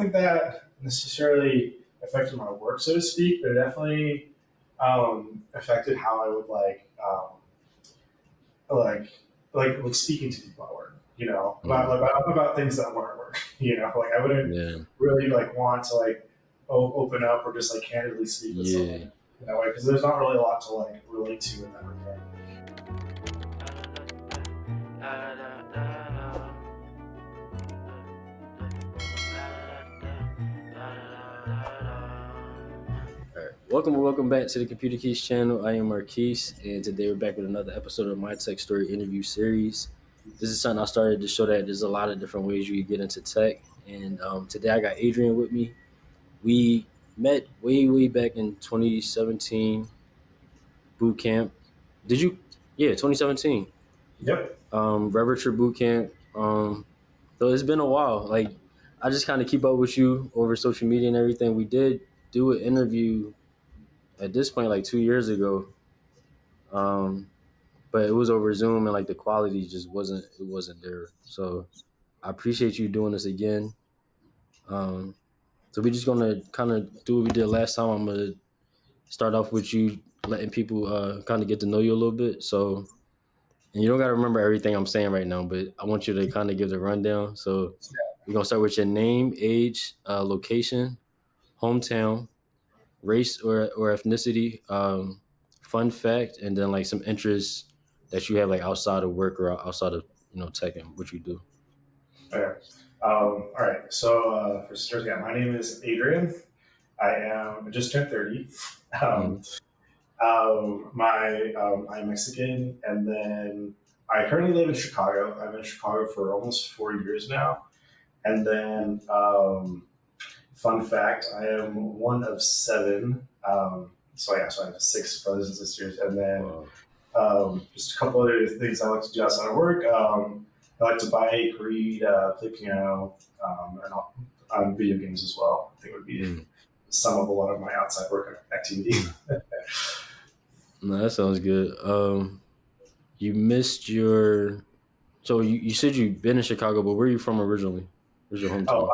think that necessarily affected my work, so to speak, but it definitely affected how I would like like speaking to people at work. About things that weren't work. Like I wouldn't really like want to like open up or just like candidly speak with someone that way because there's not really a lot to like relate to in that regard. Welcome back to the Computer Keys channel. I am Marquise, and today we're back with another episode of my tech story interview series. This is something I started to show that there's a lot of different ways you can get into tech, and today I got Adrian with me. We met way back in 2017 bootcamp. Did you? Yeah, 2017. Yep. Revature bootcamp. So it's been a while. Like I just kind of keep up with you over social media and everything. We did do an interview at this point like 2 years ago, but it was over Zoom and like the quality just wasn't there. So I appreciate you doing this again. So we're just gonna kind of do what we did last time. I'm gonna start off with you letting people kind of get to know you a little bit. So, and you don't gotta remember everything I'm saying right now, but I want you to kind of give the rundown. So we're gonna start with your name, age, location, hometown, race or ethnicity, fun fact, and then like some interests that you have like outside of work or outside of tech and what you do. Okay. All right. So for starters, my name is Adrian. I just turned 30. I'm Mexican, and then I currently live in Chicago. I've been in Chicago for almost 4 years now. And then, fun fact, I am one of 7. So I have 6 brothers and sisters. And then just a couple other things I like to do outside of work. I like to bike, read, play piano, and video games as well. I think it would be the sum of a lot of my outside work activity. No, that sounds good. You missed your... So you said you've been in Chicago, but where are you from originally? Where's your hometown?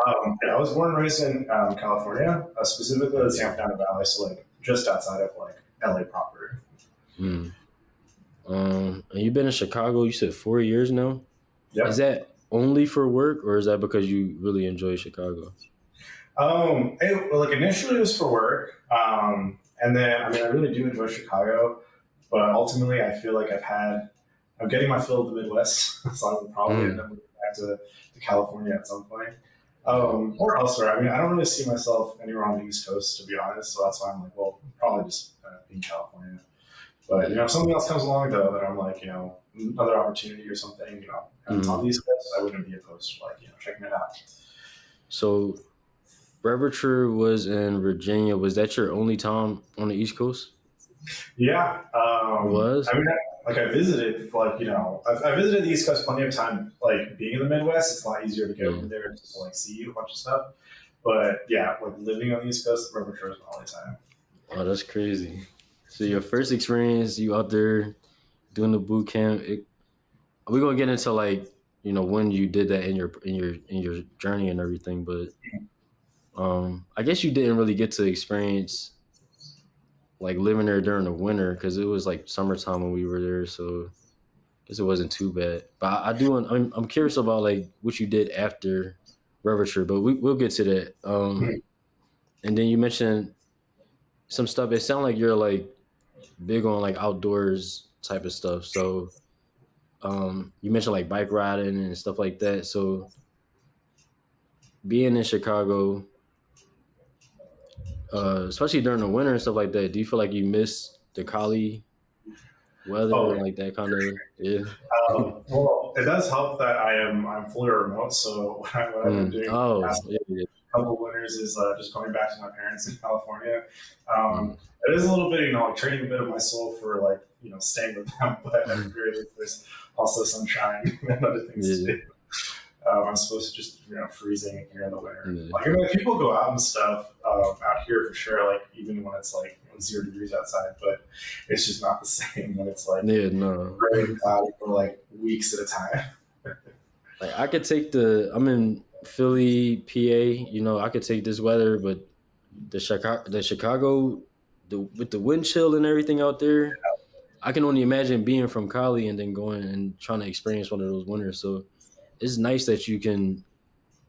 I was born and raised in California, specifically the San Fernando Valley, so like just outside of like LA proper. And you've been in Chicago, you said 4 years now? Yep. Is that only for work, or is that because you really enjoy Chicago? Initially it was for work, and then I really do enjoy Chicago, but ultimately I feel like I'm getting my fill of the Midwest, so I will probably end up moving back to California at some point, or elsewhere. I don't really see myself anywhere on the East Coast, to be honest. So that's why I'm like, well, probably just in California. But if something else comes along though, that I'm like, another opportunity or something, on the East Coast, I wouldn't be opposed to like, checking it out. So, Revature was in Virginia. Was that your only time on the East Coast? Yeah, it was. I visited, I visited the East Coast plenty of time. Like being in the Midwest, it's a lot easier to get over there and just like see a bunch of stuff. But yeah, like living on the East Coast, Revature is my only time. Oh, that's crazy. So your first experience, you out there doing the boot camp. We're gonna get into like when you did that in your journey and everything, but I guess you didn't really get to experience like living there during the winter because it was like summertime when we were there, so I guess it wasn't too bad. But I'm curious about like what you did after Revature, but we'll get to that. And then you mentioned some stuff. It sounded like you're like big on like outdoors type of stuff. So you mentioned like bike riding and stuff like that. So being in Chicago, especially during the winter and stuff like that, do you feel like you miss the Cali weather and like that kind of? Yeah. Well, it does help that I'm fully remote, so what I've been doing the past couple of winters is just going back to my parents in California. It is a little bit, like training a bit of my soul for like staying with them, but there's also sunshine and other things to do. I'm supposed to just freezing here in the winter. Like people go out and stuff out here for sure. Like even when it's like 0 degrees outside, but it's just not the same when it's like gray and cloudy for like weeks at a time. Like I could take I'm in Philly, PA, I could take this weather, but the Chicago, with the wind chill and everything out there, I can only imagine being from Cali and then going and trying to experience one of those winters. So it's nice that you can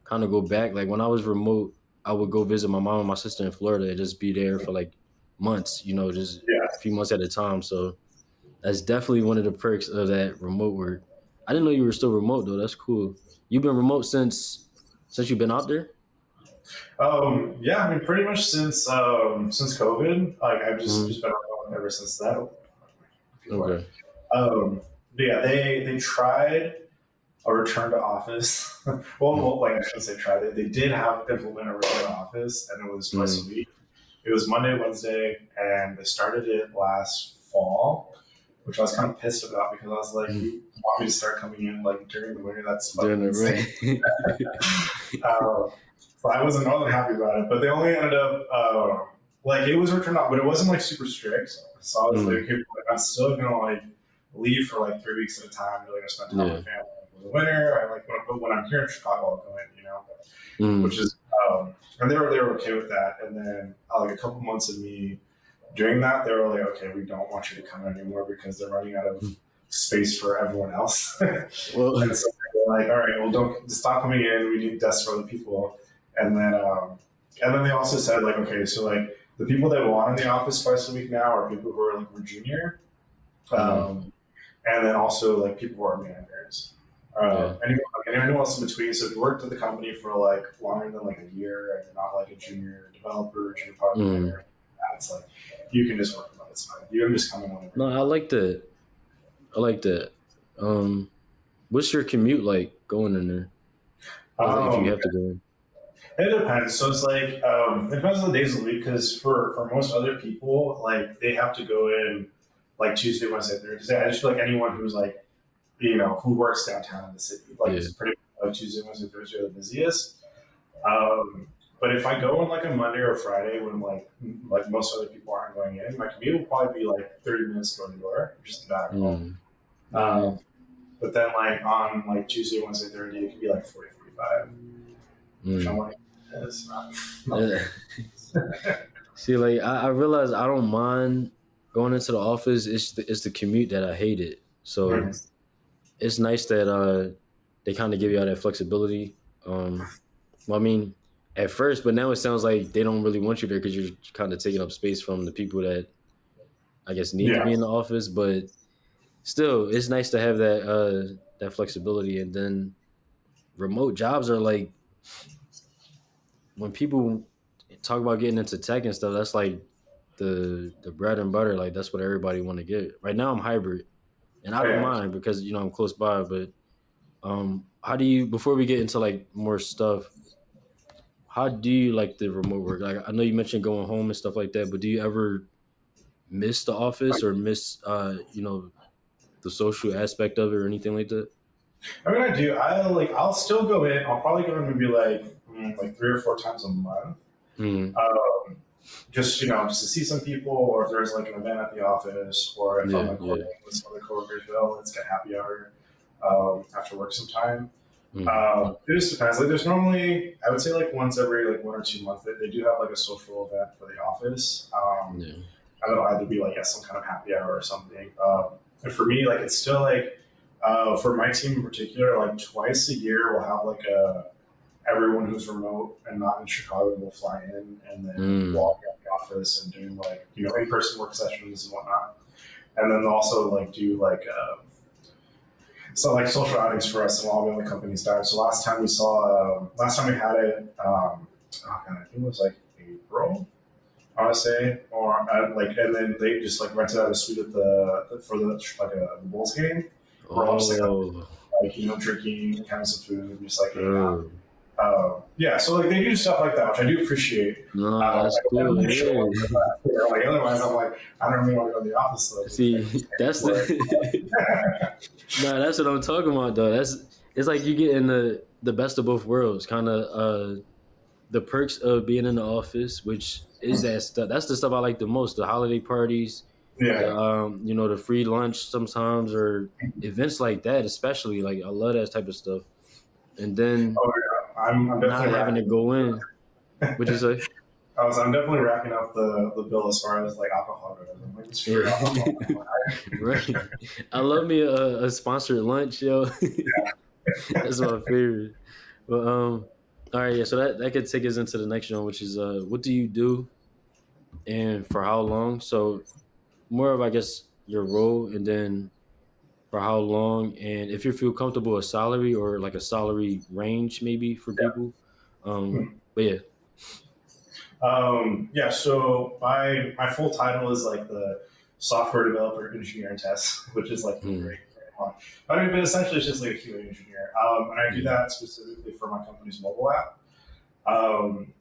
kind of go back. Like when I was remote, I would go visit my mom and my sister in Florida and just be there for like months, just a Yeah. few months at a time. So that's definitely one of the perks of that remote work. I didn't know you were still remote though. That's cool. You've been remote since you've been out there? Yeah, I mean, pretty much since COVID, like I've just Mm-hmm. been around ever since that. Before, Okay. but yeah, they tried a return to office. Well, like I shouldn't say tried. They did have implement a return to office, and it was twice a Mm-hmm. week. It was Monday, Wednesday, and they started it last fall, which I was kind of pissed about because I was like, you want me to start coming in like during the winter? That's Doing fucking it insane. right. So I wasn't all that happy about it, but they only ended up like it was returned off, but it wasn't like super strict. So I was like, Mm, okay, I'm still gonna like leave for like 3 weeks at a time, really gonna spend time with yeah. my family. For the winter, I like when I'm here in Chicago, I'll go in, which Mm, is and they were okay with that. And then like a couple months of me doing that, they were like, okay, we don't want you to come anymore because they're running out of space for everyone else. well, And so they're like, all right, well, don't stop coming in. We need desks for other people. And then they also said like, okay, so like the people that want in the office twice a week now are people who are like more junior, mm, um, and then also like people who are managers. yeah. Anyone else in between. So if you worked at the company for like longer than like a year and you're not like a junior developer, junior product Mm. manager, it's like you can just work from home. It's fine. You can just come in whenever No, you I want. like that. I like that. Um, what's your commute like going in there? If you Um, have to go in. It depends. So it's like it depends on the days of the week because for most other people, like they have to go in like Tuesday, Wednesday, Thursday. I just feel like anyone who's like who works downtown in the city, like Yeah. it's pretty much like Tuesday, Wednesday, Thursday are the busiest. Um, but if I go on like a Monday or Friday when like most other people aren't going in, my commute will probably be like 30 minutes door to door, which is not at all. Mm. Yeah. Um, but then like on like Tuesday, Wednesday, Thursday, it could be like 40, 45, which I'm Mm. like, it's not Yeah. great. See, like I realize I don't mind going into the office. It's the commute that I hate it. So it's nice that they kind of give you all that flexibility. Well, I mean, at first, but now it sounds like they don't really want you there because you're kind of taking up space from the people that I guess need to Yeah. be in the office. But still, it's nice to have that flexibility. And then remote jobs are like when people talk about getting into tech and stuff. That's like the bread and butter. Like that's what everybody want to get. Right now, I'm hybrid, and I Oh, don't yeah. mind because I'm close by. But how do you before we get into like more stuff? How do you like the remote work? Like I know you mentioned going home and stuff like that, but do you ever miss the office or miss the social aspect of it or anything like that? I mean, I do. I'll still go in. I'll probably go in maybe like 3 or 4 times a month. Mm, Um, just to see some people, or if there's like an event at the office, or if I'm yeah, like yeah. coordinating with some other coworkers, let's get happy hour after work sometime. Mm, It just depends. Like, there's normally, I would say, like once every like 1 or 2 months, they do have like a social event for the office. yeah. And it'll either be like some kind of happy hour or something. And for me, like it's still like for my team in particular, like twice a year we'll have like a everyone who's remote and not in Chicago will fly in, and then we'll Mm, all be at the office and do like in-person work sessions and whatnot. And then they'll also like do like social outings for us and all the other companies dime. So last time we had it, oh God, I think it was like April, I want to say, or and then they just like rented out a suite at for the like the Bulls game. We're all just oh, drinking, having some food, just like hanging out. oh. Yeah, so like they do stuff like that, which I do appreciate. No, that's I cool. make sure Yeah. like otherwise I'm like I don't really want to go to the office though. See, that's the no, that's what I'm talking about though. It's like you get in the best of both worlds, kind of the perks of being in the office, which is that stuff. That's the stuff I like the most. The holiday parties, the Yeah. the free lunch sometimes, or events like that, especially. Like I love that type of stuff. And then Oh yeah. I'm definitely not having to go in. What'd you say? I'm definitely racking up the bill as far as like alcohol goes. I'm like, it's free alcohol. Right. I love me a sponsored lunch, yo. That's my favorite. But all right, yeah. So that could take us into the next one, which is what do you do and for how long? So more of I guess your role, and then for how long, and if you feel comfortable a salary or like a salary range maybe for people. But yeah. Yeah, so my full title is like the software developer engineer and test, which is like Mm, very long. But I mean, but essentially it's just like a QA engineer. And I do mm, that specifically for my company's mobile app.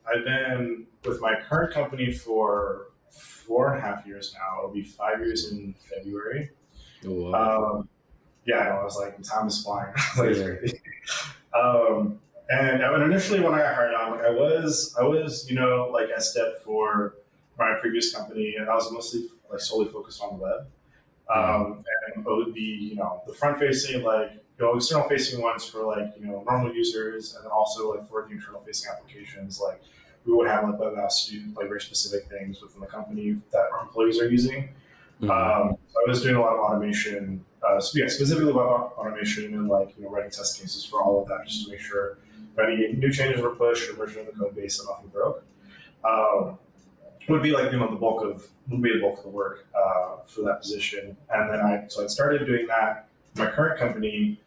I've been with my current company for 4.5 years now. It'll be 5 years in February. oh wow. Um, yeah, I was like, time is flying. Like, it's Yeah. crazy. Um, and I mean, initially when I got hired on, like I was, like SDET for my previous company, and I was mostly like solely focused on the web. Mm, And it would be, the front facing, like, external facing ones for like, normal users, and then also like for the internal facing applications, like we would have like web apps to do like very specific things within the company that our employees are using. mm, So I was doing a lot of automation, so yeah, specifically web automation and like writing test cases for all of that, just to make sure if any new changes were pushed or version of the code base and nothing broke. Um, would be like the bulk of the work for that position, and then I started doing that in my current company.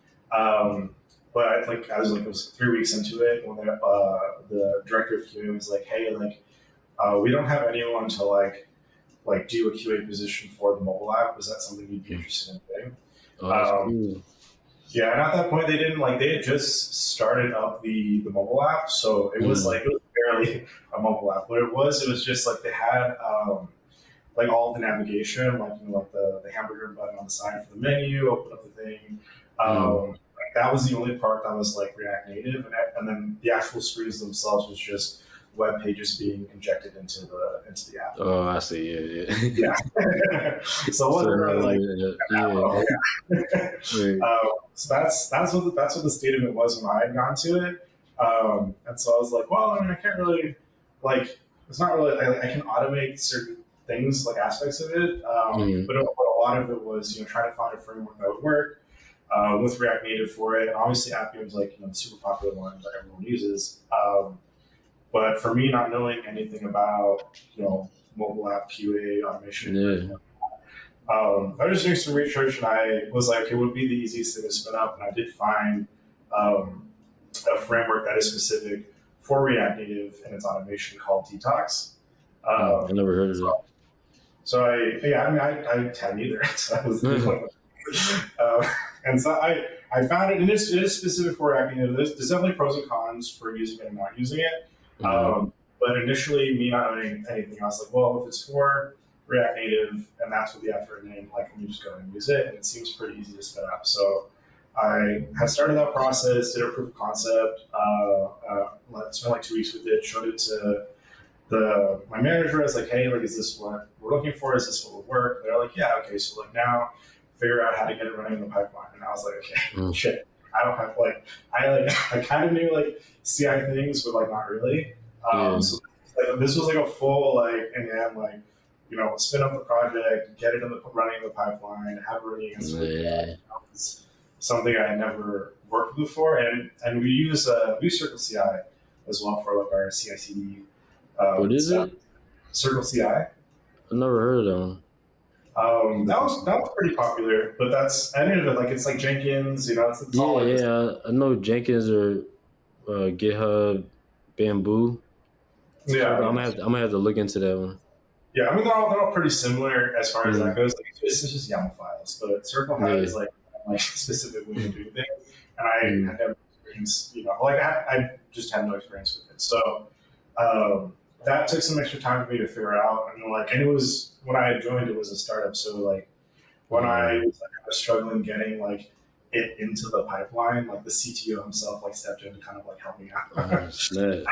But I was like it was 3 weeks into it when the director of QA was like, hey, like we don't have anyone to like do a QA position for the mobile app. Is that something you'd be mm. interested in doing? Oh, that's Um, cool. yeah, and at that point they had just started up the mobile app, so it was barely a mobile app. What it was just like they had like all of the navigation, like like the hamburger button on the side for the menu, open up the thing. Mm. Like that was the only part that was like React Native, and then the actual screens themselves was just web pages being injected into the app. Oh, I see. Yeah, yeah. Yeah. So it So wasn't really like yeah. Right. so that's what the state of it was when I had gone to it. And so I was like, well, I mean, I can't really like it's not really I can automate certain things like aspects of it, Mm, but a lot of it was trying to find a framework that would work with React Native for it. And obviously, Appium is like the super popular one that everyone uses. But for me, not knowing anything about mobile app QA automation or anything, yeah. I was doing some research and I was like, it would be the easiest thing to spin up. And I did find um, a framework that is specific for React Native and its automation called Detox. I never heard of it. So I mean, I hadn't either. So I was Mm, and so I found it, and it is specific for React Native. There's definitely pros and cons for using it and not using it. mm, But initially, me not knowing anything, I was like, well, if it's for React Native and that's what the effort named, like, let me just go and use it. And it seems pretty easy to spin up. So I had started that process, did a proof of concept, spent like 2 weeks with it, showed it to my manager. I was like, hey, like, is this what we're looking for? Is this what will work? They're like, yeah, okay. So like now figure out how to get it running in the pipeline. And I was like, okay, mm, shit. I don't have I kind of knew like CI things, but like not really. yeah. So like, this was like a full and then like spin up the project, get it running in the pipeline, have it running against Yeah. it's something I had never worked with before, and we use Circle CI as well for like our CI/CD What is stuff. it? Circle CI. I never heard of them. That was pretty popular, but that's I knew that like it's like Jenkins, it's all Yeah, like this. yeah. I know Jenkins or GitHub, Bamboo. So Yeah, I'm gonna have to look into that one. yeah. I mean, they're all pretty similar as far as that Mm, goes. Like, it's just YAML files, but Circle yeah. has like specific way of doing things, and I Mm, had never experienced, like I just had no experience with it. So um, that took some extra time for me to figure out, and it was when I had joined, it was a startup, so like when I mm, was kind of struggling getting like it into the pipeline, like the CTO himself like stepped in to kind of like help me out. oh, snap.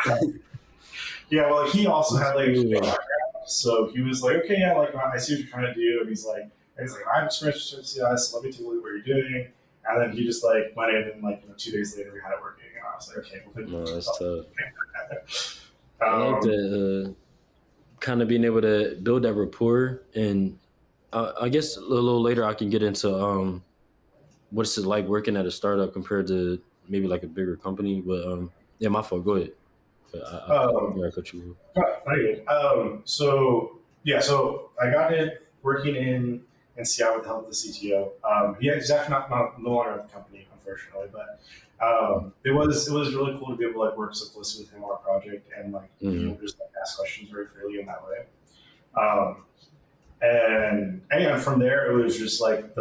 Yeah, well, he also That's had like cool. so he was like, okay, yeah, like I see what you're trying to do, and he's like, I have experience with CI, so let me take a look at what you're doing. And then he just like went in, and like 2 days later we had it working. And I was like, okay, no, that's tough. I like the kind of being able to build that rapport, and I guess a little later I can get into what's it like working at a startup compared to maybe like a bigger company. But yeah, my fault. Go ahead. But I cut you. So I got in working in Seattle with the help of the CTO. He's actually no longer at the company, unfortunately, but it was really cool to be able to like work so closely with him on our project and like just like ask questions very freely in that way. And anyway, from there it was just like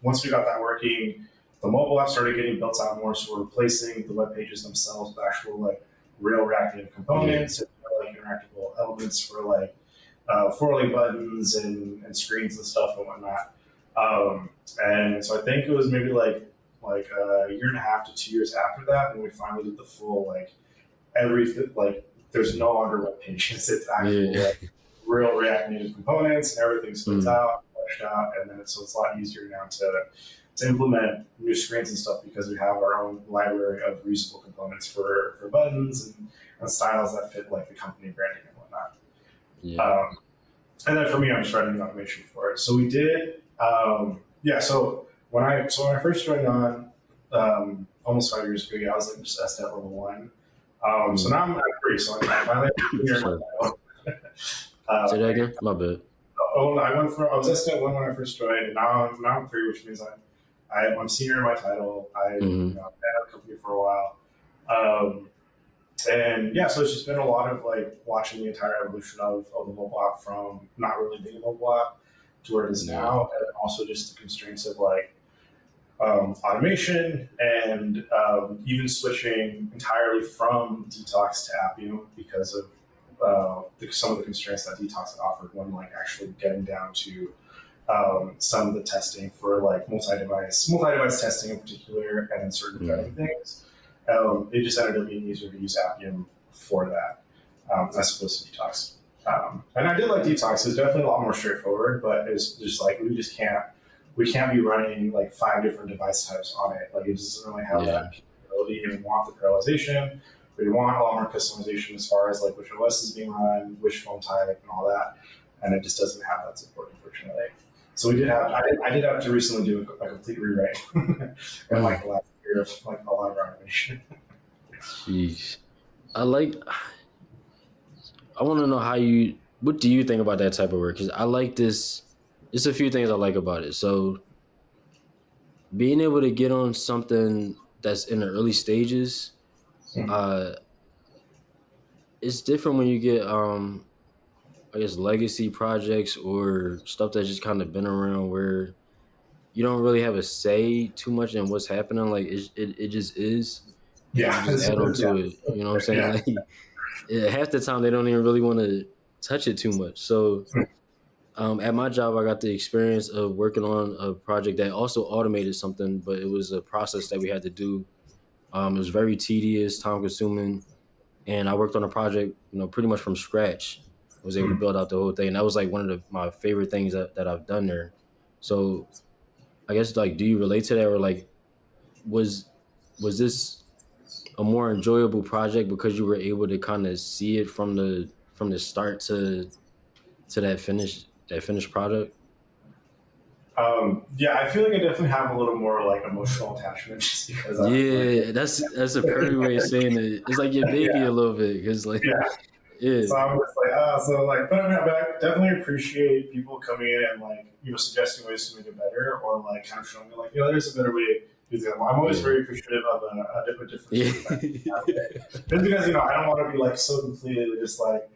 once we got that working, the mobile app started getting built out more, so we're replacing the web pages themselves with actual like real reactive components and like interactable elements for like buttons and screens and stuff and whatnot. And so I think it was maybe like a year and a half to 2 years after that when we finally did the full like everything, like there's no longer web pages, it's actually like real React Native components and everything splits out, fleshed out, and then so it's a lot easier now to implement new screens and stuff because we have our own library of reusable components for buttons and styles that fit like the company branding and whatnot. Yeah. And then for me, I'm just writing the automation for it. So we did, So when I first joined on almost 5 years ago, I was like just SDET level 1. So now I'm at 3. So I finally say that again. My bad. I was SDET 1 when I first joined, and now I'm 3, which means I'm senior in my title. I've been at the company for a while. So it's just been a lot of like watching the entire evolution of the mobile app from not really being a mobile app to where it is now, and also just the constraints of like automation and even switching entirely from Detox to Appium because of some of the constraints that Detox had offered when like actually getting down to some of the testing for like multi-device testing in particular, and then certain vetting things. It just ended up being easier to use Appium for that as opposed to Detox. And I did like Detox. It's definitely a lot more straightforward, but it's just like we can't be running like 5 different device types on it. Like it just doesn't really have that capability. And we want the parallelization. We want a lot more customization as far as like which OS is being run, which phone type, and all that. And it just doesn't have that support, unfortunately. So I did have to recently do a complete rewrite in like the last year of like a lot of automation. Jeez. I want to know what do you think about that type of work? Because I like this. There's a few things I like about it. So being able to get on something that's in the early stages, it's different when you get, I guess, legacy projects or stuff that's just kind of been around where you don't really have a say too much in what's happening. Like it just is. Yeah. You just add on to it. You know what I'm saying? Yeah. Like half the time they don't even really want to touch it too much. So at my job, I got the experience of working on a project that also automated something, but it was a process that we had to do. It was very tedious, time consuming, and I worked on a project, pretty much from scratch. I was able to build out the whole thing. And that was like one of my favorite things that I've done there. So I guess like, do you relate to that, or like, was this a more enjoyable project because you were able to kind of see it from the start to that finished product? I feel like I definitely have a little more like emotional attachment just because. That's a perfect way of saying it. It's like your baby a little bit because like So I'm just like, but I definitely appreciate people coming in and like suggesting ways to make it better or like kind of showing me like there's a better way to do that. I'm always very appreciative of a different. Just because I don't want to be like so completely just like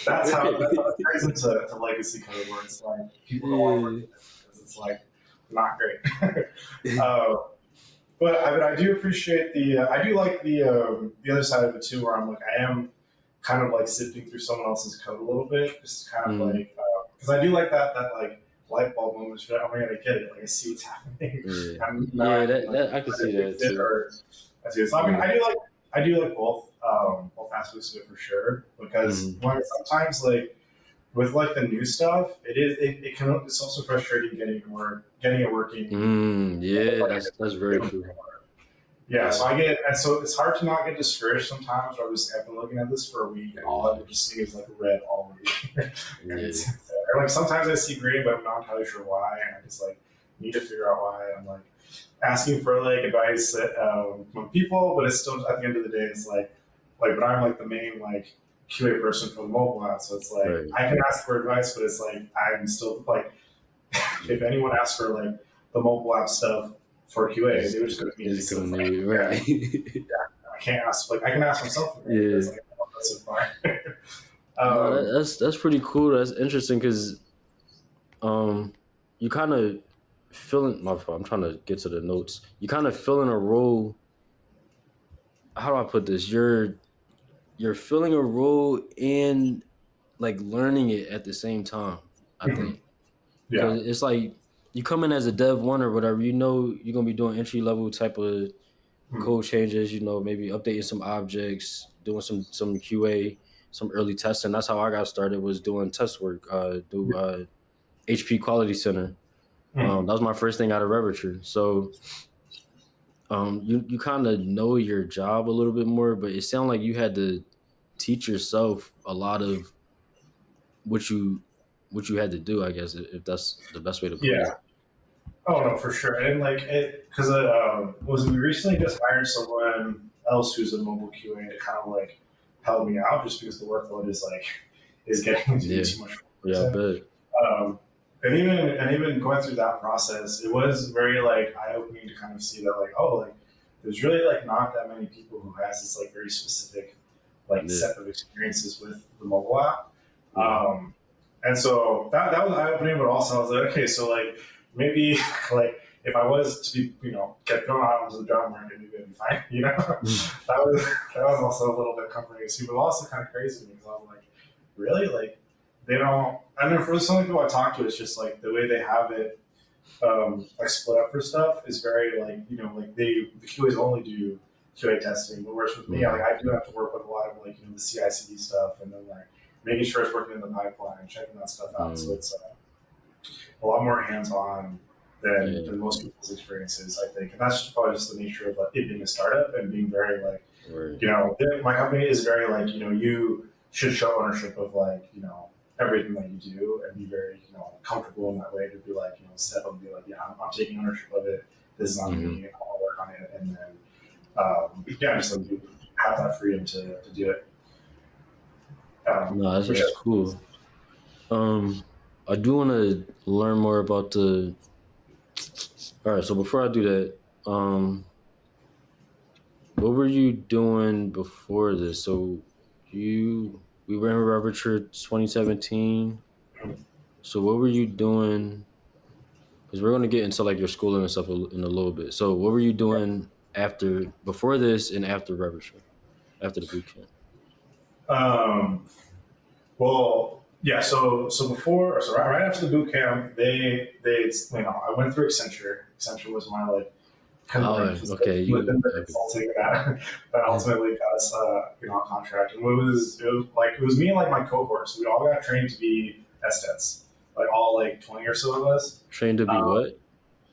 that's how it turns into legacy code where it's like people don't want to work with it because it's like not great. But I do appreciate I do like the other side of it too, where I'm like I am kind of like sifting through someone else's code a little bit, just kind of like because I do like that like light bulb moment. Oh my god, I get it! Like I see what's happening. I can see that too. So I mean, I do like both aspects of it for sure because sometimes like with like the new stuff, it's also frustrating getting it working. That's very true. Yeah, so it's hard to not get discouraged sometimes. Where I've been looking at this for a week, and all I would just see is like red all week. Or like sometimes I see green, but I'm not entirely sure why, and I just like need to figure out why. I'm like asking for like advice from people, but it's still at the end of the day, it's but I'm like the main like QA person for the mobile app, so it's like I can ask for advice, but it's like I'm still like if anyone asks for like the mobile app stuff for QA, they were just going to be right. I can't ask I can ask myself. Yeah, that's fine. that's pretty cool. That's interesting because you kind of filling. My fault. I'm trying to get to the notes. You kind of filling a role. How do I put this? You're filling a role and like learning it at the same time. I think because it's like you come in as a dev one or whatever. You know you're gonna be doing entry level type of code changes. You know, maybe updating some objects, doing some QA, some early testing. That's how I got started. Was doing test work. HP Quality Center. That was my first thing out of Revature. So you kind of know your job a little bit more, but it sounded like you had to teach yourself a lot of what you had to do. I guess if that's the best way to put it. Oh no, for sure. And like it because we recently just hired someone else who's a mobile QA to kind of like help me out, just because the workload is getting too much. Yeah, I bet. And even going through that process, it was very like eye opening to kind of see that like there's really like not that many people who has this like very specific set of experiences with the mobile app. And so that was eye opening, but also I was like, okay, so like maybe like if I was to be get thrown out into the job market, maybe I'd be fine. That was also a little bit comforting to see, but also kind of crazy because I was like, really like. They don't. I mean, for some people I talk to, it's just like the way they have it, like split up for stuff is very like the QAs only do QA testing, but whereas with me, like I do have to work with a lot of like the CI/CD stuff, and then like making sure it's working in the pipeline, checking that stuff out. So it's a lot more hands-on than most people's experiences, I think, and that's just probably just the nature of it being a startup and being very like my company is very like you should show ownership of like everything that you do and be very, comfortable in that way to be like, step up and be like, yeah, I'm taking ownership of it. This is on me. I'll work on it. And then, just like you have that freedom to do it. No, that's just cool. I do want to learn more about all right. So before I do that, what were you doing before this? So we were in Revature 2017. So what were you doing? Because we're going to get into like your schooling and stuff in a little bit. So what were you doing before this and after Revature, after the boot camp? Well, yeah. So right after the boot camp, they I went through Accenture. Accenture was my like okay. Consulting that ultimately got us a contract. And it was me and like my cohorts. We all got trained to be SDETs, like all like 20 or so of us. Trained to be what?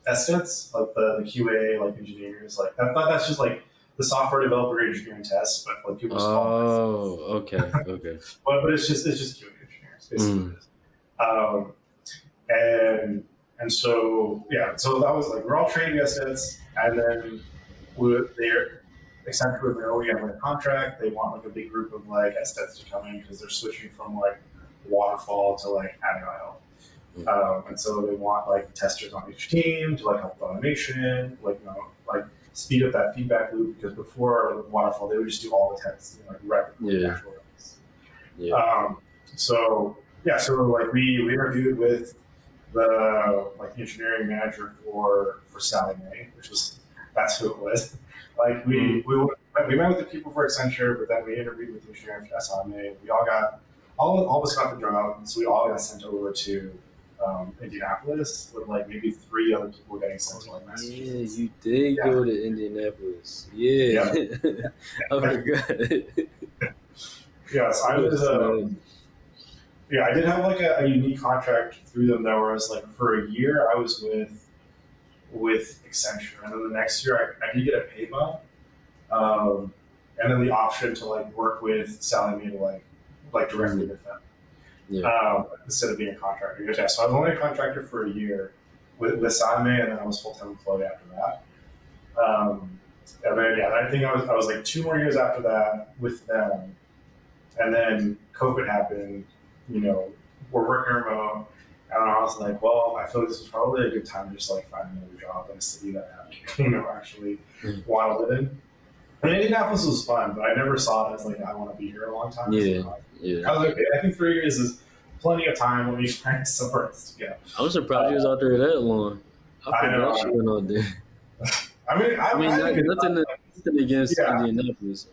SDETs, like the QA like engineers. Like that's just like the software developer engineering tests, but like people. Okay. but it's just QA engineers basically. And so that was like we're all trained SDETs, and then they're Accenture with their OEM with a contract. They want like a big group of like SDETs to come in because they're switching from like waterfall to like agile. And so they want like testers on each team to like help with automation, like speed up that feedback loop, because before with waterfall they would just do all the tests right before the actual release. So like we interviewed with the like engineering manager for Sally Mae, that's who it was. Like we met with the people for Accenture, but then we interviewed with the engineering for Sally Mae. We all of us got the job, so we all got sent over to Indianapolis with like maybe 3 other people getting sent to like Massachusetts. Yeah, you did go to Indianapolis. Yeah. I forgot. Yes, I was. I did have like a unique contract through them that was like for a year I was with Accenture, and then the next year I did get a pay bump, and then the option to like work with Sally Mae to like directly with them. Instead of being a contractor. Yeah, so I was only a contractor for a year with Sally Mae, and then I was full-time employee after that. And then I think I was like 2 more years after that with them, and then COVID happened. You know, we're working remote, and I was like, well, I feel like this is probably a good time to just like find another job in a city that I actually want to live in. I mean, Indianapolis was fun, but I never saw it as like I want to be here a long time. Yeah. I was like, okay, I think 3 years is plenty of time when we find somewhere else to go. I was surprised you was out there that long. I know. You went out there. I mean, nothing against Indianapolis.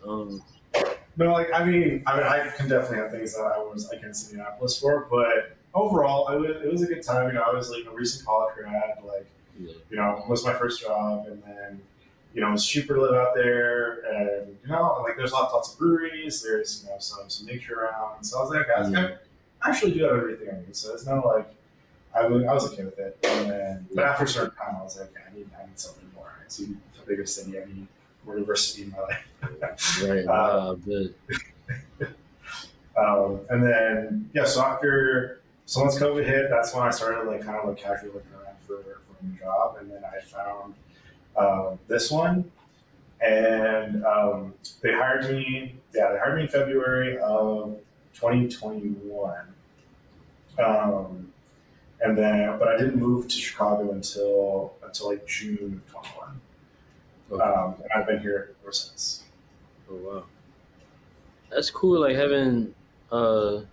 No, like I mean, I can definitely have things that I was against Indianapolis for, but overall, it was a good time. You know, I was like a recent college grad, like you know, it was my first job, and then you know, it's cheaper to live out there, and you know, like there's lots of breweries. There's you know some nature around. So I was like, okay, I actually do have everything I need. So it's not like I was okay with it. And then, but after a certain time, I was like, okay, I need something more. I need a bigger city. I need more diversity in my life. Right. Good. And then so once COVID hit, that's when I started like kind of like casually looking around for a new job, and then I found this one, and they hired me. Yeah, they hired me in February of 2021, and then but I didn't move to Chicago until like June of 21. Okay. And I've been here ever since. Oh wow, that's cool. Like having, I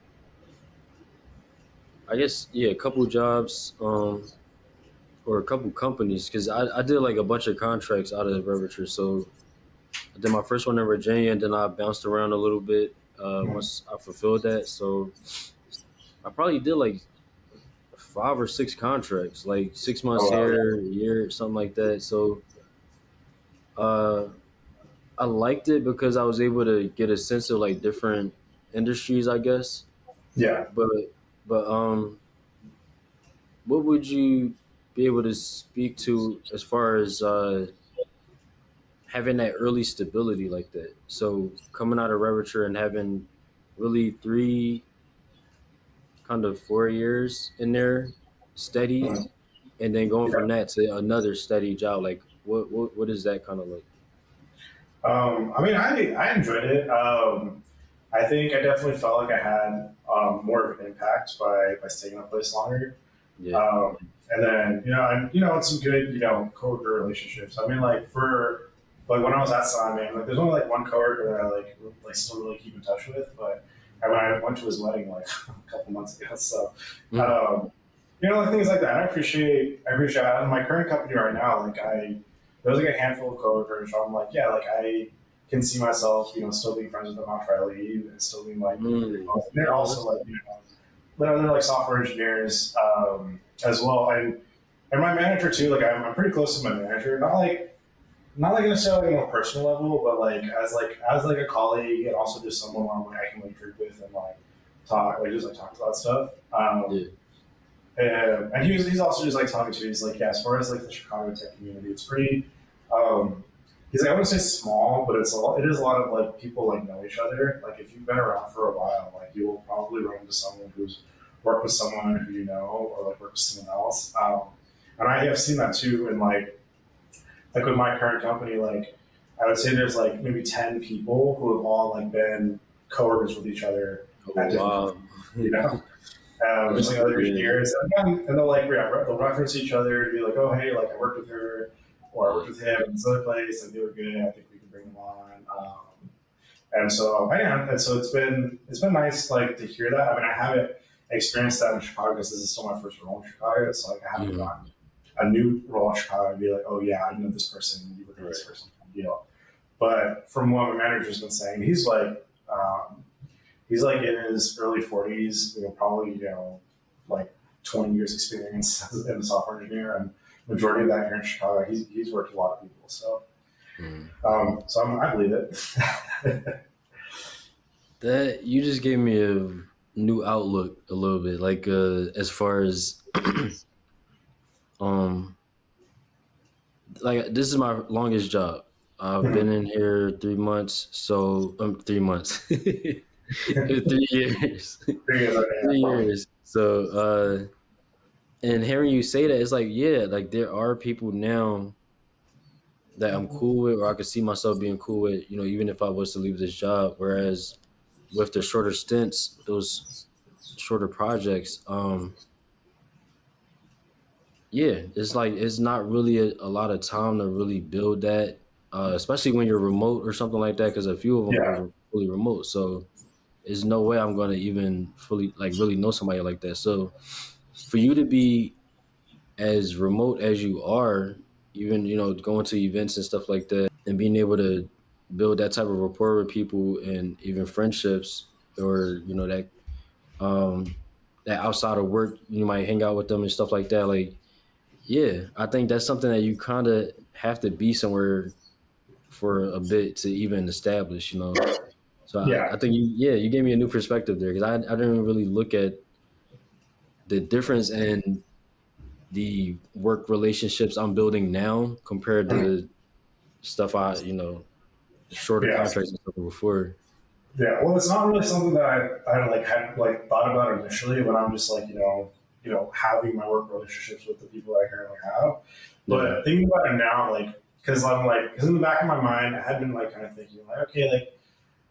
guess a couple jobs, or a couple companies, because I did like a bunch of contracts out of Revature. So I did my first one in Virginia, and then I bounced around a little bit once I fulfilled that. So I probably did like 5 or 6 contracts, like 6 months here, a year, something like that. So I liked it because I was able to get a sense of like different industries, I guess. Yeah. But what would you be able to speak to as far as having that early stability like that? So coming out of Revature and having really 3, kind of 4 years in there steady, and then going from that to another steady job, like what is that kind of like? I mean, I enjoyed it. I think I definitely felt like I had more of an impact by staying in a place longer. Yeah. And then and some good coworker relationships. I mean, like when I was at Simon, like there's only like one coworker that I like still really keep in touch with, but when I went to his wedding like a couple months ago. So like things like that. I appreciate my current company right now. Like there's like a handful of coworkers. So I'm like, yeah, like I can see myself, still being friends with them after I leave, and still being like, they're also like, they're like software engineers as well, and my manager too. Like I'm pretty close to my manager, not like necessarily on a personal level, but like as a colleague, and also just someone I can like drink with and like talk about stuff. And he's also just like talking to me. He's like, yeah, as far as like the Chicago tech community, it's pretty. He's like, I wouldn't say small, but it is a lot of like people like know each other. Like if you've been around for a while, like you will probably run into someone who's worked with someone who you know, or like worked with someone else. And I have seen that too. And like with my current company, like I would say there's like maybe 10 people who have all like been coworkers with each other. Wow. Just like other engineers, and they'll they'll reference each other to be like, oh hey, like I worked with her, or I worked with him in this other place, and they were good. I think we can bring them on. And so it's been nice like to hear that. I mean, I haven't experienced that in Chicago because this is still my first role in Chicago. So like I haven't gotten a new role in Chicago and be like, oh yeah, I know this person, you work with this person, But from what my manager's been saying, he's like in his early 40s, probably, like 20 years experience as a software engineer, and majority of that here in Chicago, he's worked with a lot of people. So, I believe it. That you just gave me a new outlook a little bit, like as far as like this is my longest job. I've been in here 3 months, so 3 months, 3 years, 3 years. So, and hearing you say that, it's like, yeah, like there are people now that I'm cool with, or I could see myself being cool with, even if I was to leave this job. Whereas with the shorter stints, those shorter projects, yeah, it's like it's not really a lot of time to really build that, especially when you're remote or something like that. Because a few of them Yeah, are fully remote, so there's no way I'm going to even fully like really know somebody like that. So for you to be as remote as you are, even going to events and stuff like that, and being able to build that type of rapport with people and even friendships, or um that outside of work you might hang out with them and stuff like that. Like, yeah, I think that's something that you kind of have to be somewhere for a bit to even establish. So I yeah, think you gave me a new perspective there, because I didn't really look at the difference in the work relationships I'm building now compared to stuff shorter yeah. contracts and stuff before. Yeah, well, it's not really something that I like had like thought about initially when I'm just like having my work relationships with the people that I currently have. Yeah. But thinking about it now, like because in the back of my mind I had been like kind of thinking like, okay, like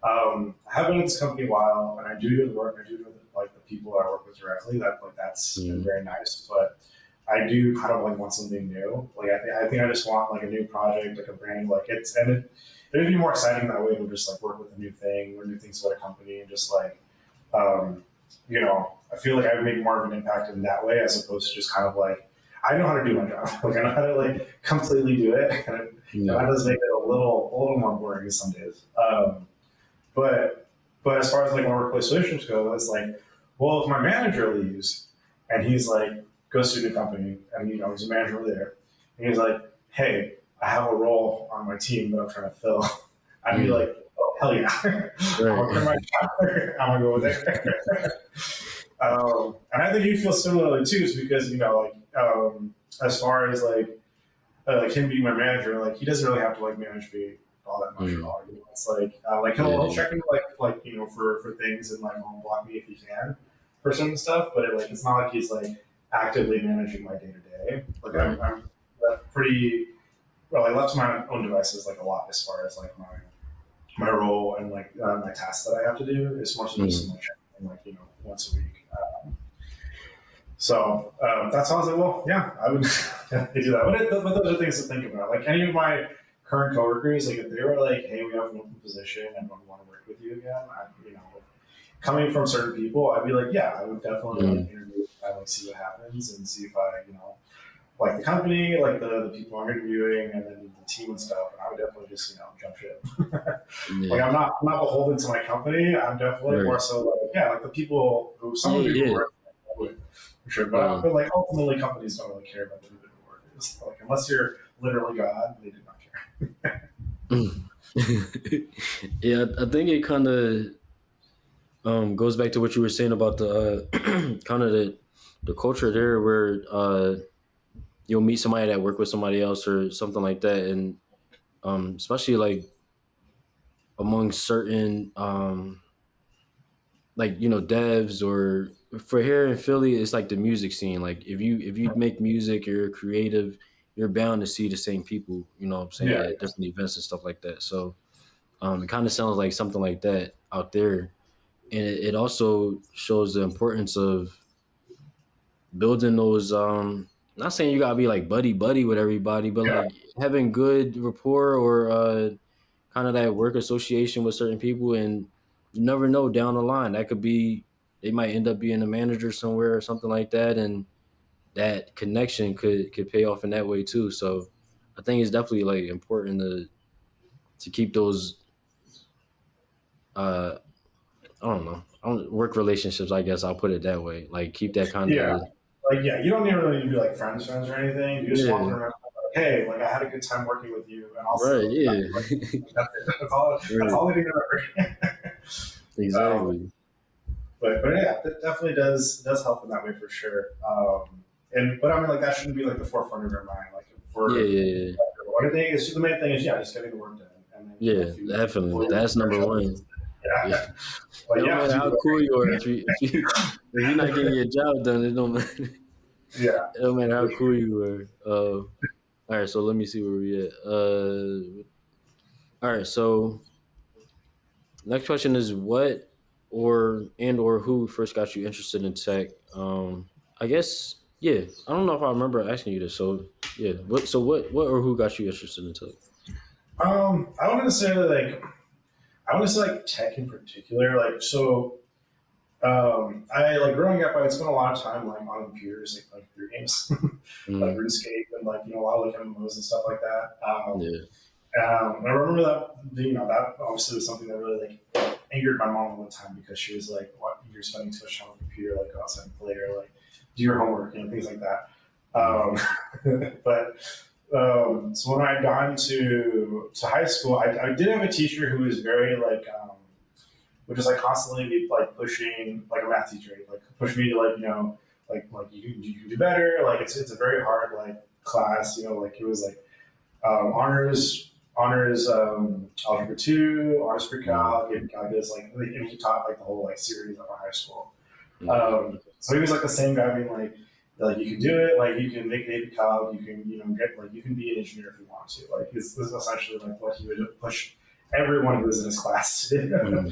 I have been at this company a while and I do the work, I do know like the people that I work with directly. That's been Mm. very nice, but I do kind of like want something new. Like I think I just want like a new project, like a brand new, like it'd be more exciting that way to just like work with a new thing or new things about a company and just like um, I feel like I would make more of an impact in that way as opposed to just kind of like I know how to do my job. Like I know how to like completely do it, and that Yeah. does make it a little more boring some days. But as far as like my workplace relationships go, it's like, well, if my manager leaves and he's like goes to a new company and he's a manager there, and he's like, hey, I have a role on my team that I'm trying to fill. I'd be Mm. like, oh hell yeah, I'm gonna quit Right. my job. I'm gonna go there. And I think you feel similarly too, is because as far as like him being my manager, like he doesn't really have to like manage me all that much at Mm. all. It's like he'll Yeah. check in like for things and like he'll block me if he can for certain stuff, but it's not like he's like actively managing my day to day. Like Right. I'm left pretty well. I left to my own devices like a lot as far as like my role and like my tasks that I have to do. It's more so just Mm. so much like once a week. So that's how I was like, well, yeah, I would do that. But those are things to think about. Like any of my current coworkers, like if they were like, hey, we have an open position and we want to work with you again, coming from certain people, I'd be like, yeah, I would definitely like Mm. interview and like see what happens and see if I, like the company, like the people I'm interviewing, and then the team and stuff. And I would definitely just jump ship. Like Yeah. I'm not beholden to my company. I'm definitely more Right. so like like the people who some of Yeah. the people who Yeah. work with for sure. Yeah. But like ultimately companies don't really care about the individual workers. Like unless you're literally God, they do not care. Mm. Yeah, I think it kind of goes back to what you were saying about the kind of the culture there, where you'll meet somebody that work with somebody else or something like that, and especially like among certain like devs, or for here in Philly, it's like the music scene. Like if you make music, you're creative, you're bound to see the same people. You know what I'm saying, Yeah, at different events and stuff like that. So it kind of sounds like something like that out there, and it also shows the importance of building those. Not saying you gotta be like buddy buddy with everybody, but yeah, like having good rapport, or kind of that work association with certain people, and you never know, down the line that could be, they might end up being a manager somewhere or something like that, and that connection could pay off in that way too. So I think it's definitely like important to keep those uh work relationships, I guess I'll put it that way, like keep that kind yeah. of. Like yeah, you don't need really to be like friends or anything. You just walk Yeah. around like, hey, like I had a good time working with you, and Right. also Yeah. that's it. That's all. That's Right. all they need to remember. Exactly. But yeah, that definitely does help in that way for sure. But I mean, like that shouldn't be like the forefront of your mind. Like Yeah. for Yeah. One thing is the main thing is just getting the work done. And then, yeah, definitely. That's number one. Yeah. Yeah. It don't matter how cool you are if you're not getting your job done. It don't matter. Yeah. It don't matter how cool you are. All right, so let me see where we at. All right, so next question is what or who first got you interested in tech? I guess yeah. I don't know if I remember asking you this. So yeah, what or who got you interested in tech? I want to say I want to say like tech in particular. Like so, I like growing up. I would spend a lot of time like on computers, like playing computer games, like RuneScape and like a lot of like MMOs and stuff like that. Yeah. I remember that that obviously was something that really like angered my mom one time because she was like, "What you're spending too much time on the computer? Like go outside and play or like do your homework, things like that." But so when I had gone to high school, I did have a teacher who was very like would just like constantly be like pushing like a math teacher, like push me to like like you can do better. Like it's a very hard like class, like it was like honors algebra 2, honors pre-calc, and calculus, and he taught like the whole like series at my high school. So he was like the same guy being like you can do it, like you can make Navy Calc, you can get like you can be an engineer if you want to. Like this is essentially like what he would push everyone who was in his class to do.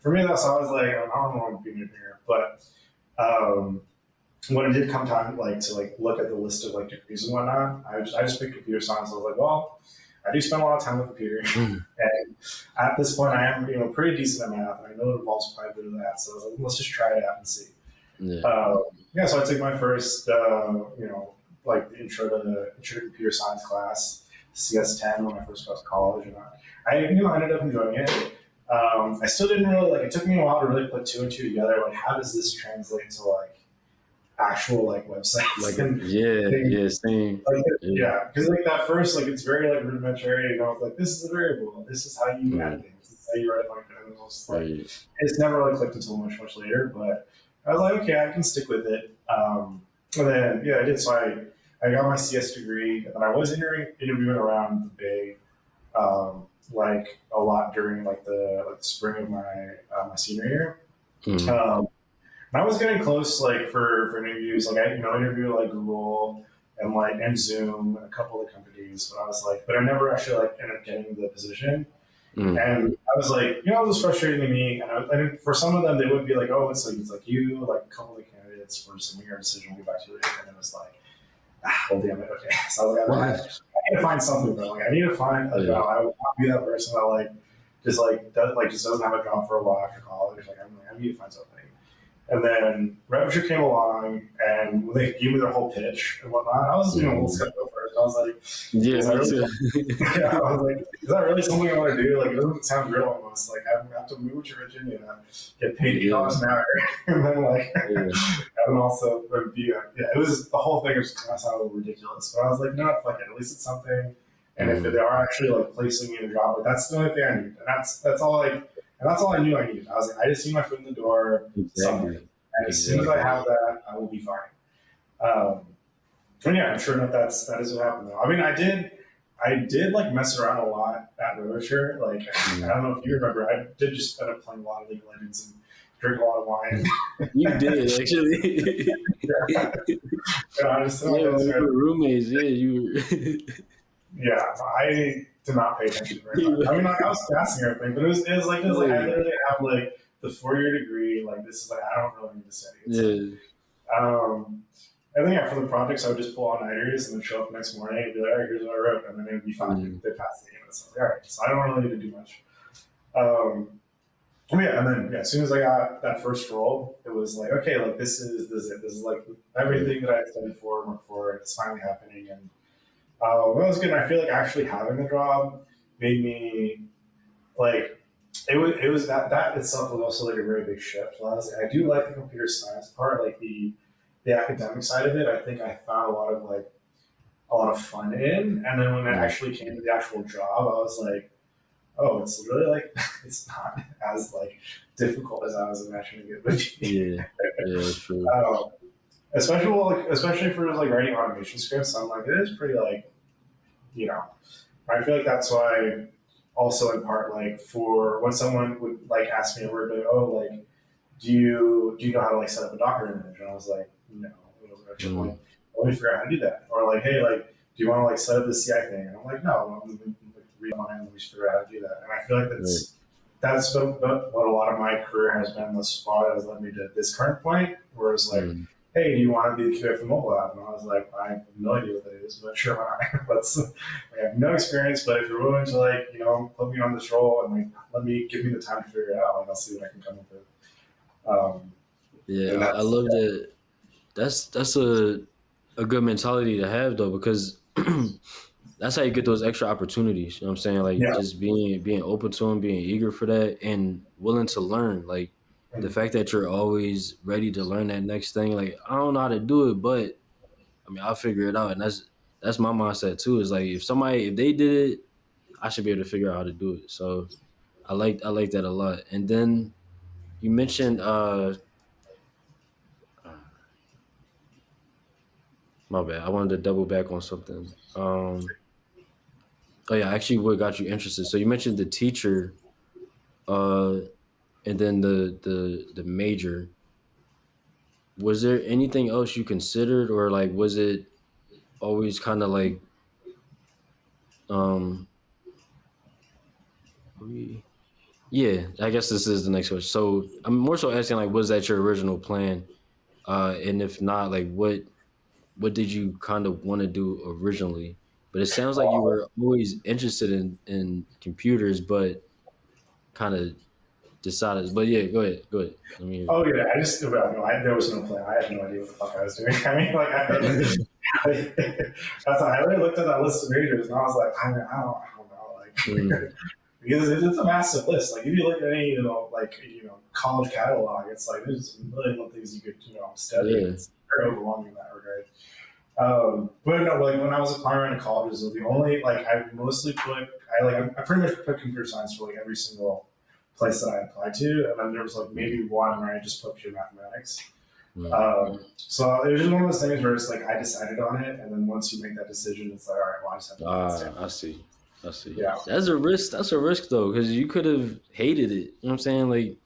For me, that's I was like I don't want to be an engineer, but when it did come time to look at the list of like degrees and whatnot, I just picked computer science. I was like, well, I do spend a lot of time with computer, and at this point, I am pretty decent at math, and I know it involves quite a bit of that. So I was like, let's just try it out and see. Yeah. So I took my first like the intro to computer science class, CS10, when I first got to college, and I ended up enjoying it. I still didn't really it took me a while to really put two and two together. Like, how does this translate to actual websites? Same. Because that first it's very rudimentary. It's this is a variable. This is how you add things. This is how you write a function. And it's never clicked until much later. But I was like, okay, I can stick with it. And then I did. So I got my CS degree, and I was interviewing around the Bay. A lot during the spring of my senior year. And I was getting close for interviews. I interviewed interview and Zoom and a couple of companies, but I never actually ended up getting the position. And I was it was frustrating to me. And for some of them, they would be oh, it's you, a couple of candidates for submitting your decision. We'll get back to you later. And it was well, damn it. Okay. So I was I need to find something, bro. I need to find a job. I would not be that person that just doesn't have a job for a while after college. I need to find something. And then Revature came along, and when they gave me their whole pitch and whatnot, I was a little skeptical first. I was is that really something I want to do? It doesn't sound real almost. I have to move to Virginia, get paid $8 an hour, and then and also it was the whole thing was kind of sounded ridiculous. But I was no, fuck it. At least it's something. And if they are actually placing me in a job, that's the only thing I need, and that's all and that's all I knew I needed. I was I just need my foot in the door somewhere. And as soon as I have that, I will be fine. And I'm sure enough that is what happened though. I mean, I did mess around a lot at Revature. I don't know if you remember, I did just end up playing a lot of League of Legends and drink a lot of wine. You did actually. We were roommates. Yeah, you. Yeah, I did not pay attention very much. I mean, I was passing everything, but it was I literally have the 4-year degree. This is I don't really need to study. And then for the projects, I would just pull all nighters and then show up the next morning and be all right, here's what I wrote, and then it would be fine. They passed the game. So all right, so I don't really need to do much. And then as soon as I got that first role, it was okay, this is it. This is everything that I had studied for and worked for. It's finally happening, and that was good. And I feel actually having the job made me it was that itself was also a very big shift. I do like the computer science part, the academic side of it. I think I found a lot of fun in, and then when it actually came to the actual job, I was oh, it's really it's not as difficult as I was imagining it would be. Yeah, true. Especially for writing automation scripts, I'm it is pretty you know, I feel like that's why also in part, like for when someone would like ask me, or like, oh, like, do you know how to like set up a Docker image? And I was like, no. And I was like, okay, well, let me figure out how to do that. Or like, hey, like, do you want to like set up the CI thing? And I'm like, no, I'm like, read mine and let me figure out how to do that. And I feel like that's what a lot of my career has been thus far. That has led me to this current point, where it's like, hey, do you want to be the QA for mobile app? And I was like, I have no idea what that is, but sure, why not? I have no experience, but if you're willing to like, you know, put me on this role and like give me the time to figure it out, like I'll see what I can come up with. Yeah, I love that. That's a good mentality to have though, because that's how you get those extra opportunities. You know what I'm saying? Like yeah. just being open to them, being eager for that, and willing to learn. Like the fact that you're always ready to learn that next thing. Like I don't know how to do it, but I mean I'll figure it out. And that's my mindset too. Is like if they did it, I should be able to figure out how to do it. So I like that a lot. And then you mentioned my bad. I wanted to double back on something. Oh yeah, actually, what got you interested? So you mentioned the teacher, uh, and then the major. Was there anything else you considered, or like was it always kind of like um? Yeah, I guess this is the next question. So I'm more so asking like, was that your original plan? And if not, like what did you kind of want to do originally? But it sounds like you were always interested in computers, but kind of decided. But yeah, go ahead. Let me hear Oh yeah, I just well, no, there was no plan. I had no idea what the fuck I was doing. I mean, like it. that's why I really looked at that list of majors and I was like, I don't know, like because it's a massive list. Like if you look at any, college catalog, it's like there's a million things you could, study. Yeah. It's very overwhelming in that regard. But no, like when I was applying to colleges, the only like I mostly put I pretty much put computer science for like every single place that I applied to, and then there was like maybe one where I just put pure mathematics. So it was just one of those things where it's like I decided on it, and then once you make that decision, it's like all right, well I just have to. I see. Yeah, That's a risk. That's a risk though, because you could have hated it. You know what I'm saying? Like,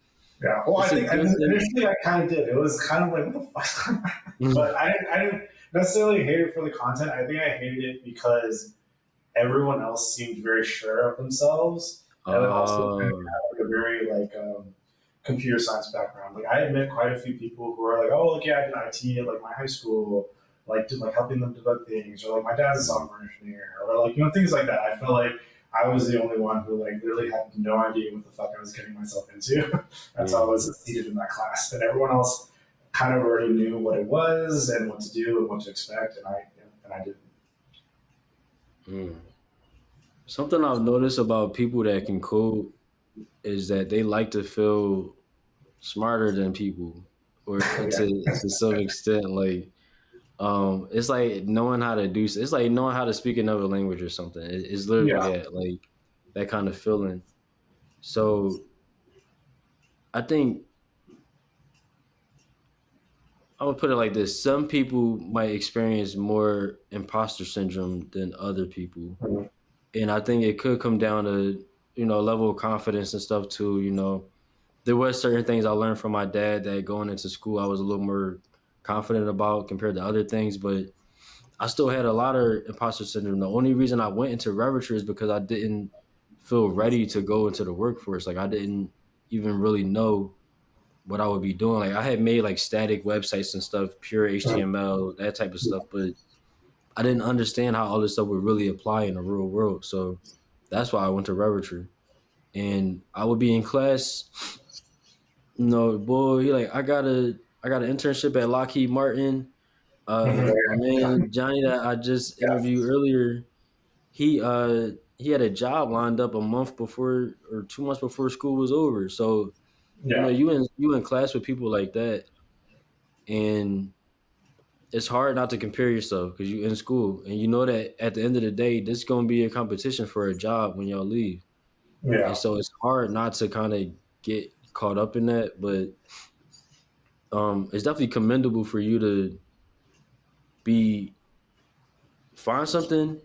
yeah. Well, I think initially I kind of did. It was kind of like what the fuck, but I didn't necessarily hate it for the content. I think I hated it because everyone else seemed very sure of themselves, and then also kind of had like a very computer science background. Like I had met quite a few people who were like, "Oh, like yeah, I did IT at like my high school, like did like helping them debug things, or like my dad's a software engineer, or like things like that." I felt like I was the only one who like literally had no idea what the fuck I was getting myself into. That's how I was seated in that class, and everyone else kind of already knew what it was and what to do and what to expect, and I didn't. Something I've noticed about people that can code is that they like to feel smarter than people, or to some extent, like it's like knowing how to do. It's like knowing how to speak another language or something. It's literally Yeah. that, like that kind of feeling. So I think I would put it like this: some people might experience more imposter syndrome than other people, and I think it could come down to level of confidence and stuff too. There was certain things I learned from my dad that going into school I was a little more confident about compared to other things, but I still had a lot of imposter syndrome. The only reason I went into Revature is because I didn't feel ready to go into the workforce. Like I didn't even really know what I would be doing. Like I had made like static websites and stuff, pure HTML, that type of stuff, but I didn't understand how all this stuff would really apply in the real world. So that's why I went to Revature. And I would be in class, boy, like I got an internship at Lockheed Martin. My man Johnny that I just interviewed earlier, he had a job lined up a month before or 2 months before school was over. So, Yeah. you in class with people like that, and it's hard not to compare yourself because you in school and you know that at the end of the day, this is gonna be a competition for a job when y'all leave. And Yeah. so it's hard not to kind of get caught up in that. But it's definitely commendable for you to be find something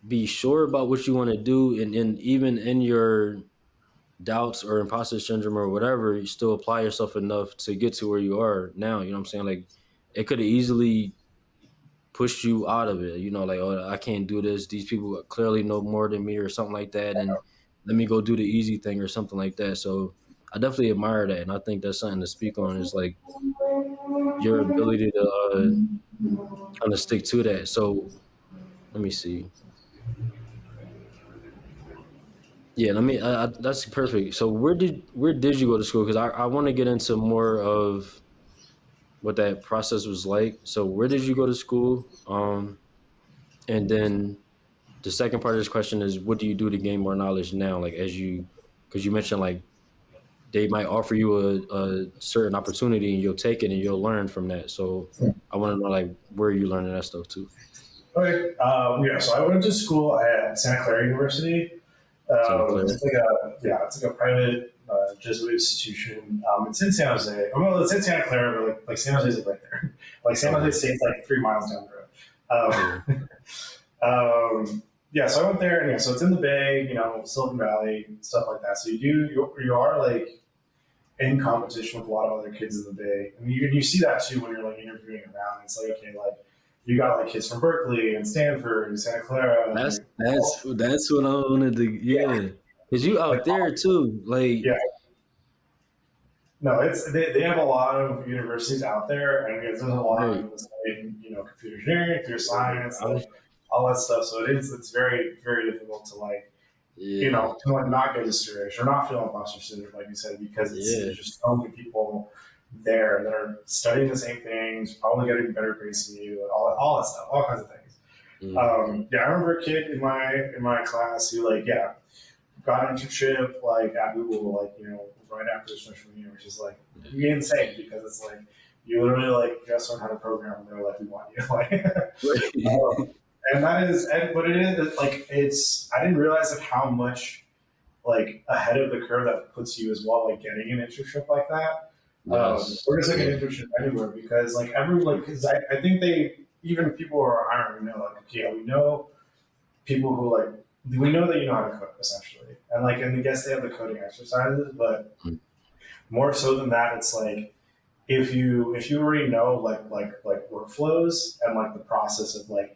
be sure about what you want to do, and even in your doubts or imposter syndrome or whatever, you still apply yourself enough to get to where you are now. You know what I'm saying? Like it could have easily pushed you out of it. You know, like, oh, I can't do this. These people clearly know more than me or something like that, and let me go do the easy thing or something like that. So I definitely admire that, and I think that's something to speak on. Is like your ability to kind of stick to that. So let me see. Yeah, that's perfect. So where did you go to school? Because I want to get into more of what that process was like. So where did you go to school? And then the second part of this question is, what do you do to gain more knowledge now? Like because you mentioned like they might offer you a certain opportunity and you'll take it and you'll learn from that. So I want to know like where you learning that stuff too. Okay. Yeah. So I went to school at Santa Clara University. Santa Clara. It's like a private Jesuit institution. It's in San Jose. Well, it's in Santa Clara, but like San Jose is like right there. Like San Jose State's like 3 miles down the road. Yeah, so I went there, and yeah, so it's in the Bay, Silicon Valley, stuff like that. So you are like in competition with a lot of other kids in the Bay, and you see that too when you're like interviewing around. It's like, okay, like you got like kids from Berkeley and Stanford and Santa Clara. And, That's what I wanted to, yeah. Cause you like out there too, like, yeah. No, they have a lot of universities out there, and there's a lot of right. people studying, computer engineering, computer science, I'm, like all that stuff. So it's very very difficult to like yeah, to like not get discouraged or not feel imposter syndrome, like you said, because yeah, there's just so many people there that are studying the same things, probably getting better grades than you, and all that stuff, all kinds of things. Yeah, I remember a kid in my class who got an internship like at Google, right after his freshman year, which is like insane because it's like you literally like just learn how to program and they're like, we want you. right. And that is, but it is like I didn't realize like how much like ahead of the curve that puts you as well, like getting an internship like that, Yes, or just like an yeah, internship anywhere, because like because I think even people who are hiring like, okay, yeah, we know people who like we know that you know how to code essentially, and I guess they have the coding exercises, but mm, more so than that, it's like if you already know like workflows and like the process of like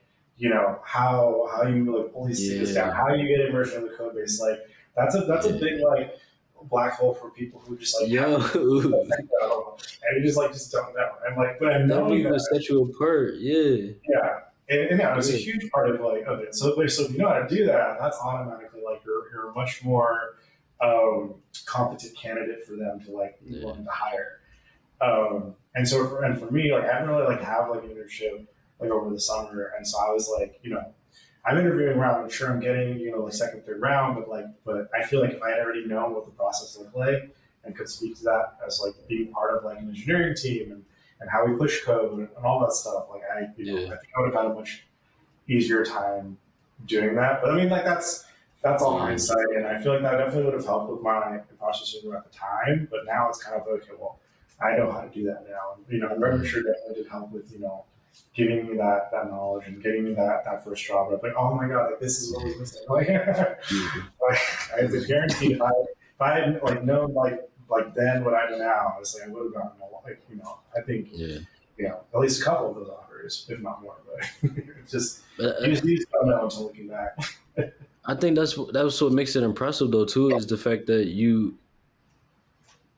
how you like pull these tickets down, yeah, how you get immersion in the code base, like that's a yeah, big like black hole for people who just like yo, haven't and you just don't know, and like but that knowing really would that, set you apart. Yeah, yeah, and yeah, it's a yeah, huge part of it. So if you know how to do that, that's automatically like you're a much more competent candidate for them to like be yeah, willing to hire. And for me, like I didn't really like have like an internship like over the summer, and so I was like, I'm interviewing around. I'm sure I'm getting like second, third round, but I feel like if I had already known what the process looked like and could speak to that as like being part of like an engineering team and how we push code and all that stuff, like yeah, I think I would have had a much easier time doing that. But I mean, like that's all yeah, hindsight, and I feel like that definitely would have helped with my imposter syndrome at the time. But now it's kind of okay. Well, I know how to do that now, and and Revature definitely did help with giving me that knowledge and getting me that first job. I'm like, oh my god, like this is what was missing. yeah, I was guaranteed if I had like known like then what I know now, honestly, I would have gotten I think yeah. at least a couple of those offers, if not more. But it's just But you just don't know until looking back. I think that's what makes it impressive though too, is the fact that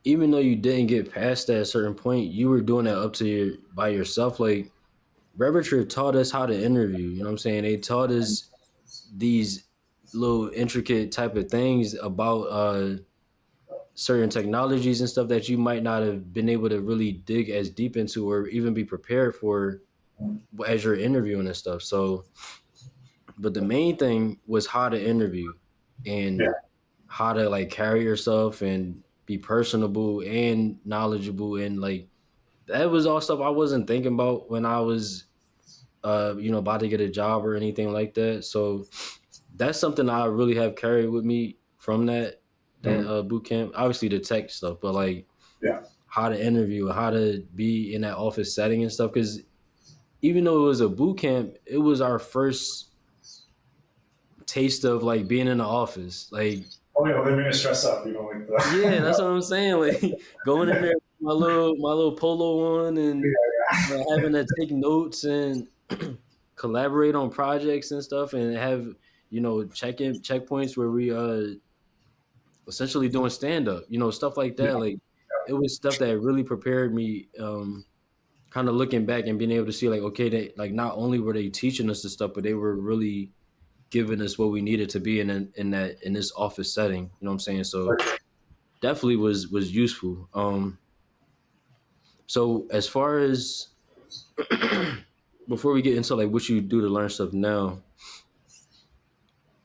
even though you didn't get past that certain point, you were doing that up to by yourself. Like Revature taught us how to interview. You know what I'm saying? They taught us these little intricate type of things about certain technologies and stuff that you might not have been able to really dig as deep into or even be prepared for as you're interviewing and stuff. So, but the main thing was how to interview Yeah. and how to like carry yourself and be personable and knowledgeable, and like that was all stuff I wasn't thinking about when I was about to get a job or anything like that. So that's something I really have carried with me from Mhm. boot camp. Obviously the tech stuff, but like Yeah. how to interview, how to be in that office setting and stuff. Because even though it was a boot camp, it was our first taste of like being in the office. Like, oh yeah, they made me stress up, like the yeah, that's what I'm saying. Like going in there with my little polo on and having to take notes and collaborate on projects and stuff and have, checkpoints where we essentially doing stand up, stuff like yeah, that. Like it was stuff that really prepared me, kind of looking back and being able to see like, okay, they like not only were they teaching us the stuff, but they were really giving us what we needed to be in this office setting. You know what I'm saying? So definitely was useful. So as far as before we get into like what you do to learn stuff now,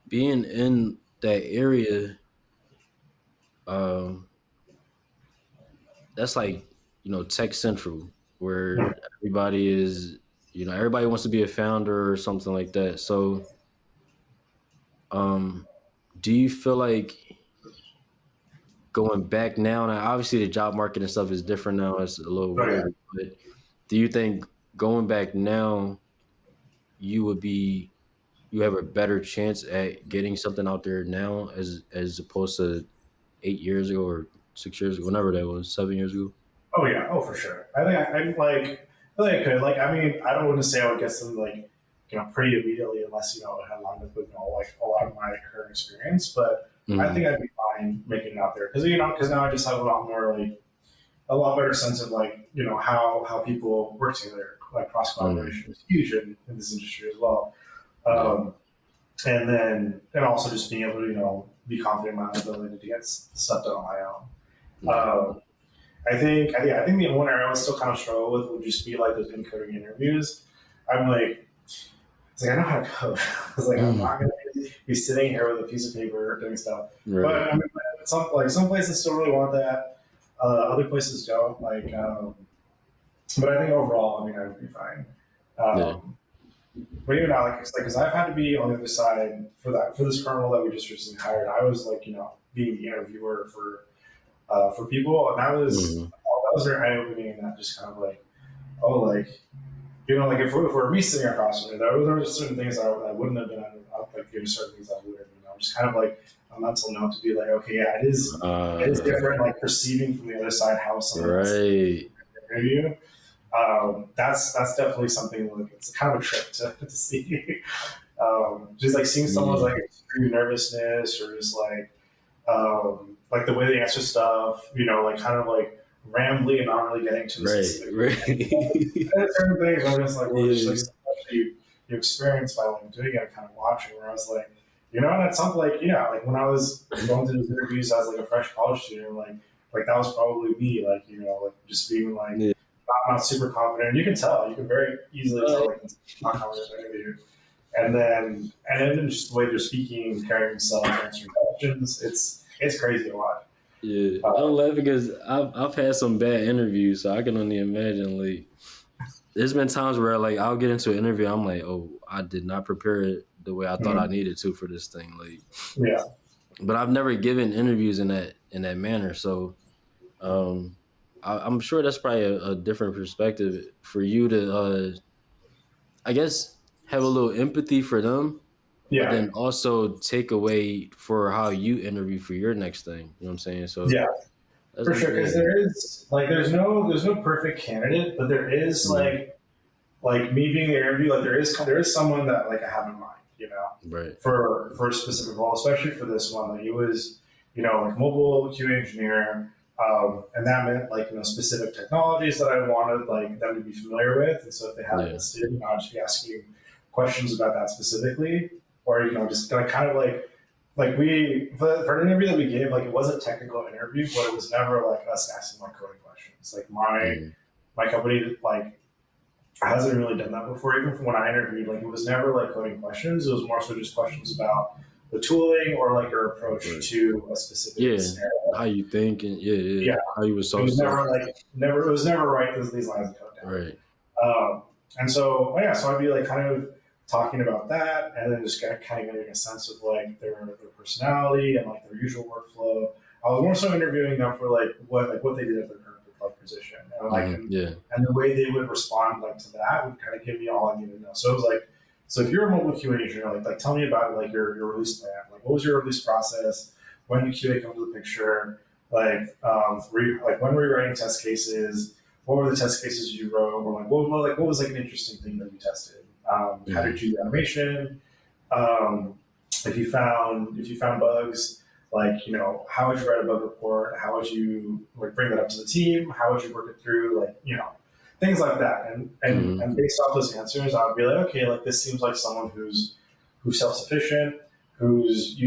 being in that area, um, that's like tech central where everybody is everybody wants to be a founder or something like that. So, um, do you feel like going back now? Now, obviously, the job market and stuff is different now. It's a little oh, yeah. weird, but do you think going back now, you would be you have a better chance at getting something out there now as opposed to 8 years ago or 6 years ago, whenever that was, 7 years ago? Oh yeah, oh for sure. I think I think I could. Like, I mean, I don't want to say I would get some like, pretty immediately unless I had lined up with like a lot of my current experience. But I think I'd be fine making it out there because now I just have a lot more like a lot better sense of like how people work together. Like cross collaboration is huge in this industry as well. And then also just being able to be confident in my own ability to get stuff done on my own. I think the one area I would still kind of struggle with would just be like those encoding interviews. I'm like, it's like I know how to code. It's like I'm not going to be sitting here with a piece of paper doing stuff. Right. But I mean, some places still really want that. Other places don't. But I think overall, I mean, I would be fine. But even now, because I've had to be on the other side for this current role that we just recently hired. I was being the interviewer for people, and that was very eye opening, and that just kind of like, if we're me sitting across from me, there were certain things that I wouldn't have been certain things I would have, just kind of like a mental note to be like, okay, yeah, it is different, like perceiving from the other side how someone else interview. That's definitely something like it's kind of a trip to see. Just like seeing someone's like extreme nervousness or just like the way they answer stuff, like kind of like rambly and not really getting to the specific. And certain things I'm just like, just like you experience by like doing it, kind of watching. Where I was like, and at some like when I was going through these interviews as like a fresh college student, like that was probably me, like just being like not super confident. You can tell, you can very easily tell like it's not confident in the interview. And then just the way they're speaking, carrying themselves, answering questions, it's crazy to watch. Yeah, I'm laughing because I've had some bad interviews, so I can only imagine. Like, there's been times where like I'll get into an interview, I'm like, oh, I did not prepare it the way I thought I needed to for this thing. Like, yeah. But I've never given interviews in that manner, so I'm sure that's probably a different perspective for you to, I guess, have a little empathy for them. But then also take away for how you interview for your next thing. You know what I'm saying? So yeah, for sure. Because there's no perfect candidate, but there is like me being the interview. Like there is someone that like I have in mind, right, for a specific role, especially for this one. Like he was, like mobile QA engineer, and that meant like specific technologies that I wanted like them to be familiar with. And so if they had it listed, I'd just be asking questions about that specifically. Or just kind of like we for an interview that we gave, like it was a technical interview, but it was never like us asking like coding questions. Like my company like hasn't really done that before. Even from when I interviewed, like it was never like coding questions. It was more so just questions about the tooling or like your approach to a specific scenario. How you think and how you would solve. It was never. It was never right. These lines of code down. Right. And so so I'd be like kind of talking about that, and then just kind of getting a sense of like their personality and like their usual workflow. I was more so interviewing them for like what they did at their current position, and and the way they would respond like to that would kind of give me all I needed to know. So it was like So if you're a mobile QA engineer, like tell me about like your release plan. Like what was your release process? When did QA come into the picture? Like when were you writing test cases? What were the test cases you wrote? Or what was like an interesting thing that you tested? How did you do automation? Um, if you found bugs, like, how would you write a bug report? How would you like bring that up to the team? How would you work it through? Like, things like that. And based off those answers, I would be like, okay, like this seems like someone who's self-sufficient, who's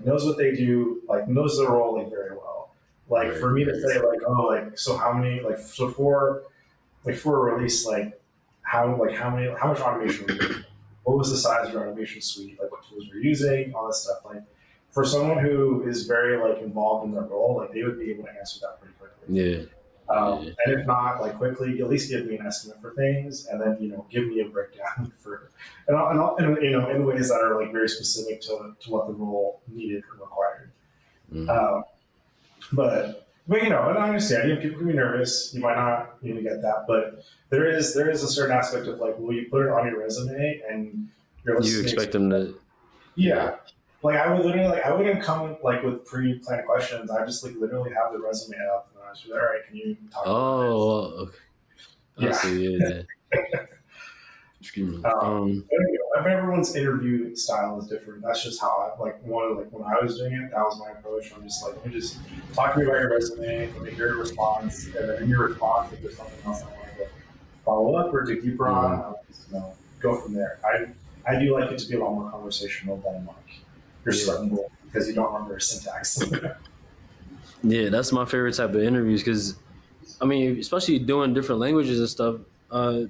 knows what they do, like knows their role like very well. Like for me to say like, oh, like, so how many, like, so for a release, like how much automation were you doing? What was the size of your automation suite? Like what tools were you using? All this stuff. Like for someone who is very like involved in their role, like they would be able to answer that pretty quickly. Yeah. And if not, like quickly, at least give me an estimate for things, and then give me a breakdown for, in ways that are like very specific to what the role needed or required. But and I understand people can be nervous. You might not even get that, but there is a certain aspect of like, well, you put it on your resume and you expect them to. Yeah. Like I wouldn't come like with pre-planned questions. I just like literally have the resume up and I was like, all right, can you talk about this? Okay. I see, yeah. Excuse me. Everyone's interview style is different. That's just how when I was doing it, that was my approach. I'm just like, let me just talk to me about your resume, let me hear your response, and then in your response, if there's something else I want to follow up or dig deeper on, I'll just, go from there. I do like it to be a lot more conversational than like your starting goal because you don't remember syntax. Yeah, that's my favorite type of interviews because, I mean, especially doing different languages and stuff. I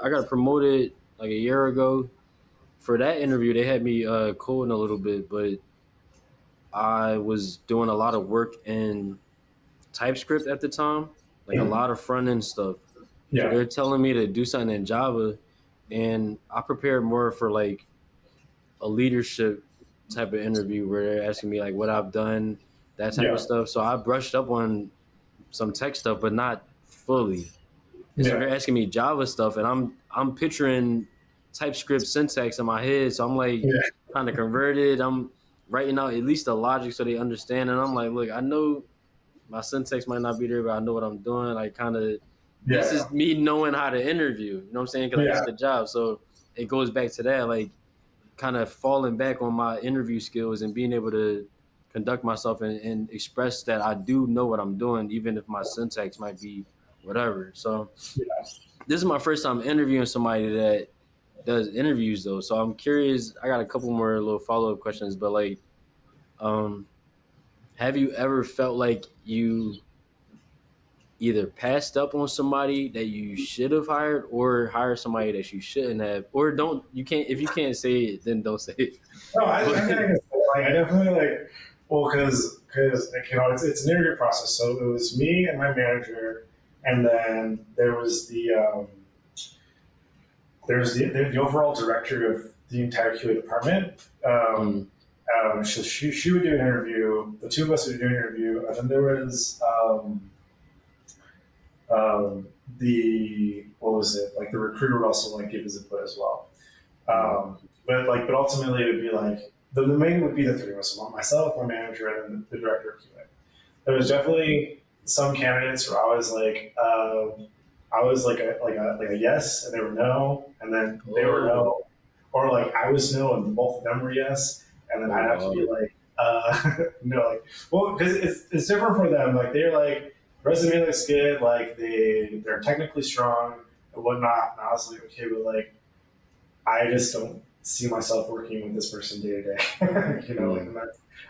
got promoted like a year ago. For that interview, they had me coding a little bit, but I was doing a lot of work in TypeScript at the time, like a lot of front end stuff. Yeah. So they're telling me to do something in Java, and I prepared more for like a leadership type of interview where they're asking me like what I've done, that type of stuff. So I brushed up on some tech stuff, but not fully. And so they're asking me Java stuff, and I'm picturing TypeScript syntax in my head. So I'm like trying to convert it. I'm writing out at least the logic so they understand. And I'm like, look, I know my syntax might not be there, but I know what I'm doing. Like kind of, this is me knowing how to interview. You know what I'm saying? Because I got the job. So it goes back to that, like kind of falling back on my interview skills and being able to conduct myself and express that I do know what I'm doing, even if my syntax might be whatever. So this is my first time interviewing somebody that does interviews though. So I'm curious, I got a couple more little follow-up questions, but like, have you ever felt like you either passed up on somebody that you should have hired or hired somebody that you shouldn't have, or if you can't say it, then don't say it. No, I definitely because it's an interview process. So it was me and my manager, and then there was the overall director of the entire QA department. So she would do an interview. The two of us would do an interview, and then there was the recruiter would also like give his input as well. But ultimately it would be like the main would be the three of us: myself, my manager, and then the director of QA. There was definitely some candidates where I was like a yes, and they were no, and then they were no, or like I was no, and both of them were yes, and then I'd have to be like no, like, well, because it's different for them. Like they're like, resume looks good, like they're technically strong and whatnot. And I was like, okay, but like I just don't see myself working with this person day to day. Like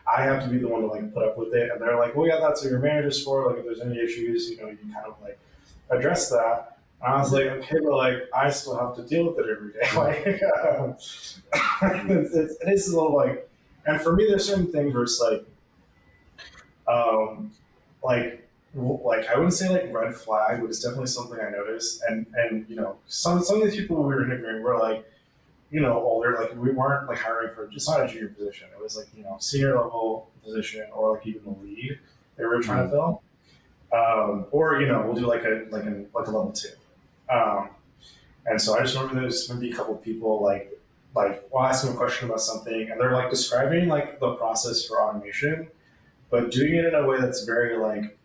I have to be the one to like put up with it. And they're like, well, yeah, that's what your manager's for. Like if there's any issues, you kind of like address that. And I was like, okay, but like I still have to deal with it every day. Like it is a little like, and for me, there's certain things where it's like I wouldn't say like red flag, but it's definitely something I noticed. And some of these people we were interviewing were like, older. Like we weren't like hiring for just not a junior position. It was like senior level position or like even the lead they were trying to fill. Or we'll do like a level 2. And so I just remember there's maybe a couple of people like like, we'll ask them a question about something, and they're like describing like the process for automation, but doing it in a way that's very like,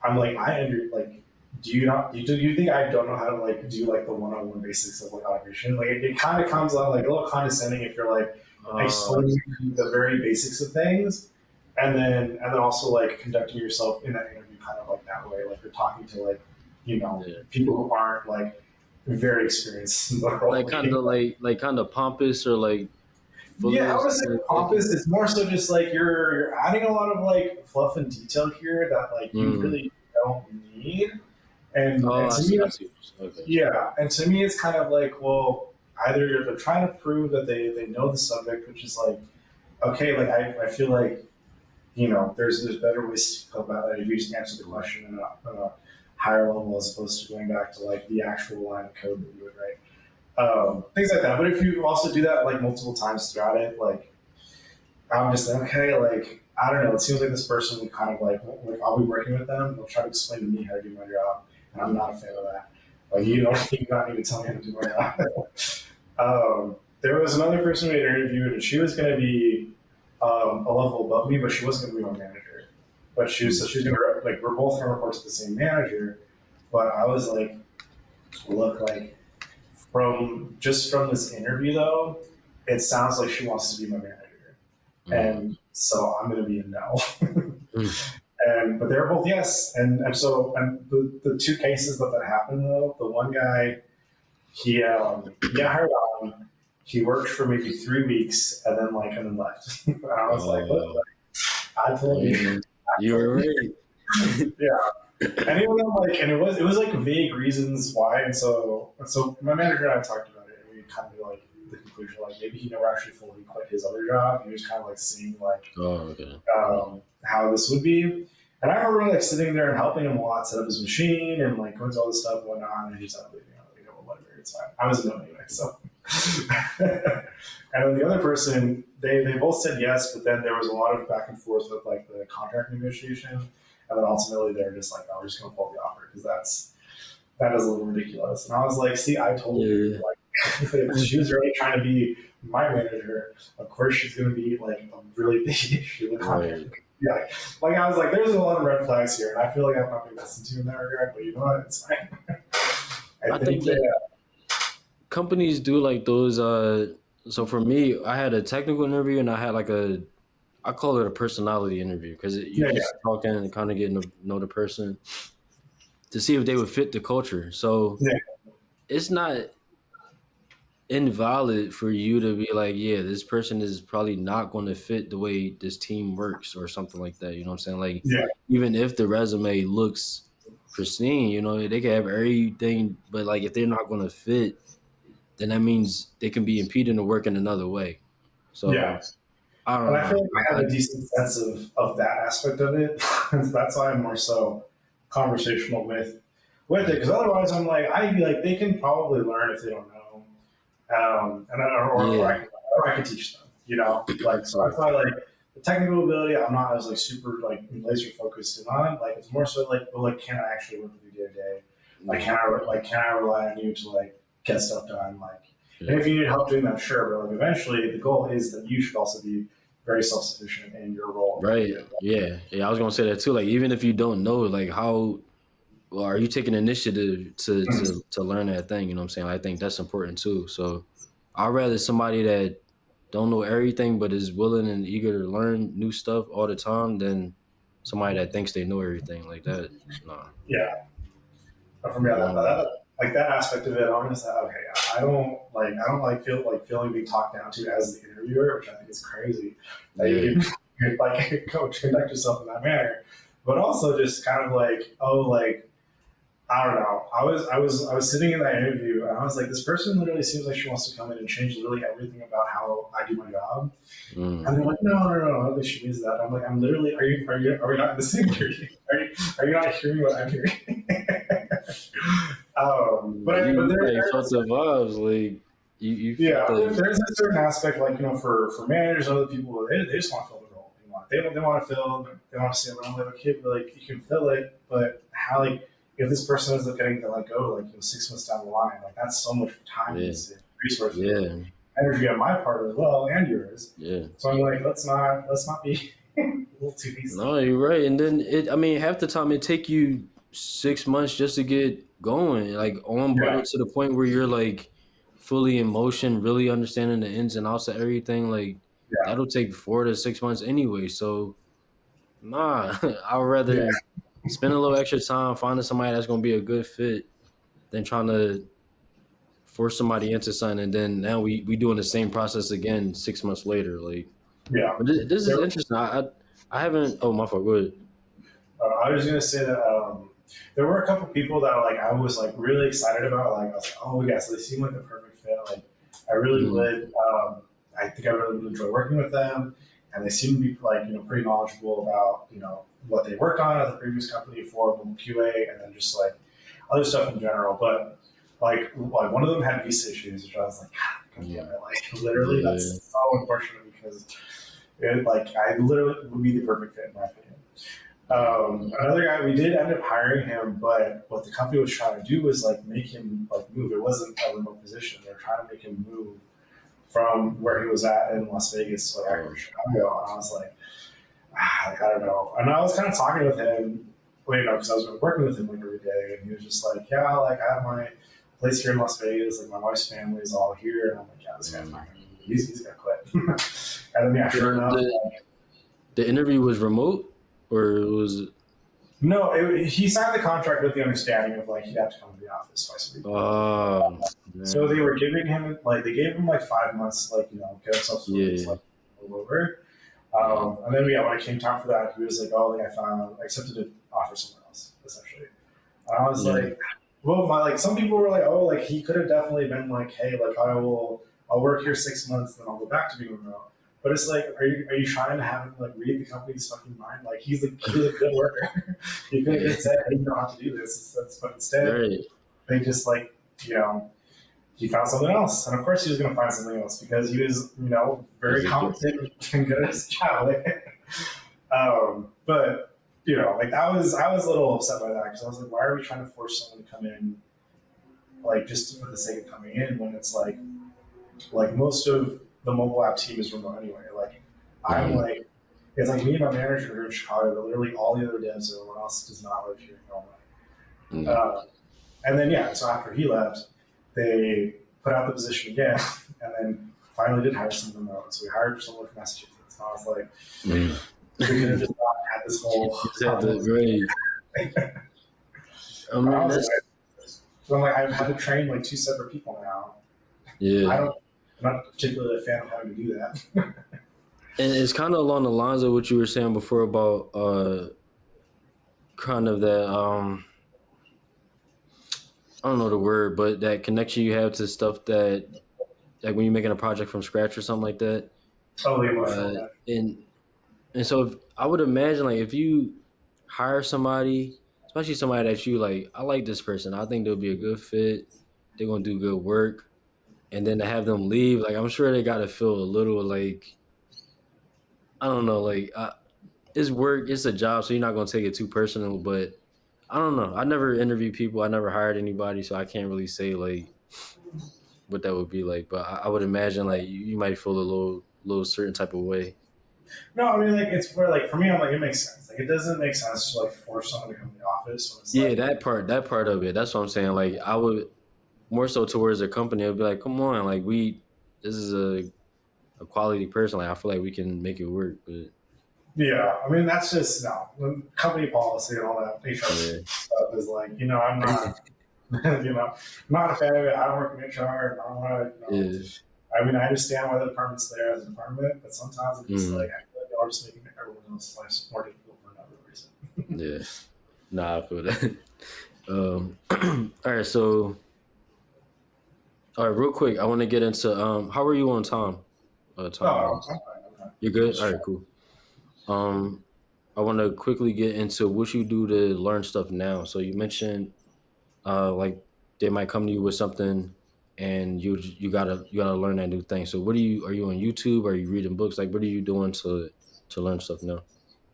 I'm like, like, do you think I don't know how to like do like the one-on-one basics of like automation? Like it kind of comes out like a little condescending if you're like explaining the very basics of things, and then also like conducting yourself in that interview kind of like that way, like you're talking to like, people who aren't like very experienced in the role. Like kind of pompous or like yeah, I would say pompous. It's more so just like you're adding a lot of like fluff and detail here that like you really don't need. And to me, yeah, and to me, it's kind of like, well, either they're trying to prove that they know the subject, which is like, okay, like I feel like, there's better ways to go about it if you just answer the question in a higher level as opposed to going back to like the actual line of code that you would write. Things like that. But if you also do that like multiple times throughout it, like I'm just like, okay, like I don't know. It seems like this person would kind of like I'll be working with them. They'll try to explain to me how to do my job, and I'm not a fan of that. Like you don't need to tell me how to do my job. There was another person we had interviewed, and she was going to be a level above me, but she wasn't going to be my manager. But she was going to like we're both going to report to the same manager. But I was like, look, like from this interview though, it sounds like she wants to be my manager, and so I'm going to be a no. But they're both yes, and the two cases that happened though, the one guy he got hired on. He worked for maybe 3 weeks and then left. And I was like, look, I told you. You were right. Yeah. And even though it was like vague reasons why, and so my manager and I talked about it, and we kind of like the conclusion like maybe he never actually fully quit his other job. He was kind of like seeing like how this would be. And I remember like sitting there and helping him a lot, set up his machine and like going through all this stuff and whatnot, and he just ended up leaving. Whatever, it's fine. I was a no anyway, so. And then the other person, they both said yes, but then there was a lot of back and forth with like the contract negotiation, and then ultimately they were just like, "Oh, we're just gonna pull the offer because that is a little ridiculous." And I was like, "See, I told you, like, if she was really trying to be my manager, of course she's gonna be like a really big issue with contract." Yeah, like I was like, "There's a lot of red flags here," and I feel like I've not been listened to in that regard. But you know what? It's fine. I think that companies do like those. So for me, I had a technical interview and I had like I call it a personality interview because you're just talking and kind of getting to know the person to see if they would fit the culture. So it's not invalid for you to be like, yeah, this person is probably not going to fit the way this team works or something like that. You know what I'm saying? Like, even if the resume looks pristine, they can have everything, but like if they're not going to fit, then that means they can be impeded to work in another way. So I don't know. I feel like I have a decent sense of that aspect of it. That's why I'm more so conversational with it, because otherwise I'm like, I'd be like, they can probably learn if they don't know, or I can teach them. Like so. I thought like the technical ability, I'm not as like super like laser focused in on. Like it's more so like, well, like can I actually work with you day to day? Like can I rely on you to like get stuff done? Like, and if you need help doing that, sure. But like eventually, the goal is that you should also be very self-sufficient in your role. Right. Yeah. I was gonna say that too. Like even if you don't know, like how are you taking initiative to learn that thing? You know what I'm saying? I think that's important too. So I'd rather somebody that don't know everything but is willing and eager to learn new stuff all the time than somebody that thinks they know everything like that. Nah. Yeah. But for me, that aspect of it, I'm just like, okay, I don't like feeling being talked down to as the interviewer, which I think is crazy. That you like conduct yourself in that manner, but also just kind of like, I don't know. I was sitting in that interview and I was like, this person literally seems like she wants to come in and change literally everything about how I do my job. And they're like, no, I don't think she means that. I'm like, I'm literally, are we not in the same interview? Are you not hearing what I'm hearing? But there's the vibes, like you there's a certain aspect, like for managers and other people, they just want to fill the role. They want to fill. They want to see around like, okay, but like you can fill it, but how like if this person ends up getting to let go, like 6 months down the line, like that's so much time and resources. energy on my part as well and yours. Yeah. So I'm like, let's not be a little too easy. No, you're right. And then half the time it take you 6 months just to get going, like on Yeah, budget to the point where you're like fully in motion, really understanding the ins and outs of everything. Like yeah, that'll take 4 to 6 months anyway. So nah, I'd yeah, rather spend a little extra time finding somebody that's gonna be a good fit than trying to force somebody into something and then now we doing the same process again 6 months later. Like, yeah. but this is There, interesting. I haven't. Oh my fault. Go ahead. I was gonna say that there were a couple people that like I was like really excited about. Like I was like, oh yeah, so they seem like the perfect fit. Like I really Mm, would. I think I really would enjoy working with them, and they seem to be like pretty knowledgeable about what they worked on at the previous company for QA, and then just like other stuff in general. But like one of them had visa issues, which I was like, God damn it! Like literally, yeah. that's so unfortunate because like I literally would be the perfect fit in my opinion. Another guy, we did end up hiring him, but what the company was trying to do was like make him like move. It wasn't a remote position. They were trying to make him move from where he was at in Las Vegas to like actually Chicago. And I was like, I don't know. And I was kind of talking with him, because I was working with him like every day, and he was just like, yeah, like I have my place here in Las Vegas. Like my wife's family is all here, and I'm like, yeah, this guy's not gonna. He's gonna quit. And then yeah, sure enough. The interview was remote, or was it? No, he signed the contract with the understanding of like he'd have to come to the office twice a week. So they were giving him like they gave him like 5 months, like get himself sorted, like move over. And then when it came time for that, he was like, "Oh, like I accepted an offer somewhere else, essentially." And I was like, "Well, some people were like, oh, like he could have definitely been like, hey, like I'll work here 6 months, then I'll go back to being remote." But it's like, are you trying to have him like read the company's fucking mind? Like he's a good worker. He could have said, "Hey, you don't have to do this." But instead, they just like he found something else, and of course he was going to find something else because he was very competent and good at his job. But like I was a little upset by that because I was like, why are we trying to force someone to come in like just for the sake of coming in when it's like most of the mobile app team is remote anyway. Like I'm like, it's like me and my manager are in Chicago, but literally all the other devs and everyone else does not live here in Illinois. And then so after he left, they put out the position again, and then finally did hire someone remote. So we hired someone from Massachusetts. And I was like, we could have just not had this whole. So I'm like, I've had to train like 2 separate people now. Yeah. I'm not particularly a fan of having to do that. And it's kind of along the lines of what you were saying before about kind of that I don't know the word, but that connection you have to stuff that like when you're making a project from scratch or something like that. Totally emotional. And so I would imagine like if you hire somebody, especially somebody that you like, I like this person, I think they'll be a good fit, they're gonna do good work, and then to have them leave, like I'm sure they gotta feel a little like I don't know, like it's work, it's a job, so you're not gonna take it too personal. But I don't know. I never interviewed people. I never hired anybody, so I can't really say like what that would be like. But I would imagine like you might feel a little certain type of way. No, I mean like it's where like for me, I'm like it makes sense. Like it doesn't make sense to like force someone to come to the office. When it's Yeah, that part of it. That's what I'm saying. Like I would more so towards a company. I'd be like, come on, like this is a quality person. Like I feel like we can make it work. But yeah, I mean that's just company policy and all that HR stuff is like I'm not I'm not a fan of it. I don't work in HR. I don't want to. I mean I understand why the department's there as a department, but sometimes it's just like I feel like y'all are just making everyone else's life more difficult for another reason. Yeah, nah, I feel that. All right, so real quick, I want to get into how are you on time? I'm fine. You're good. All right, cool. I want to quickly get into what you do to learn stuff now. So you mentioned like they might come to you with something and you gotta learn that new thing. So are you on YouTube? Are you reading books? Like what are you doing to learn stuff now?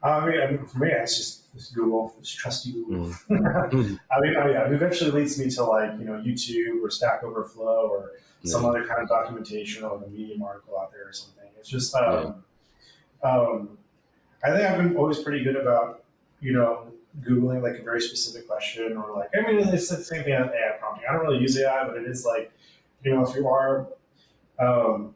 I mean, for me, it's Google. It's trusty Google. Mm. It eventually leads me to like YouTube or Stack Overflow or some other kind of documentation or a Medium article out there or something. It's just um, I think I've been always pretty good about Googling like a very specific question or like I mean it's the same thing as AI prompting. I don't really use AI, but it is like if you are um,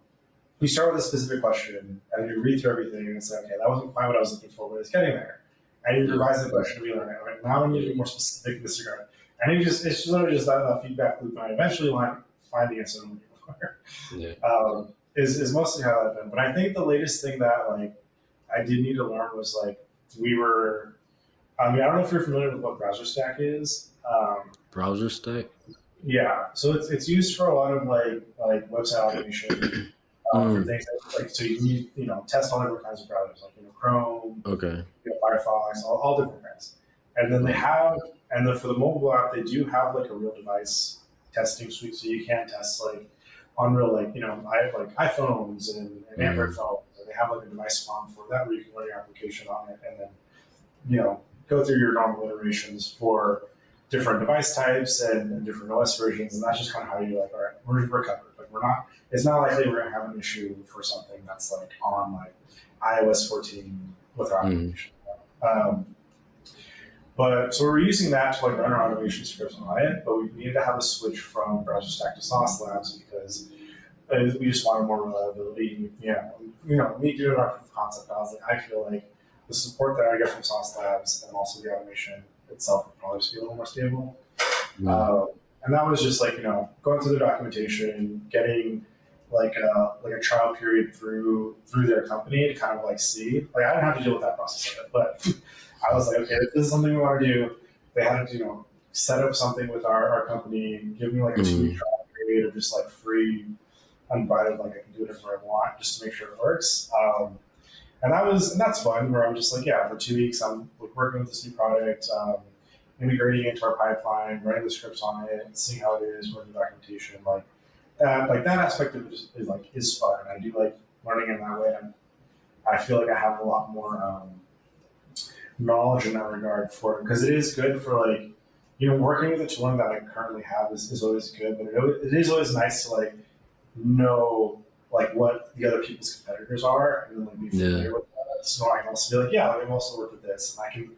you start with a specific question and you read through everything and say, okay, that wasn't quite what I was looking for, but it's getting there. And you revise the question, we learn it. Right? Now I need to be more specific in this regard. And it's just literally just that feedback loop, and I eventually find the answer I'm looking for. Is mostly how that's been. But I think the latest thing that like I did need to learn was like we were. I mean, I don't know if you're familiar with what browser stack is. Browser stack. Yeah, so it's used for a lot of like website automation. For things like so you need test all different kinds of browsers like Chrome, Firefox, all different kinds, and then they have for the mobile app they do have like a real device testing suite, so you can test like on real I like iPhones and Android phones. And they have like a device farm for that where you can run your application on it, and then go through your normal iterations for different device types and different OS versions, and that's just kind of how you're like, all right, we're covered. Like we're not. It's not likely we're gonna have an issue for something that's like on like iOS 14 with our application. But so we're using that to like run our automation scripts on it, but we needed to have a switch from Browser Stack to Sauce Labs because we just wanted more reliability. Me doing our proof of concept, I was like, I feel like the support that I get from Sauce Labs and also the automation itself would probably just be a little more stable. And that was just like going through the documentation, getting like a trial period through their company to kind of like see. Like I didn't have to deal with that process of it, but I was like, okay, this is something we want to do. They had to set up something with our company, give me like a 2-week trial period of just like free, unbridled, like I can do whatever I want just to make sure it works. And that's fun. Where I'm just like, yeah, for 2 weeks I'm working with this new product. Integrating into our pipeline, writing the scripts on it, seeing how it is, running the documentation, like that aspect of it is fun. I do like learning in that way, and I feel like I have a lot more knowledge in that regard for it because it is good for like working with the tooling that I currently have is always good, but it is always nice to like know like what the other people's competitors are and then like be familiar with that. So I can also be like, yeah, I've also worked with this, and I can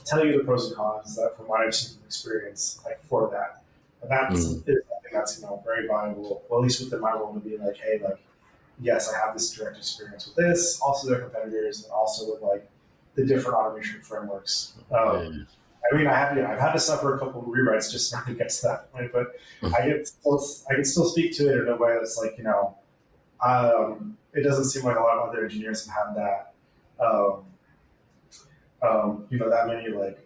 tell you the pros and cons that from what I've seen from experience, like for that. And that's is something that's very valuable, well, at least within my role, to be like, hey, like, yes, I have this direct experience with this, also their competitors, and also with like the different automation frameworks. I mean, I've had to suffer a couple of rewrites just to get to that point, but I can still speak to it in a way that's like, it doesn't seem like a lot of other engineers have had that. That many like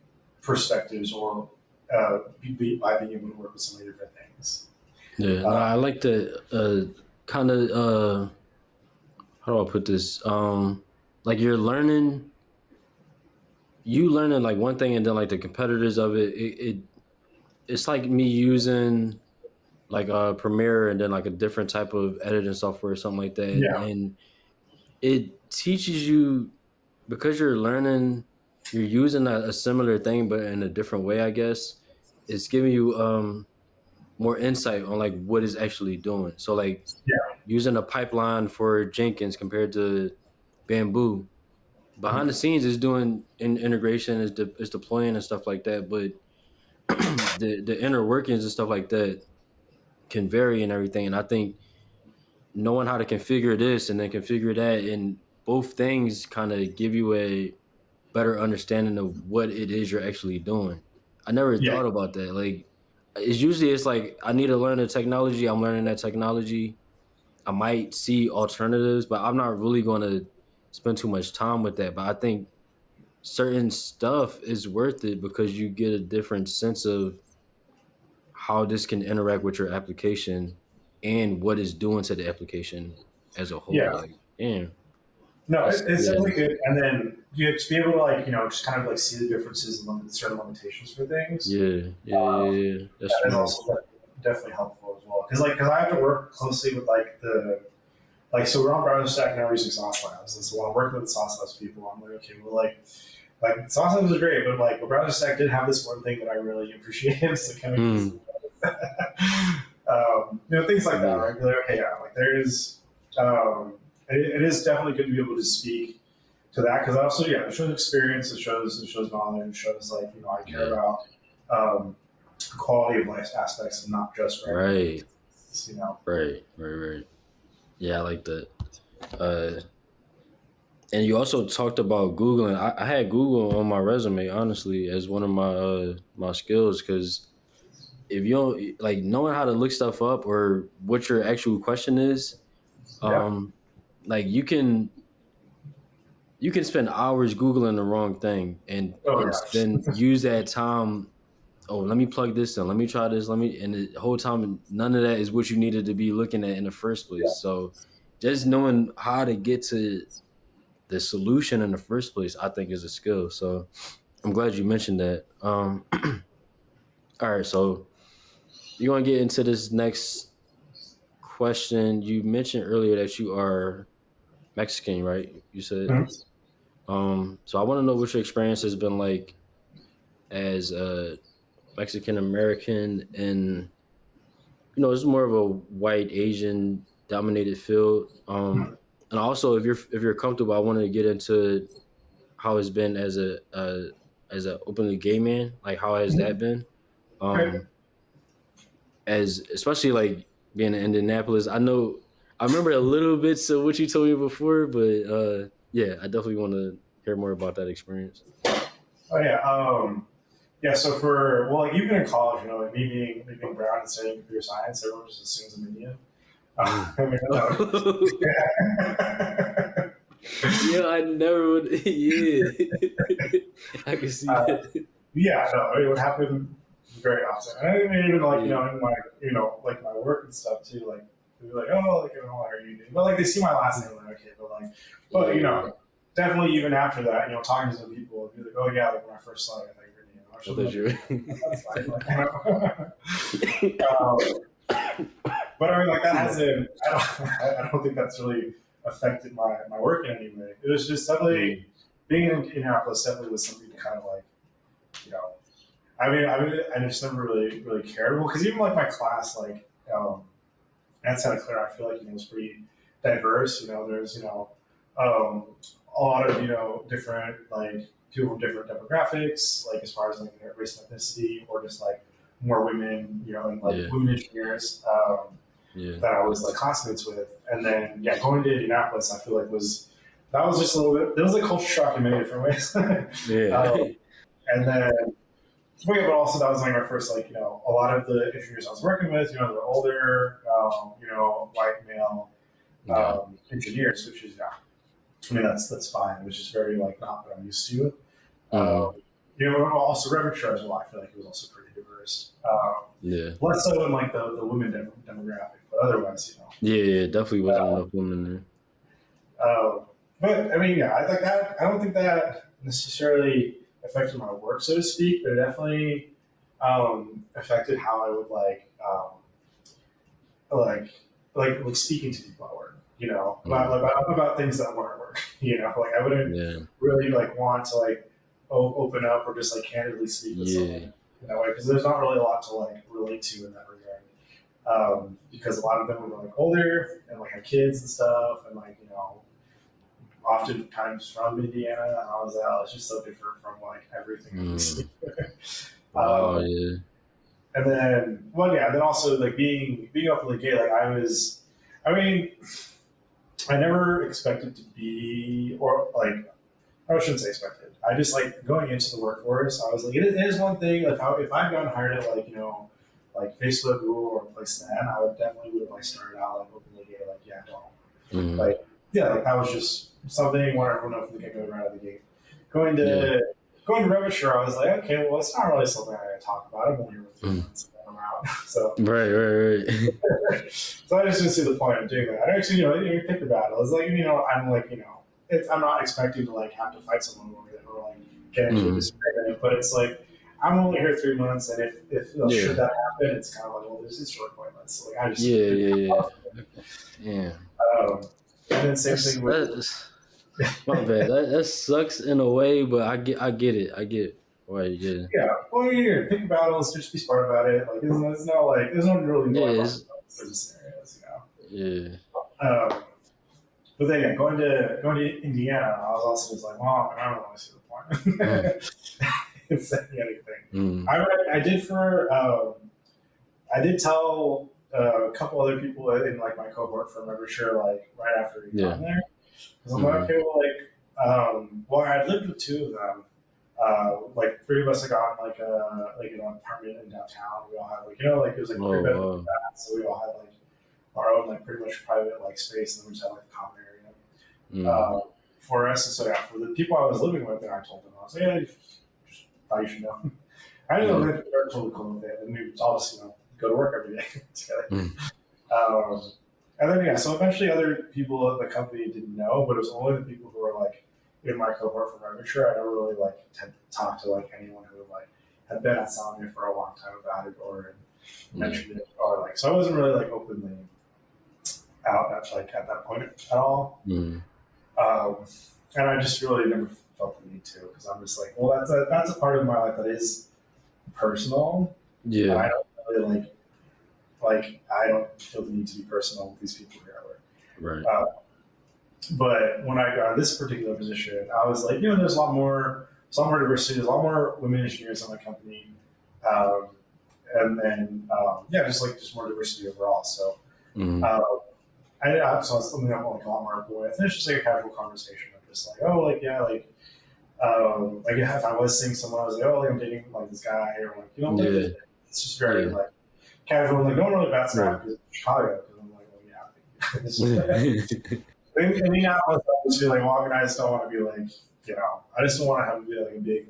perspectives or by being able to work with so many different things. Yeah, I like to kind of how do I put this? Like you're learning like one thing, and then like the competitors of it's like me using like a Premiere and then like a different type of editing software or something like that, and it teaches you because you're learning. You're using a similar thing, but in a different way, I guess. It's giving you more insight on like what it's actually doing. So like using a pipeline for Jenkins compared to Bamboo, behind the scenes is doing integration, is deploying and stuff like that. But the inner workings and stuff like that can vary and everything. And I think knowing how to configure this and then configure that, and both things kind of give you a better understanding of what it is you're actually doing. I never thought about that. Like it's like I need to learn the technology. I'm learning that technology. I might see alternatives, but I'm not really going to spend too much time with that. But I think certain stuff is worth it because you get a different sense of how this can interact with your application and what it's doing to the application as a whole. Like, damn. No, it's definitely good. And then to be able to just kind of like see the differences and certain limitations for things. That's also definitely helpful as well. Because I have to work closely with like the like, so we're on browser stack now, we're using Sauce Labs. And so when I'm working with Sauce Labs people, I'm like, okay, well, like Sauce Labs is great, but like, the browser stack did have this one thing that I really appreciated. So can we things like that, right? Like, okay, yeah, like there's, it is definitely good to be able to speak to that, because also, yeah, it shows experience, it shows knowledge, it shows like, I care about quality of life aspects and not just right. Right. Yeah, I like that. And you also talked about Googling. I had Google on my resume, honestly, as one of my skills, because if you don't like knowing how to look stuff up or what your actual question is, like you can spend hours Googling the wrong thing and then use that time. Oh, let me plug this in. Let me try this. And the whole time, none of that is what you needed to be looking at in the first place. So just knowing how to get to the solution in the first place, I think is a skill. So I'm glad you mentioned that. All right. So you're going to get into this next question. You mentioned earlier that you are Mexican, right? You said. So I want to know what your experience has been like as a Mexican American in, it's more of a white Asian dominated field. And also, if you're comfortable, I wanted to get into how it's been as a openly gay man. Like, how has that been? As especially like being in Indianapolis. I remember a little bits of what you told me before, but yeah, I definitely want to hear more about that experience. Oh yeah. Yeah, so like even in college, like me being brown and studying computer science, everyone just assumes I'm Indian. Yeah, I never would. Yeah, I can see that. Yeah, no, it would happen very often. And I mean, even like in my like my work and stuff too. Like they'd be like, oh, like why are you Indian? But like they see my last name, like okay, but definitely even after that, talking to some people, it'd be like, oh yeah, like when I first saw you, I thought you were Indian. That's fine. But I mean, like that hasn't. I don't think that's really affected my work in any way. It was just definitely being in Indianapolis definitely was something to kind of like, I just never really cared. Well, because even like my class, like at Santa Clara, I feel like it was pretty diverse. There's a lot of different like people from different demographics, like as far as like race and ethnicity, or just like more women, and like women engineers that I was like classmates with. And then going to Indianapolis, I feel like was just a little bit. There was a culture shock in many different ways. And then. But also that was like my first, like, a lot of the engineers I was working with, they're older, white male engineers, which is, I mean, that's fine. It was just very, like, not what I'm used to. Also Revature as well, I feel like it was also pretty diverse. Less so in, like, the women demographic, but otherwise, Yeah, definitely wasn't enough women there. But, I mean, I don't think that necessarily affected my work, so to speak, but it definitely affected how I would like speaking to people at work, about things that weren't work. Like I wouldn't really like want to like open up or just like candidly speak with someone, because there's not really a lot to like relate to in that regard. Because a lot of them were like older and like had kids and stuff, and like oftentimes from Indiana, and I was it's just so different from like everything. And then, then also like being openly gay, like I never expected to be, or like, I shouldn't say expected. I just like going into the workforce, I was like, it is one thing. If I'd gotten hired at like, like Facebook, Google, or a place then, I would have like started out like openly gay, like, don't. Like, like that was just something where everyone knows from the get-go right out of the gate. Going to Revature, I was like, okay, well, it's not really something I talk about. I'm only here for 3 months and then I'm out. So right. So I just didn't see the point of doing that. I actually, you pick the battle. It's like, I'm like, I'm not expecting to like have to fight someone or like get into a disagreement, but it's like I'm only here 3 months, and if should that happen, it's kind of like, well, this is short pointless. So, like I just Yeah. And then same thing with. My bad. That sucks in a way, but I get it. I get why. Yeah. Yeah. Well, you're pick battles. Just be smart about it. Like, it's not like there's no really Yeah. going on in certain scenarios, Yeah. But then, yeah, going to Indiana, I was also just like, well, I don't want to see the point in saying anything. I did for I did tell a couple other people in like my cohort from Revature like right after we got there, because I'm like, okay, well, well, I lived with two of them. Like three of us had gotten like an apartment in downtown. We all had like like it was like three bedrooms, so we all had like our own like pretty much private like space, and then we just had like a common area for us. And so yeah, for the people I was living with, and I told them, I was like, yeah, just thought you should know. I didn't know that they're totally cool with it, and we all just go to work every day together. And then yeah, so eventually other people at the company didn't know, but it was only the people who were like in my cohort from Revature. I never really like had talked to like anyone who like had been at Salmia for a long time about it or mentioned it or like, so I wasn't really like openly out at that point at all. And I just really never felt the need to, because I'm just like, well, that's a part of my life that is personal. Yeah. And I don't really like I don't feel the need to be personal with these people here at work. Right. But when I got this particular position, I was like, there's a lot more diversity, there's a lot more women engineers in my company, and then just more diversity overall. So, so it's something I'm like a lot more open with. And it's just like a casual conversation. I'm just like, oh, like yeah, like if I was seeing someone, I was like, oh, like I'm dating like this guy, or like it's just very like casual. And like no one really bats an eye because it's Chicago. Because I'm like, well, yeah, this is. In Indianapolis, I just feel like, well, I just don't want to be like, I just don't want to have to be like a big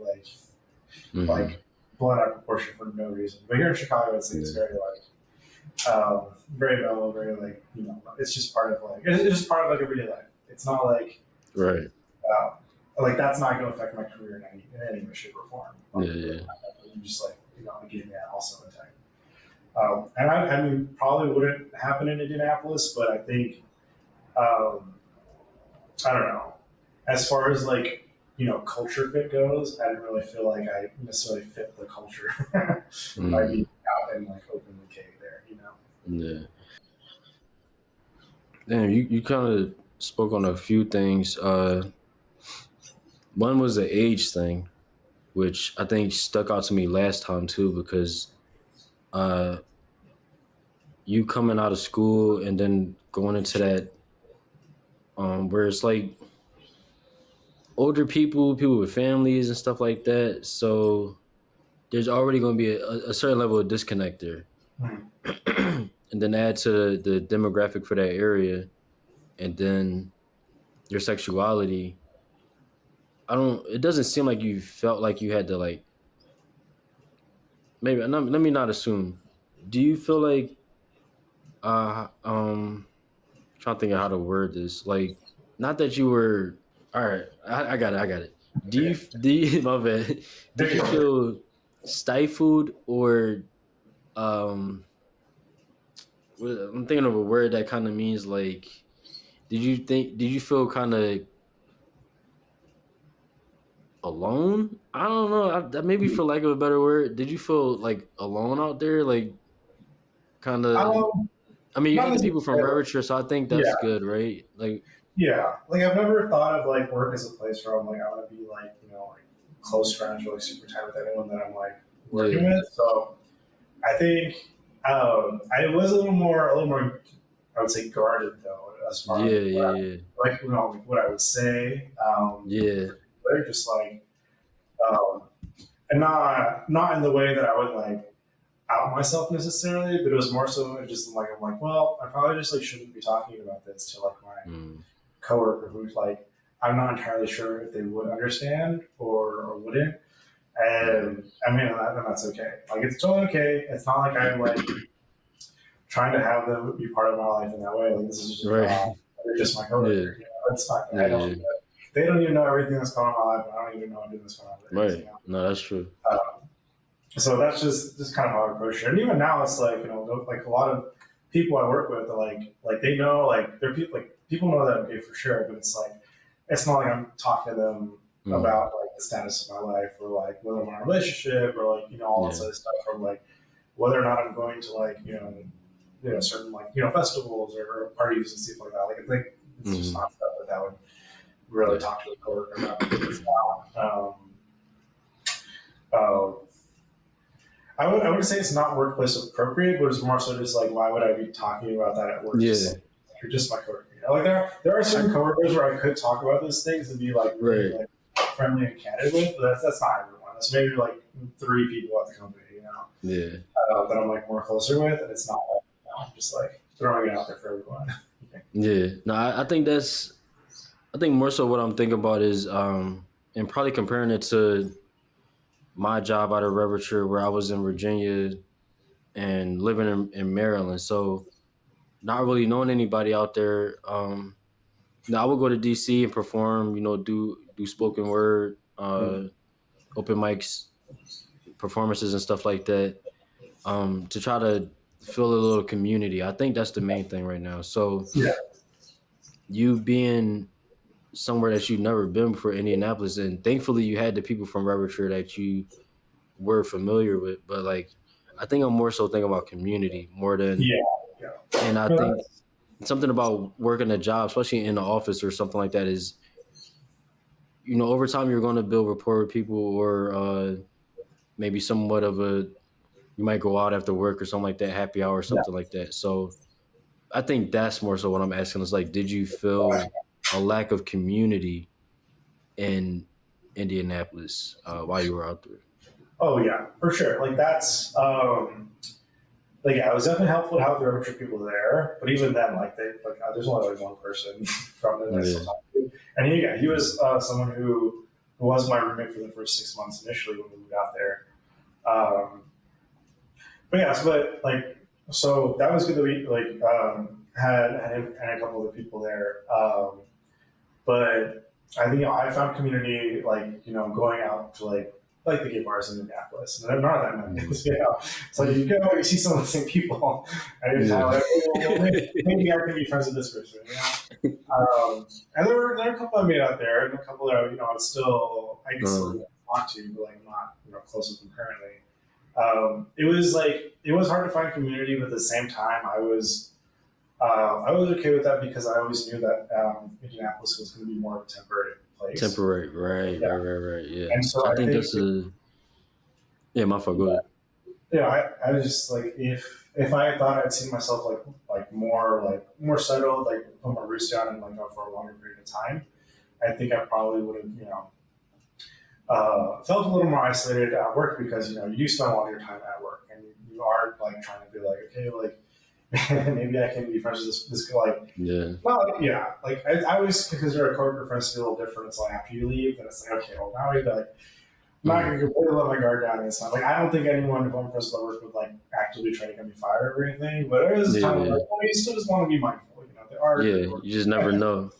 like blown out of proportion for no reason. But here in Chicago, it's very like very mellow, very like it's just part of like like everyday life. It's not like like that's not going to affect my career in any way, shape, or form. You just like again, also intact. And I mean, probably wouldn't happen in Indianapolis, but I think. I don't know. As far as like, culture fit goes, I didn't really feel like I necessarily fit the culture by being out and like openly gay there, Yeah. Damn, you kind of spoke on a few things. One was the age thing, which I think stuck out to me last time too, because you coming out of school and then going into that where it's like older people with families and stuff like that. So there's already going to be a certain level of disconnect there. And then add to the demographic for that area and then your sexuality. It doesn't seem like you felt like you had to like, maybe, let me not assume. Do you feel like, trying to think of how to word this, like, not that you were, all right, I got it. Do you my bad, did you feel stifled or, I'm thinking of a word that kind of means like, did you feel kind of alone? I don't know. Maybe for lack of a better word, did you feel like alone out there? Like, kind of. I mean, you had the people from Revature, so I think that's good, right? Like, like I've never thought of like work as a place where I'm like I want to be like like close friends or like super tight with anyone that I'm like working with. So I think I was a little more I would say guarded though as far as what I would say. They're just like and not in the way that I would like out myself necessarily, but it was more so just like I'm like, well, I probably just like shouldn't be talking about this to like my coworker who's like I'm not entirely sure if they would understand or wouldn't. And I mean, and that's okay. Like it's totally okay. It's not like I'm like trying to have them be part of my life in that way. Like this is just they're just my coworker. It's fine. I don't. They don't even know everything that's going on in my life. I don't even know anything that's going on. Right. No, that's true. So that's just kind of how I approach it. And even now, it's like like a lot of people I work with are like they know, like they're people, like people know that I'm gay for sure, but it's like it's not like I'm talking to them about like the status of my life or like whether I'm in a relationship or like all this other stuff, or like whether or not I'm going to like certain like festivals or parties and stuff like that. Like I think it's just not stuff that I would really talk to a coworker about. I wouldn't say it's not workplace appropriate, but it's more so just like, why would I be talking about that at work? Yeah. You're just my coworker. Like there are certain coworkers where I could talk about those things and be like really like friendly and candid with, but that's not everyone. That's maybe like 3 people at the company, that I'm like more closer with, and it's not like, just like throwing it out there for everyone. No, I think more so what I'm thinking about is, and probably comparing it to my job out of Revature, where I was in Virginia and living in Maryland. So not really knowing anybody out there. I would go to DC and perform, do spoken word, open mics, performances and stuff like that, to try to feel a little community. I think that's the main thing right now. So you being somewhere that you've never been before, Indianapolis, and thankfully you had the people from Revature that you were familiar with, but like I think I'm more so thinking about community more than and I think something about working a job, especially in the office or something like that, is over time you're going to build rapport with people, or maybe somewhat of you might go out after work or something like that, happy hour or something like that. So I think that's more so what I'm asking is like, did you feel a lack of community in Indianapolis while you were out there? Oh yeah, for sure. Like that's it was definitely helpful to have the Revature people there. But even then, there's only like one person from there that I still talk to, and he was someone who was my roommate for the first 6 months initially when we moved out there. So that was good that we had him and a couple of people there. But I think I found community going out to like the gay bars in Indianapolis, and there aren't that many. So you go, you see some of the same people, and you're kind of like, maybe I can be friends with this person. And there were a couple I made out there, and a couple that I can still talk to, but I'm not close with them currently. It was hard to find community, but at the same time, I was okay with that because I always knew that Indianapolis was going to be more of a temporary place. Temporary, right, yeah. And so I think this is my fault. Go ahead. I was just like, if I thought I'd seen myself more settled, put my roots down and go for a longer period of time, I think I probably would have felt a little more isolated at work because you do spend a lot of your time at work and you are trying to be okay, maybe I can be friends with this guy. I always consider a coworker friends to be a little different. It's after you leave, and it's okay, well now I'm not going to completely let my guard down. And it's not I don't think anyone who I'm friends with at work would actively try to get me fired or anything. But there is a time you still just want to be mindful. There are you just never know.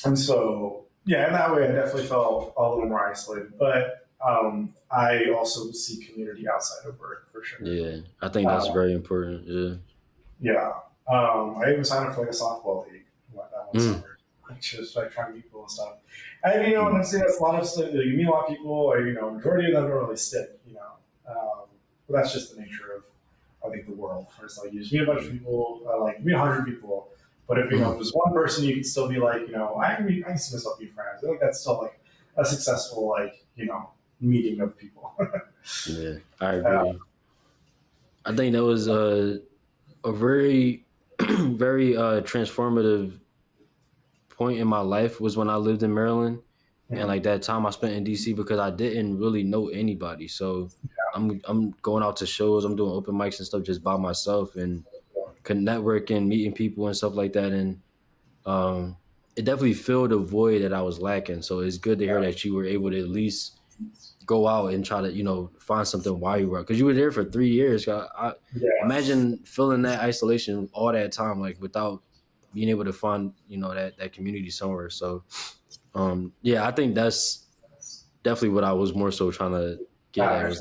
And so in that way, I definitely felt a little more isolated, but. I also see community outside of work for sure. Yeah, I think that's very important. I even signed up for a softball league that one summer, just trying to meet people and stuff. And and I see that's a lot of stuff. You meet a lot of people, or majority of them don't really stick. But that's just the nature of I think the world. Where it's you just meet a bunch of people, meet 100 people, but if there's one person, you can still be I can see myself be friends. I think that's still a successful meeting of people. Yeah, I agree. I think that was a very, very transformative point in my life was when I lived in Maryland, and that time I spent in DC because I didn't really know anybody. So I'm going out to shows, I'm doing open mics and stuff just by myself and networking, meeting people and stuff like that, and it definitely filled a void that I was lacking. So it's good to hear that you were able to at least go out and try to, find something while you were, because you were there for 3 years. I imagine feeling that isolation all that time, without being able to find, that community somewhere. So, I think that's definitely what I was more so trying to get at was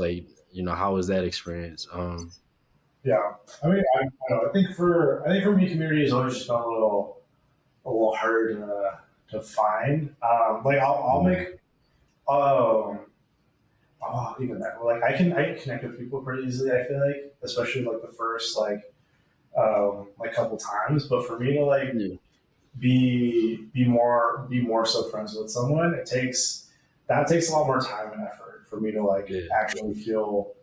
how was that experience? Yeah, I mean, I don't know. I think for me, community has always just been a little harder to find. Like I'll Mm. make even that like I can connect with people pretty easily. I feel like, especially like the first like couple times. But for me to like Yeah, be more so friends with someone, that takes a lot more time and effort for me to like yeah, actually feel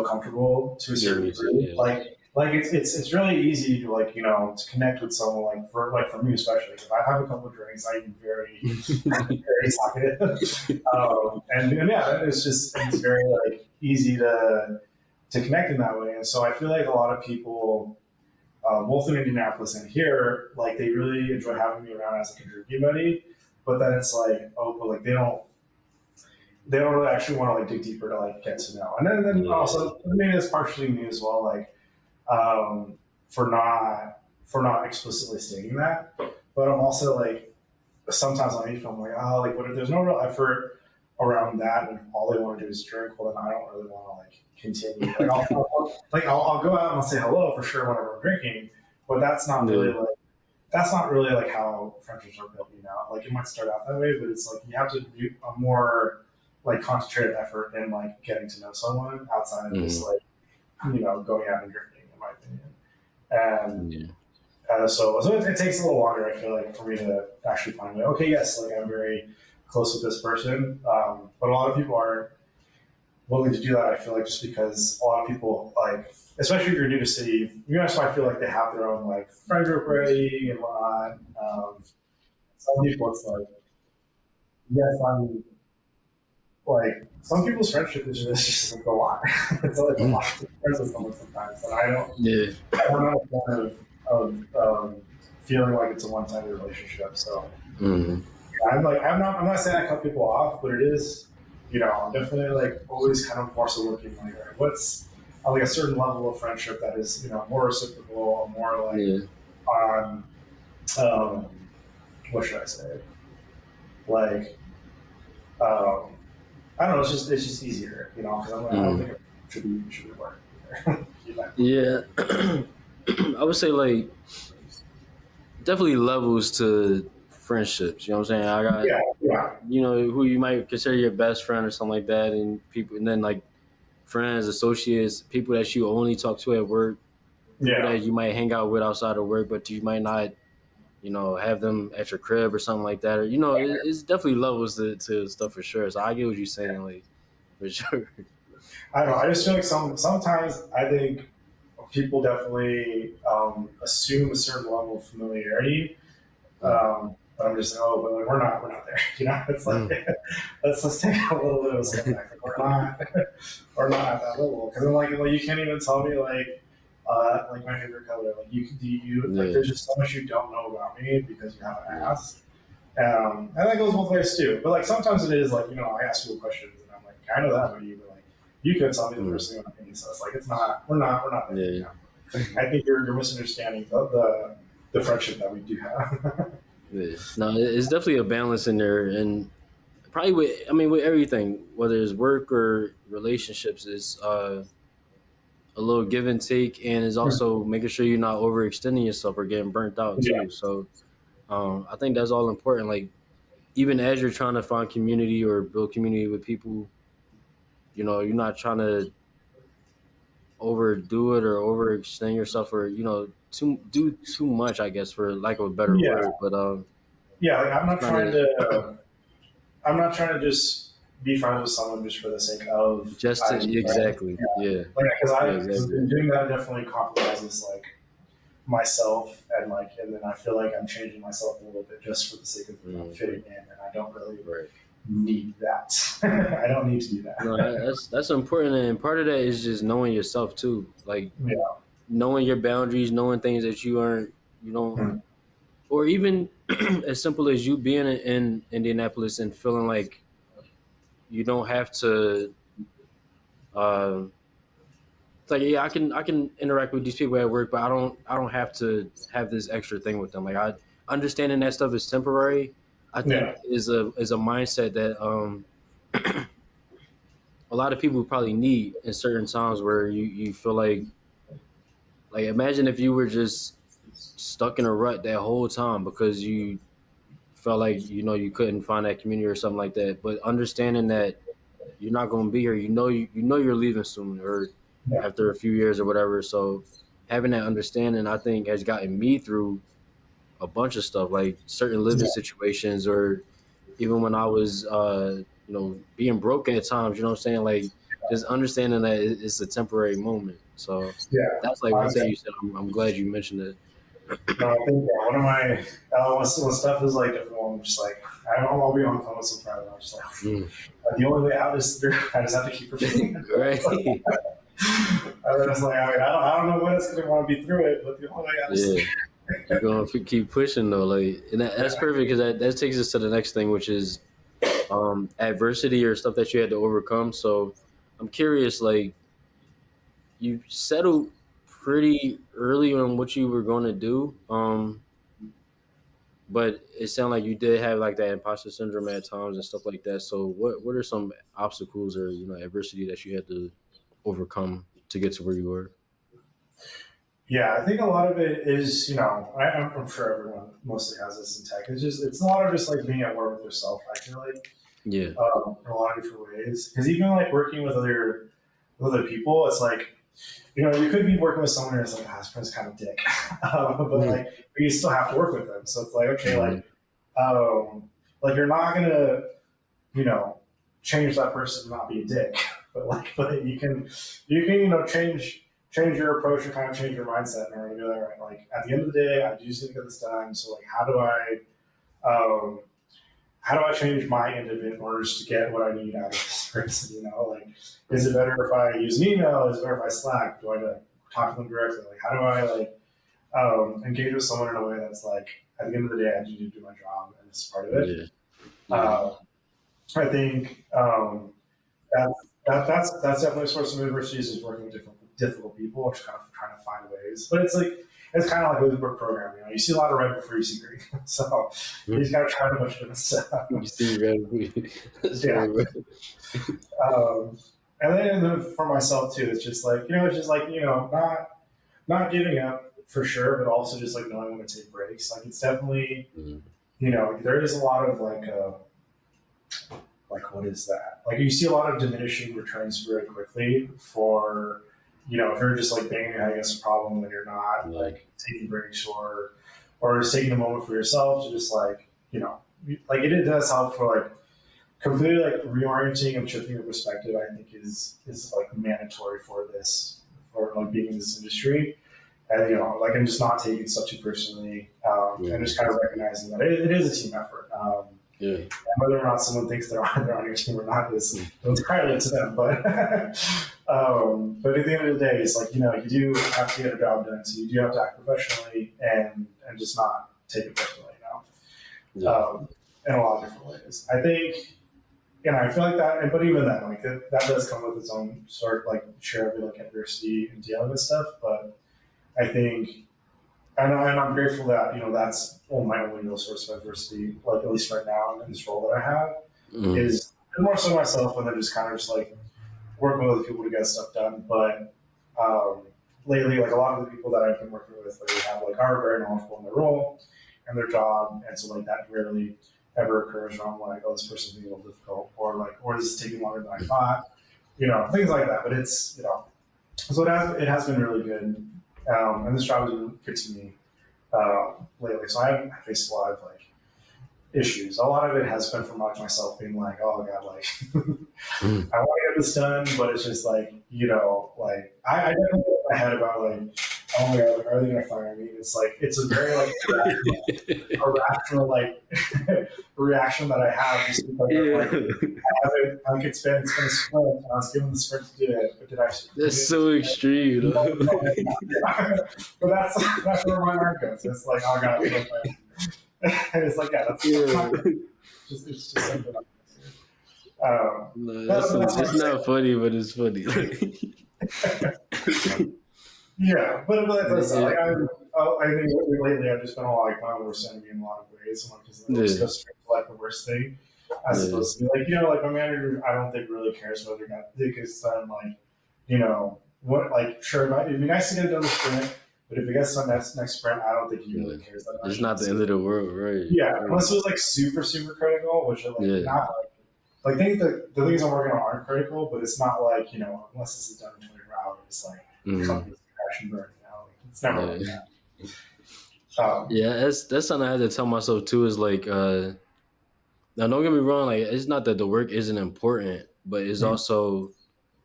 comfortable to a yeah, certain me too. degree. Yeah, Like it's really easy to like to connect with someone like for me especially. If I have a couple of drinks, I'm very talkative, and yeah, it's very like easy to connect in that way. And so I feel like a lot of people, both in Indianapolis and here, like they really enjoy having me around as a drinking buddy. But then it's like, oh, but like they don't really actually want to like dig deeper to like get to know. And then yeah, also maybe it's partially me as well, like for not explicitly stating that. But I'm also like sometimes on each I'm like, oh, like what if there's no real effort around that and all they want to do is drink? Well, then I don't really want to like continue. Like I'll go out and I'll say hello for sure whenever I'm drinking, but yeah. that's not really like how friendships are built. You know, like it might start out that way, but it's like you have to do a more like concentrated effort in like getting to know someone outside of just Mm-hmm. like going out and drinking, in my opinion. And Yeah. so it takes a little longer, I feel like, for me to actually find like, okay, yes, like I'm very close with this person, but a lot of people aren't willing to do that. I feel like just because a lot of people like, especially if you're new to city, so I feel like they have their own like friend group already and whatnot. Some people, it's like, yes, I'm like some people's friendship is just like a lot. It's like a lot of friends with someone sometimes, and Yeah. I'm not a fan feeling like it's a one-sided relationship. So Mm-hmm. I'm not saying I cut people off, but it is, I'm definitely like always kind of more so looking like, all right, what's like a certain level of friendship that is, more reciprocal or more like Yeah. on, um, what should I say? Like, um, I don't know. It's just easier, because I don't Mm-hmm. think it should be work either. Yeah. I would say like definitely levels to friendships. You know what I'm saying? I got Yeah, yeah, who you might consider your best friend or something like that, and people, and then like friends, associates, people that you only talk to at work, people yeah. that you might hang out with outside of work, but you might not, have them at your crib or something like that. Or it's definitely levels to stuff for sure. So I get what you're saying, like for sure. I don't know. I just feel like sometimes I think people definitely assume a certain level of familiarity. Mm. But I'm just like, oh, but like, we're not there. It's like Mm. let's take a little bit of a step back. Like, we're not at that level. Because I'm like you can't even tell me like my favorite color. Like you like Yeah, there's just so much you don't know about me because you haven't yeah, asked. And that goes both ways too. But like sometimes it is like I ask people questions and I'm like I know that about you, but like you could tell me the mm. first thing about me. So it's like it's not we're not there. Yeah, I think you're misunderstanding the friendship that we do have. yeah. No, it's definitely a balance in there, and probably with everything, whether it's work or relationships, is a little give and take, and is also making sure you're not overextending yourself or getting burnt out Yeah, too. So I think that's all important. Like even as you're trying to find community or build community with people, you're not trying to overdo it or overextend yourself or do too much. I guess for lack of a better yeah, word, but yeah. Like trying to I'm not trying to just be friends with someone just for the sake of just to I just friends. exactly, Yeah, yeah, like yeah, because exactly. doing that definitely compromises like myself and then I feel like I'm changing myself a little bit just for the sake of Mm, fitting in, and I don't really right. need that. I don't need to do No, that. that's important, and part of that is just knowing yourself too. Like Yeah. knowing your boundaries, knowing things that you don't, Mm. or even as simple as you being in Indianapolis and feeling like you don't have to. Uh, it's like yeah, I can interact with these people at work, but I don't have to have this extra thing with them. Like I understanding that stuff is temporary. I think Yeah. is a mindset that a lot of people probably need in certain times where you feel like like imagine if you were just stuck in a rut that whole time because you felt like you couldn't find that community or something like that. But understanding that you're not going to be here, you know you're leaving soon or Yeah. after a few years or whatever. So having that understanding, I think, has gotten me through a bunch of stuff, like certain living Yeah. situations, or even when I was, being broke at times. You know what I'm saying? Like just understanding that it's a temporary moment. So Yeah. that's like one thing you said. I'm glad you mentioned it. No, I think one of my when stuff is like difficult, I'm just like I'll be on the phone with some friend, and I'm just like the only way out is through. I just have to keep repeating it. Right. And then it's like I don't know when it's gonna want to be through it, but the only way out is through. You're gonna keep pushing though, like, and that's perfect because that takes us to the next thing, which is adversity or stuff that you had to overcome. So I'm curious, like, you settled pretty early on what you were going to do, but it sounded like you did have like that imposter syndrome at times and stuff like that. So what are some obstacles or adversity that you had to overcome to get to where you were? Yeah, I think a lot of it is, I'm sure everyone mostly has this in tech. It's a lot of just like being at war with yourself. I feel like Yeah. in a lot of different ways. Because even like working with other people, it's like you could be working with someone who's like, this friend's kind of dick, but you still have to work with them. So it's like, okay, like you're not gonna change that person to not be a dick, but you can change your approach and kind of change your mindset in order to be like, like at the end of the day, I do just need to get this done. So like, um, how do I change my end of it in order to get what I need out of this person? Like, is it better if I use an email? Is it better if I Slack? Do I talk to them directly? Like, how do I engage with someone in a way that's like, at the end of the day, I need to do my job, and this is part of it. I think that's definitely a source of adversity is working with difficult people, just kind of trying to find ways. But it's kind of like with the book program. You see a lot of red before you see green, so you just got to try a bunch of different stuff. You see red. Yeah. And then for myself too, it's just like not giving up for sure, but also just like knowing when to take breaks. Like it's definitely there is a lot of like what is that? Like you see a lot of diminishing returns very quickly for if you're just like banging your head against a problem and you're not like taking breaks or just taking a moment for yourself to just like it does help for like completely like reorienting and shifting your perspective. I think is like mandatory for like being in this industry. And and just not taking stuff too personally, and just kind of recognizing that it is a team effort. And whether or not someone thinks they're on your team or not is entirely to them. But but at the end of the day, it's like you do have to get a job done, so you do have to act professionally and just not take it personally. In a lot of different ways, I think. And I feel like that, but even then, like that does come with its own sort of like share of like adversity and dealing with stuff. But I think, and I'm grateful that that's my only real source of adversity, like at least right now in this role that I have, is more so myself, and then just kind of just like working with other people to get stuff done. But lately, like a lot of the people that I've been working with, like, are very knowledgeable in their role and their job, and so like that rarely ever occurs where I'm like, oh, this person's being a little difficult, or this is taking longer than I thought, things like that. But it's so it has been really good. And this job has been good to me lately. So I faced a lot of like issues. A lot of it has been from like myself being like, oh god, like I want to get this done, but it's just like like I definitely get in my head about like, oh my god, like, are they gonna fire me? It's like it's a very like irrational like reaction that I have just because I could spend a sprint and I was given the sprint to do it, but did I that's so extreme. But that's where my mind goes. It's like, oh god, and it's like it's just something it's not funny, but it's funny. Yeah, but that's like I think lately I've just been a lot like my worst enemy in a lot of ways, because it goes straight to like the worst thing, as opposed to be like like my manager. I don't think really cares whether or not because then like what like sure it'd be nice to get it done this sprint, But if it gets to the next sprint, I don't think he really cares that much. It's not the end of the world, right? Yeah, unless it was like super, super critical, which are like not like think the things I'm working on aren't critical, but it's not like, you know, unless this is done in 24 hours, like companies crash and burn, you know, like, it's never like that. Yeah, that's something I had to tell myself too. Is like, now don't get me wrong, like it's not that the work isn't important, but it's also,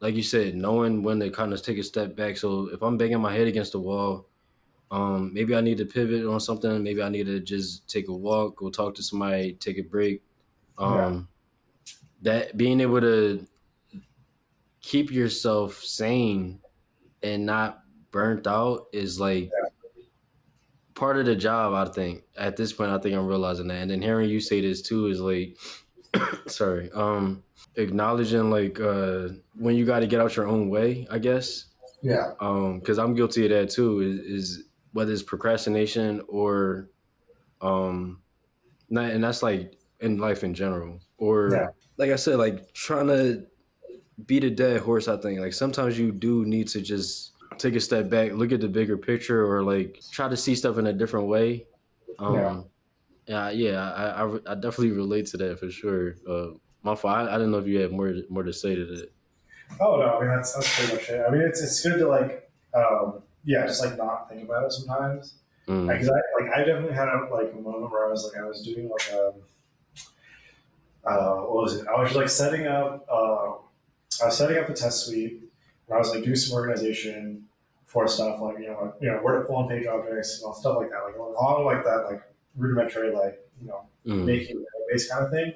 like you said, knowing when to kind of take a step back. So if I'm banging my head against the wall, maybe I need to pivot on something. Maybe I need to just take a walk, go talk to somebody, take a break. That being able to keep yourself sane and not burnt out is like part of the job. I think at this point, I think I'm realizing that. And then hearing you say this too is like, sorry, acknowledging like when you got to get out your own way, I guess. Yeah. Because I'm guilty of that too. Is whether it's procrastination or not, and that's like in life in general, or like I said, like trying to beat a dead horse. I think like sometimes you do need to just take a step back, look at the bigger picture, or like try to see stuff in a different way. I definitely relate to that for sure. My fault. I didn't know if you had more to say to that. Oh no, I mean that's pretty much it. I mean it's good to like just like not think about it sometimes. Because I definitely had a moment where I was doing like what was it? I was like setting up the test suite, and I was like doing some organization for stuff like where to pull on page objects, stuff like that, like a lot of like that like rudimentary making a database kind of thing.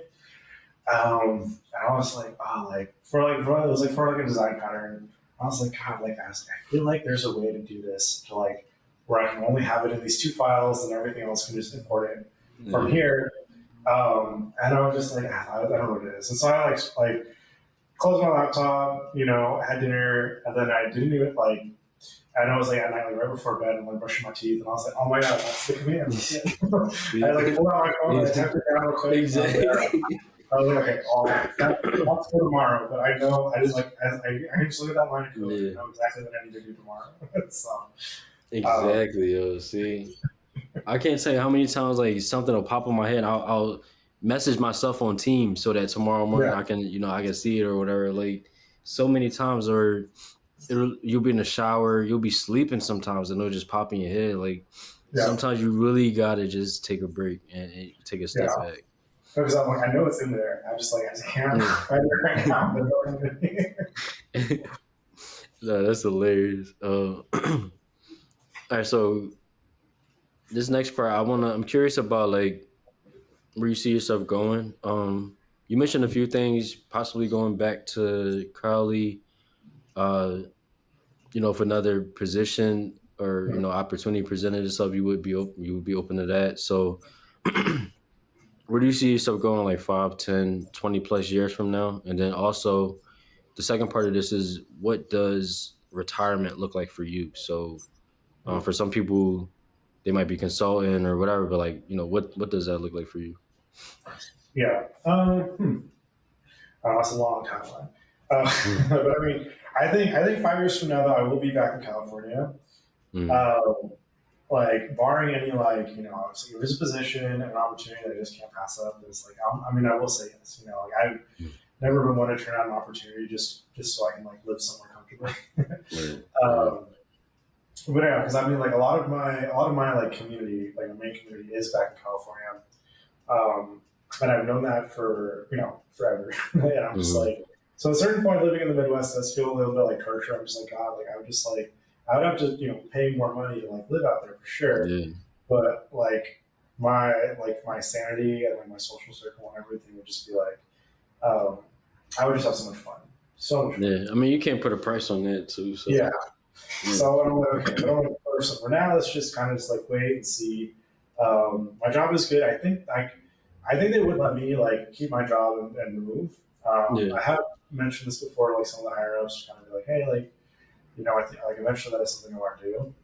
And I was like, it was like for a design pattern. I was like, God, I feel like there's a way to do this to like where I can only have it in these two files and everything else can just import it from here. And I was just like, I don't know what it is. And so I like closed my laptop, had dinner, and then I didn't even and I was like at night, right before bed, and brushing my teeth, and I was like, oh my God, that's the command. I pulled out my phone and I typed it down real quick. Exactly. I was like, okay, that's for tomorrow. But I know I just I just look at that line of code and know exactly what I need to do tomorrow. So exactly, yo. See, I can't tell you how many times like something will pop in my head. I'll message myself on Teams so that tomorrow morning I can I can see it or whatever. Like so many times, or you'll be in the shower, you'll be sleeping sometimes, and it'll just pop in your head. Like sometimes you really gotta just take a break and take a step back. Because I'm like, I know it's in there. I just can't find it right now. No, that's hilarious. All right, so this next part, I'm curious about like where you see yourself going. You mentioned a few things, possibly going back to Cali, if another position or opportunity presented itself, you would be open to that. So where do you see yourself going like 5, 10, 20 plus years from now? And then also the second part of this is, what does retirement look like for you? So for some people, they might be consulting or whatever, but like, what does that look like for you? Yeah. That's a long timeline. But I mean, I think 5 years from now, though, I will be back in California. Barring any obviously if there's a position and an opportunity that I just can't pass up. It's like I will say yes. I've never been one to turn out an opportunity just so I can live somewhere comfortably. But yeah, because a lot of my community, my main community, is back in California, and I've known that for forever. And I'm just so at a certain point, living in the Midwest does feel a little bit like torture. I'm just like, God, I would have to pay more money to live out there for sure. But my sanity and my social circle and everything would just be I would just have so much fun. So much fun. Yeah, I mean, you can't put a price on that too. So. Yeah. So I'm like, okay, I don't want to first. So for now, let's just kind of wait and see. My job is good. I think they would let me keep my job and move. I have mentioned this before. Some of the higher ups kind of be like, hey, I think eventually that is something I want to do.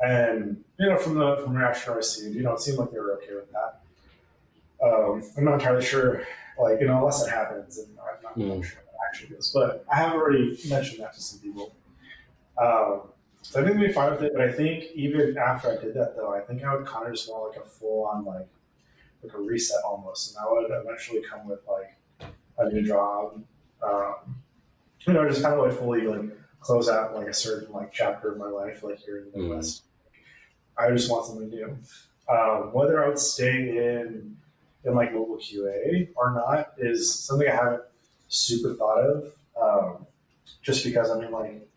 And from the reaction I received, it seemed like they were okay with that. I'm not entirely sure, unless it happens, and I'm not sure that actually is. But I have already mentioned that to some people. So I think it'd be fine with it, but I think even after I did that, though, I think I would kind of just want like a full on like a reset almost, and that would eventually come with like a new job. Um, just kind of like fully like close out like a certain like chapter of my life, like here in the Midwest. I just want something new. Whether I would stay in like mobile QA or not is something I haven't super thought of. Just because I mean, like,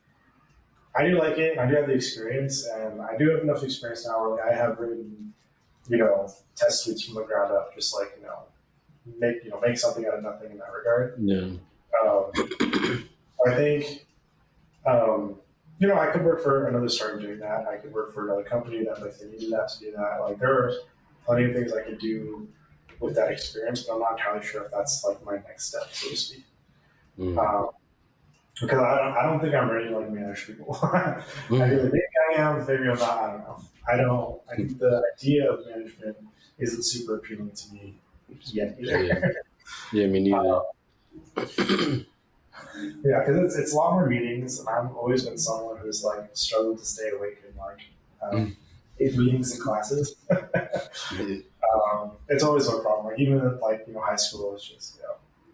I do like it, I do have the experience, and I do have enough experience now where like, I have written, test suites from the ground up, just like make something out of nothing in that regard. Yeah. I think, I could work for another startup doing that. I could work for another company that if they needed that to do that. Like there are plenty of things I could do with that experience, but I'm not entirely sure if that's like my next step, so to speak. Because I don't think I'm ready to like manage people. I really think I am, maybe I'm not. I don't know. I think the idea of management isn't super appealing to me yet either. Yeah, me neither. Yeah, because it's a lot more meetings, and I've always been someone who's like struggled to stay awake in like 8 meetings and classes. It's always a problem. Like even at like high school, it's just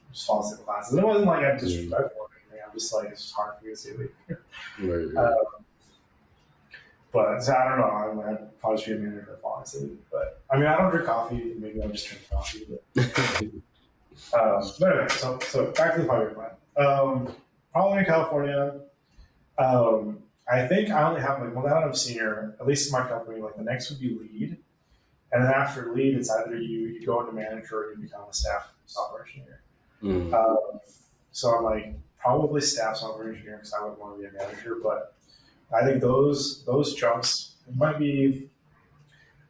just fall asleep in classes. It wasn't like I'm disrespectful or anything. I'm just like it's just hard for me to stay awake. But so I don't know. I'd probably just be a manager for falling asleep. But I mean, I don't drink coffee. Maybe I'll just drink coffee. But anyway, so back to the 5-year plan. Probably in California. I think I only have like, well, now that I'm senior, at least in my company, like the next would be lead. And then after lead, it's either you go into manager or you become a staff software engineer. So I'm like probably staff software engineer because I would want to be a manager. But I think those jumps might be,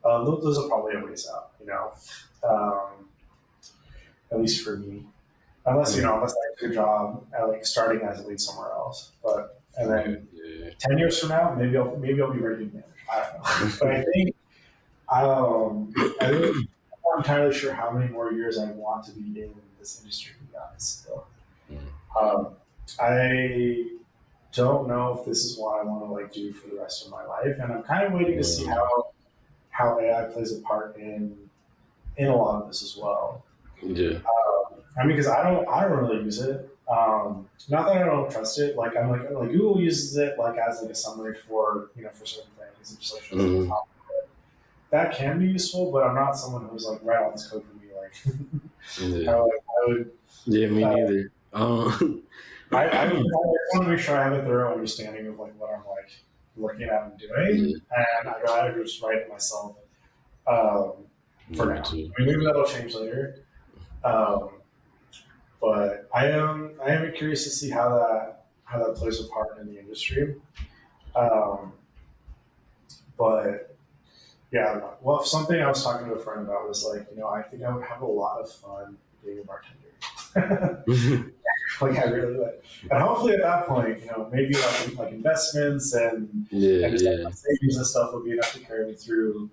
those are probably a ways out, at least for me. Unless, unless I get a job at like starting as a lead somewhere else. But, and then 10 years from now, maybe I'll be ready to manage. I don't know. But I think, I'm not entirely sure how many more years I want to be in this industry, to be honest. So, I don't know if this is what I want to like do for the rest of my life. And I'm kind of waiting to see how AI plays a part in a lot of this as well. Yeah. I mean, because I don't really use it. Not that I don't trust it. Like I'm like Google uses it like as like a summary for for certain things. It just like shows the top of it. That can be useful, but I'm not someone who's like write all this code for me. Like I would. Yeah, me neither. I want to make sure I have a thorough understanding of like what I'm like looking at and doing, and I'd rather just write it myself. For now, I mean, maybe that'll change later. But I am curious to see how that plays a part in the industry. But yeah, I don't know. Well, something I was talking to a friend about was like, I think I would have a lot of fun being a bartender. Like I really would. And hopefully at that point, maybe like investments and just like savings and stuff would be enough to carry me through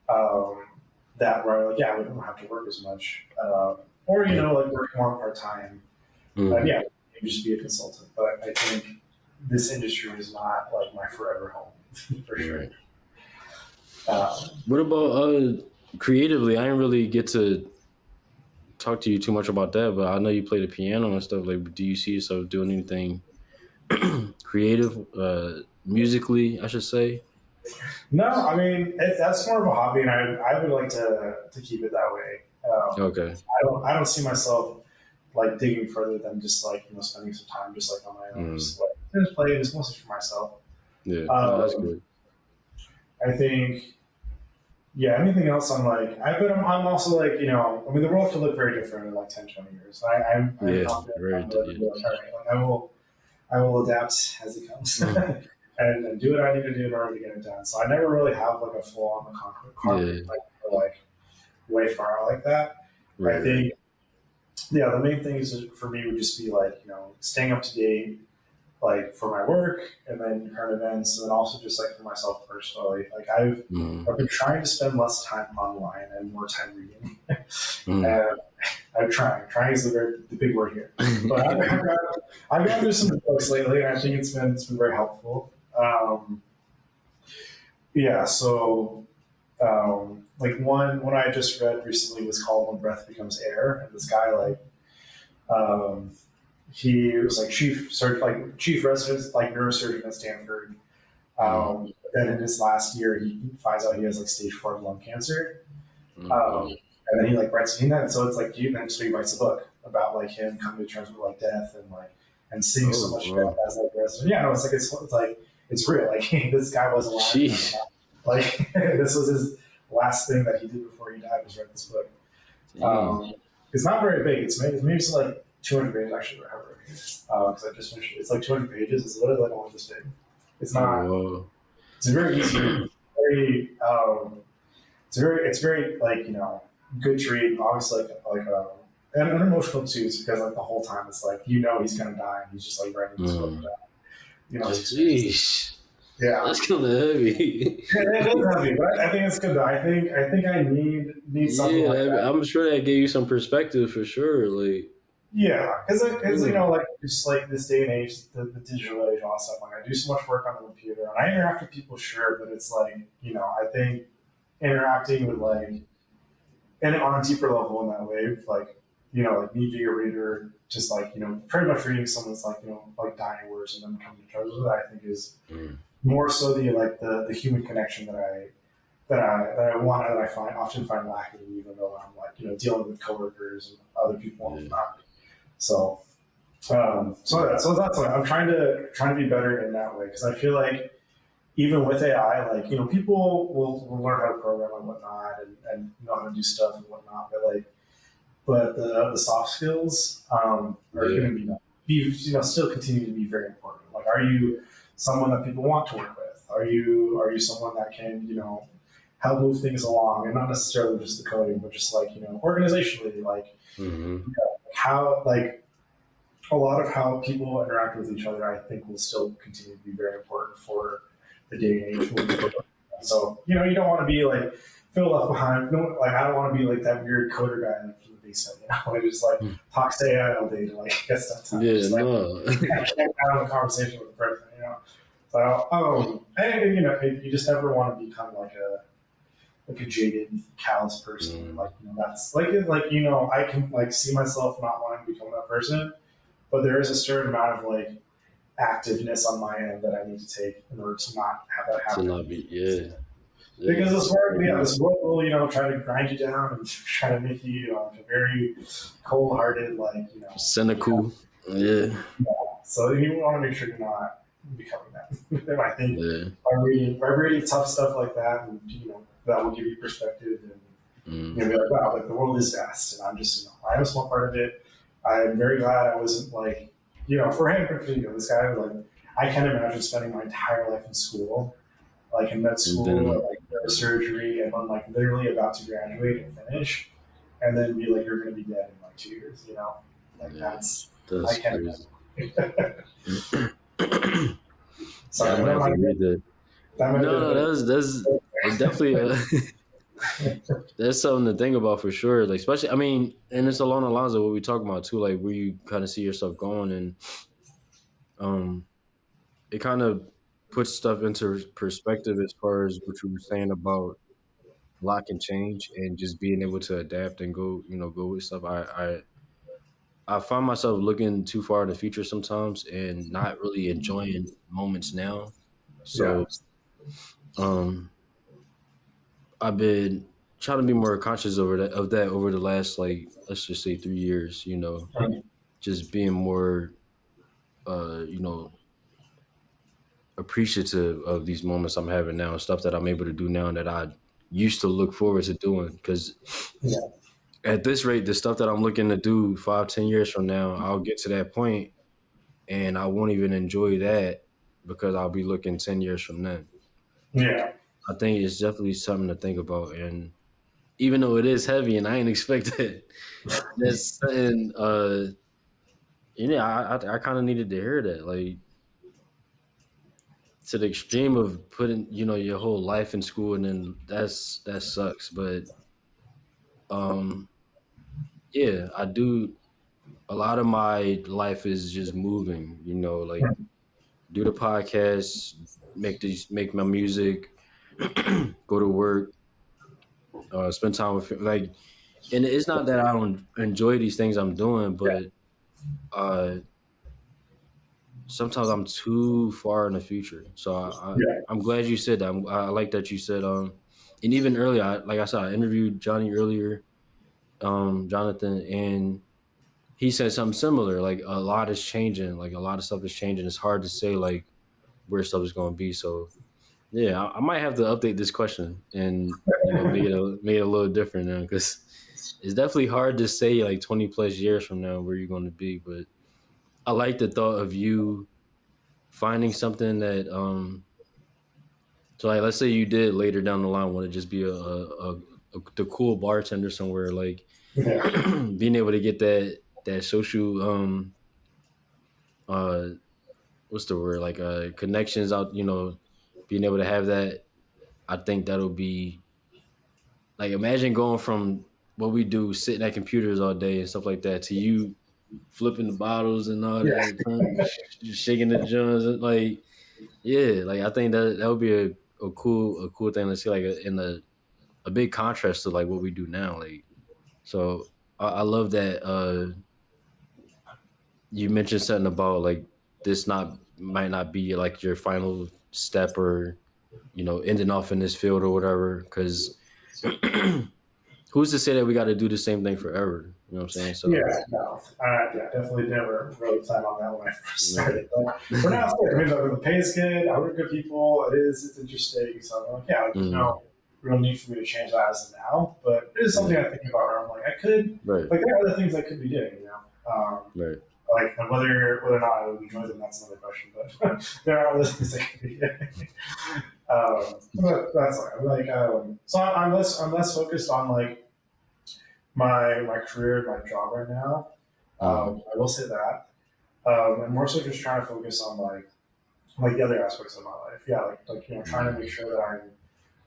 that where like, we don't have to work as much. Or, like work more part-time. Maybe just be a consultant. But I think this industry is not like my forever home, for sure. What about creatively? I didn't really get to talk to you too much about that, but I know you play the piano and stuff. Like, do you see yourself doing anything creative, musically, I should say? No, I mean, that's more of a hobby, and I would like to keep it that way. Okay. I don't see myself like digging further than just like spending some time just like on my own, just play this mostly for myself. Yeah, that's good. I think, anything else I'm like, I'm also like, I mean, the world could look very different in like 10, 20 years. I'm confident I will adapt as it comes and do what I need to do in order to get it done. So I never really have like a full on concrete like way far out like that. Right. I think, the main things for me would just be like, staying up to date, like for my work and then current events, and then also just like for myself personally. Like I've been trying to spend less time online and more time reading. And I'm trying. Trying is the big word here. But I've gone through some books lately, and I think it's been very helpful. Yeah, so like one I just read recently was called "When Breath Becomes Air," and this guy um, he was like chief resident like neurosurgeon at Stanford. But then in his last year, he finds out he has like stage 4 lung cancer, and then he like writes that. So it's like so he writes a book about like him coming to terms with like death and like and seeing so much death as like resident. Yeah, no, it's like it's real. Like this guy was alive. Like this was his last thing that he did before he died was write this book. It's not very big. It's maybe it's like 200 pages actually. Because I just finished it. It's like 200 pages. It's literally like almost this big. It's not. It's very easy. It's very like good to read. Obviously and emotional too. It's because like the whole time it's like he's gonna die and he's just like writing this book about jeez. Yeah, that's kind of heavy. It is heavy, but I think it's good though. I think I need something like that. I'm sure that gave you some perspective for sure. Like yeah, because like just like this day and age, the digital age, all that stuff. Like I do so much work on the computer, and I interact with people, sure, but it's like I think interacting with like and on a deeper level in that way, like like me being a reader, just like pretty much reading someone's like like dying words and then coming to terms with it, I think is more so the human connection that I want and I often find lacking, even though I'm like dealing with coworkers and other people and whatnot. So that's why I'm trying to be better in that way, because I feel like even with AI, like people will learn how to program and whatnot and know how to do stuff and whatnot, but the soft skills are going to be still continue to be very important. Like, are you someone that people want to work with? Are you someone that can help move things along, and not necessarily just the coding, but just like organizationally, like how like a lot of how people interact with each other, I think will still continue to be very important for the day and age. So you don't want to be like feel left behind. No, like I don't want to be like that weird coder guy in the basement. I just like talk to AI all day to like get stuff done. Yeah, just, like, no. I can't have a conversation with the person. So and you just never want to become like a jaded, callous person. Like that's like I can like see myself not wanting to become that person, but there is a certain amount of like activeness on my end that I need to take in order to not have that happen. To not be, Because this world will, try to grind you down and try to make you a very cold-hearted, like, cynical. Yeah. So you want to make sure you're not becoming that. And I think by reading tough stuff like that, and that will give you perspective, and be like, wow, like the world is vast, and I'm just, I am a small part of it. I'm very glad I wasn't like, for him, this guy was like, I can't imagine spending my entire life in school, like in med school, or like neurosurgery, and then like literally about to graduate and finish, and then be like, you're going to be dead in like 2 years, like that's I can't crazy. Sorry, I'm gonna have to read that. No, that's definitely that's something to think about for sure. Like, especially, I mean, and it's along the lines of what we talk about too, like where you kind of see yourself going, and it kind of puts stuff into perspective as far as what you were saying about lock and change and just being able to adapt and go with stuff. I find myself looking too far in the future sometimes and not really enjoying moments now. So, I've been trying to be more conscious of that over the last, like, let's just say 3 years. Just being more, uh, you know, appreciative of these moments I'm having now and stuff that I'm able to do now that I used to look forward to doing. Because at this rate, the stuff that I'm looking to do 5-10 years from now, I'll get to that point and I won't even enjoy that because I'll be looking 10 years from then. Yeah. I think it's definitely something to think about. And even though it is heavy and I ain't expect that, that's something, I kind of needed to hear that. Like, to the extreme of putting, your whole life in school, and then that sucks. But, yeah, I do. A lot of my life is just moving, like do the podcast, make my music, go to work, spend time with like, and it's not that I don't enjoy these things I'm doing, but uh, sometimes I'm too far in the future. So Yeah. I'm glad you said that. I like that you said, and even earlier, like I said, I interviewed Johnny earlier, Jonathan, and he said something similar. Like a lot is changing. Like a lot of stuff is changing. It's hard to say like where stuff is going to be. So yeah, I might have to update this question and make it a little different now because it's definitely hard to say like 20 plus years from now where you're going to be. But I like the thought of you finding something that so like let's say you did later down the line want to just be the cool bartender somewhere, like Yeah. being able to get that social uh what's the word, like connections out, being able to have that. I think that'll be like, imagine going from what we do, sitting at computers all day and stuff like that, to you flipping the bottles and all Yeah. that, shaking the joints, like yeah, like I think that would be a cool thing to see, like in a big contrast to like what we do now. Like, so I love that you mentioned something about like this not might not be like your final step, or ending off in this field or whatever. Because who's to say that we got to do the same thing forever? You know what I'm saying? Yeah, So no, yeah, definitely never really planned on that when I first yeah, started. But for now, it's good. I mean, the pay is good. I work with people. It's interesting. So I'm like, yeah, like, there's mm, no real need for me to change that as of now. But it is something yeah, I think about where I'm like, I could, right, like, there are other things I could be doing, right, like, and whether or not I would enjoy them, that's another question. But there are other things I could be doing. But that's like, so I'm less focused on like my career, my job right now. mm, I will say that. I'm more so just trying to focus on like the other aspects of my life. Yeah, trying to make mm, sure that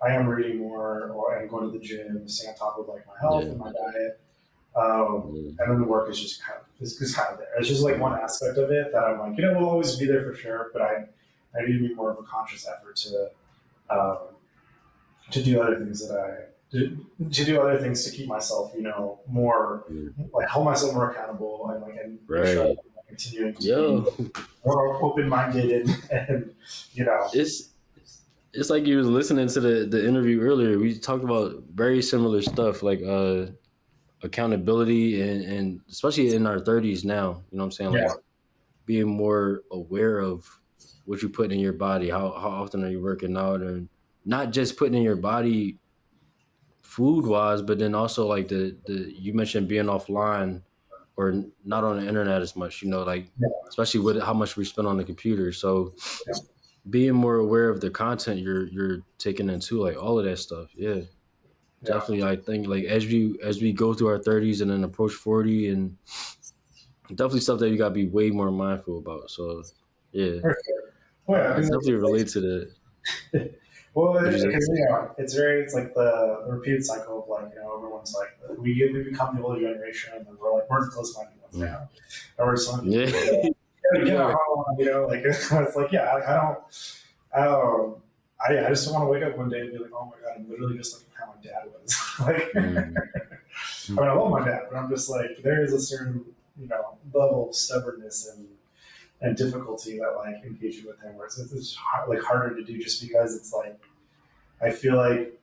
I am reading more, or I'm going to the gym, staying on top of like my health yeah, and my diet. mm, And then the work is just kind of there. It's just like one aspect of it that I'm like, will always be there for sure, but I need to be more of a conscious effort um, to do other things to do other things to keep myself, more mm, like hold myself more accountable, and make sure right. I'm continuing to be Yo, more open minded and you know it's it's like you was listening to the interview earlier. We talked about very similar stuff, like accountability, and especially in our 30s now. You know what I'm saying? yeah, Like being more aware of what you put in your body. How often are you working out, and not just putting in your body food wise, but then also like the you mentioned being offline or not on the internet as much. Like yeah, especially with how much we spend on the computer. So yeah, being more aware of the content you're taking into, like all of that stuff. Yeah, yeah. definitely. I think like as we go through our 30s and then approach 40, and definitely stuff that you gotta be way more mindful about. So yeah, For sure. Well, yeah, I because definitely relate to the well, what you said. because it's like the repeated cycle of like everyone's like we become the older generation and then we're the close minded ones Mm. now, and we're telling Yeah, people get out yeah, how long, like it's like yeah, I don't. I just don't want to wake up one day and be like, oh my god, I'm literally just like how my dad was. Like, mm. I mean, I love my dad, but I'm just like, there is a certain, level of stubbornness and difficulty that like engaging with him, where it's like harder to do just because it's like, I feel like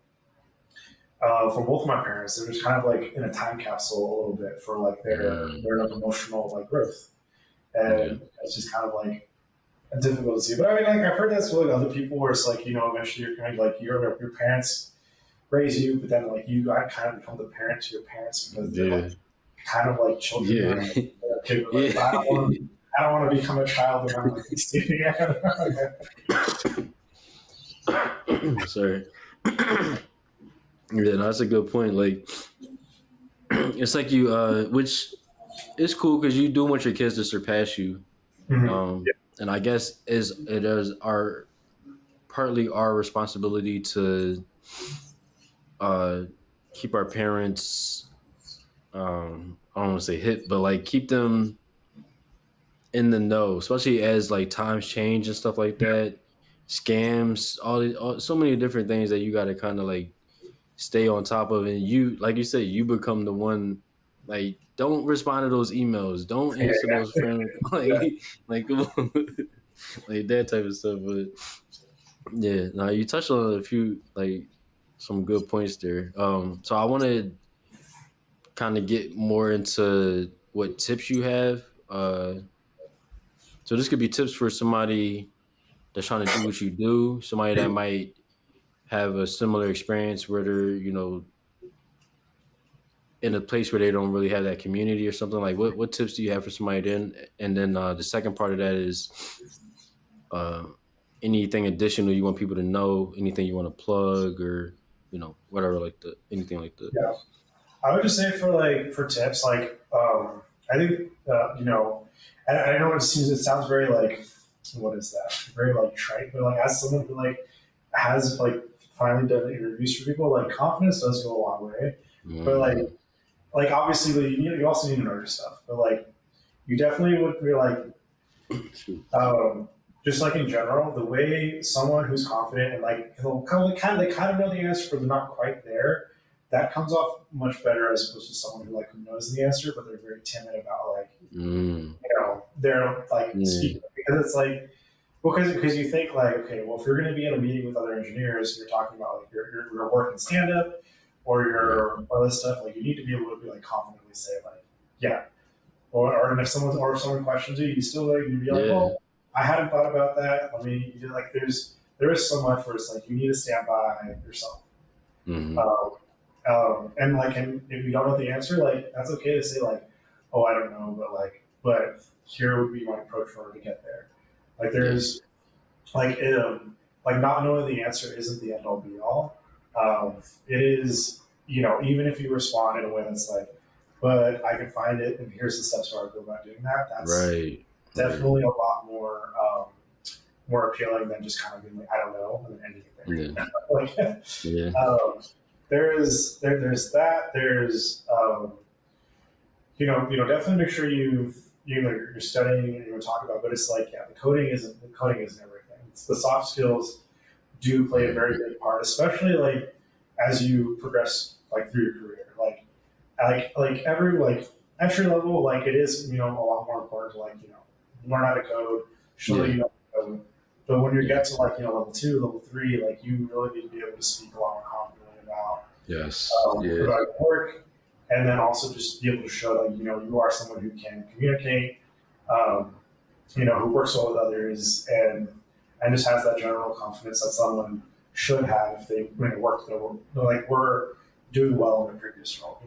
for both of my parents, they're just kind of like in a time capsule a little bit for like Mm. their emotional like growth, Yeah, and it's just kind of like difficult to see. But I mean, like I've heard that's with other people where it's like eventually you're kind of like your parents raise you, but then like you got kind of become the parent to your parents because they're yeah, like kind of like children now. yeah, Like, okay, but like yeah. I don't want to become a child when I'm like 16 again. Sorry. Yeah, no, that's a good point. Like, it's like you, which is cool because you do want your kids to surpass you. Mhm. And I guess it is our partly our responsibility to uh keep our parents. I don't want to say hip, but like keep them in the know, especially as like times change and stuff like that. scams, so many different things that you got to kind of like stay on top of. And you, like you said, you become the one. Like, don't respond to those emails. Don't answer those friend Yeah. like come on, like that type of stuff. But yeah, now you touched on a few like some good points there. So I want to kind of get more into what tips you have. So this could be tips for somebody that's trying to do what you do, somebody that might have a similar experience where they're, in a place where they don't really have that community or something. Like what tips do you have for somebody then? And then the second part of that is uh, anything additional you want people to know, anything you want to plug or, whatever, anything like that. Yeah. I would just say for tips, I think and I know it sounds very like, what is that? Very like trite, but like as someone who like has like finally done interviews for people, like confidence does go a long way. But like obviously you also need to know your stuff, but like you definitely would be like just like in general, the way someone who's confident and like he'll they kind of know the answer, but they're not quite there. That comes off much better as opposed to someone who knows the answer, but they're very timid about they're like speaking, because it's like because you think like, okay, well, if you're going to be in a meeting with other engineers, you're talking about like your work in stand up or or this stuff, like you need to be able to be like confidently say like yeah, or if someone questions you, you still like you be like, well, I hadn't thought about that. I mean, like there is so much where it's like you need to stand by yourself. Mm-hmm. And if you don't know the answer, like that's okay to say like, oh, I don't know, but here would be my approach in order to get there. Like there's like not knowing the answer isn't the end all be all. It is, even if you respond in a way that's like, but I can find it and here's the steps where I go about doing that. That's definitely a lot more appealing than just kind of being like, I don't know, and then ending it there. There's that. There's definitely make sure you're studying and you're talking about, but it's like the coding isn't everything. It's the soft skills do play a very big part, especially like as you progress like through your career. Like every like entry level, like it is a lot more important to learn how to code, show that you know how to code. But when you get to level 2, level 3, like you really need to be able to speak a lot more confidently about about work, and then also just be able to show that you are someone who can communicate, who works well with others, and just has that general confidence that someone should have if they work we're doing well in the previous role.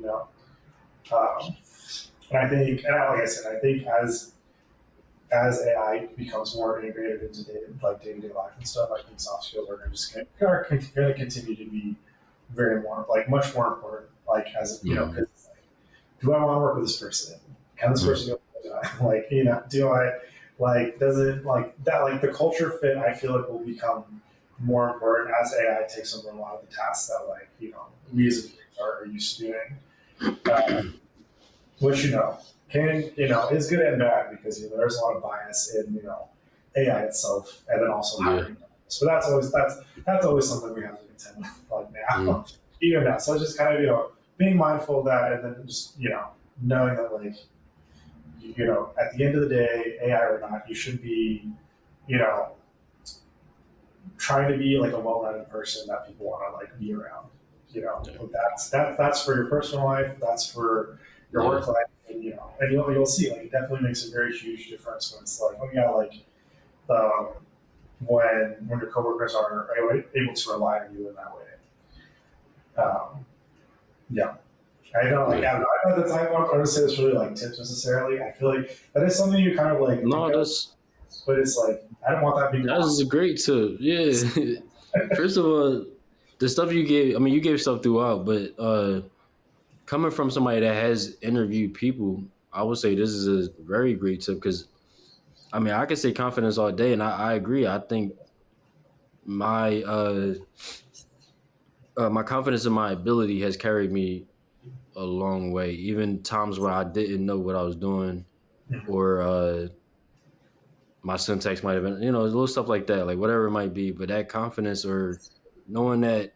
And I think, and like I said, I think as AI becomes more integrated into day-to-day life and stuff, I think soft skills are going to continue to be much more important. Like as because do I want to work with this person? Can this person go? Do I does it that the culture fit? I feel like will become more important as AI takes over a lot of the tasks that we as engineers are used to doing. Which is good and bad because there's a lot of bias in AI itself, and then also hiring. So that's always something we have to contend with now, even now. So it's just kind of being mindful of that, and then just knowing that at the end of the day, AI or not, you should be trying to be a well-rounded person that people want to be around. That's for your personal life. That's for your work life, and you'll see it definitely makes a very huge difference when it's when your coworkers are able to rely on you in that way. I don't I don't know that I want to say this really tips necessarily. I feel like that is something you kind of but it's I don't want that being. That was a great tip. Yeah. First of all, the stuff you gave, you gave stuff throughout, but coming from somebody that has interviewed people, I would say this is a very great tip because, I can say confidence all day, and I agree. I think my my confidence in my ability has carried me a long way, even times where I didn't know what I was doing, or my syntax might have been, little stuff like that, like whatever it might be. But that confidence or knowing that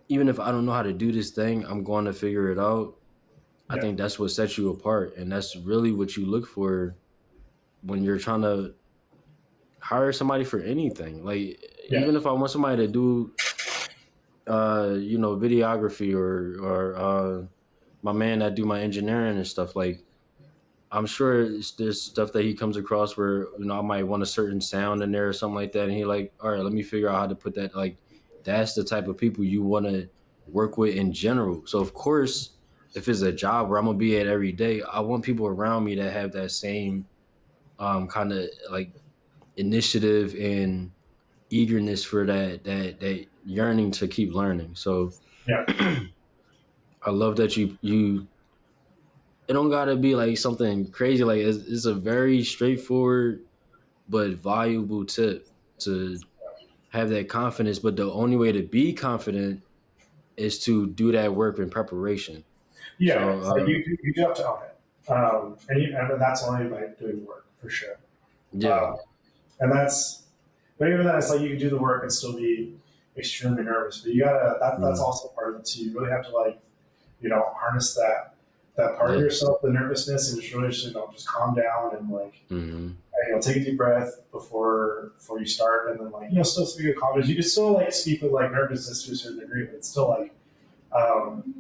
even if I don't know how to do this thing, I'm going to figure it out. I Yeah. think that's what sets you apart. And that's really what you look for when you're trying to hire somebody for anything. Like, Yeah. even if I want somebody to do, videography or my man that do my engineering and stuff, like, I'm sure there's stuff that he comes across where I might want a certain sound in there or something like that, and he like, all right, let me figure out how to put that. Like, that's the type of people you want to work with in general. So of course, if it's a job where I'm gonna be at every day, I want people around me that have that same kind of like initiative and eagerness for that yearning to keep learning. So Yeah. I love that you it don't gotta be like something crazy. Like it's a very straightforward but valuable tip to have that confidence. But the only way to be confident is to do that work in preparation. Yeah. So Like you do have to own it. And that's only by doing work for sure. yeah, Um, and that's, but even then, it's like you can do the work and still be extremely nervous. But you gotta, that's mm, also part of it too. You really have to like, harness that part of yeah, yourself, the nervousness, and just really just, just calm down and like, mm-hmm. take a deep breath before you start, and then like, still speak with confidence. You can still like speak with like nervousness to a certain degree, but it's still like,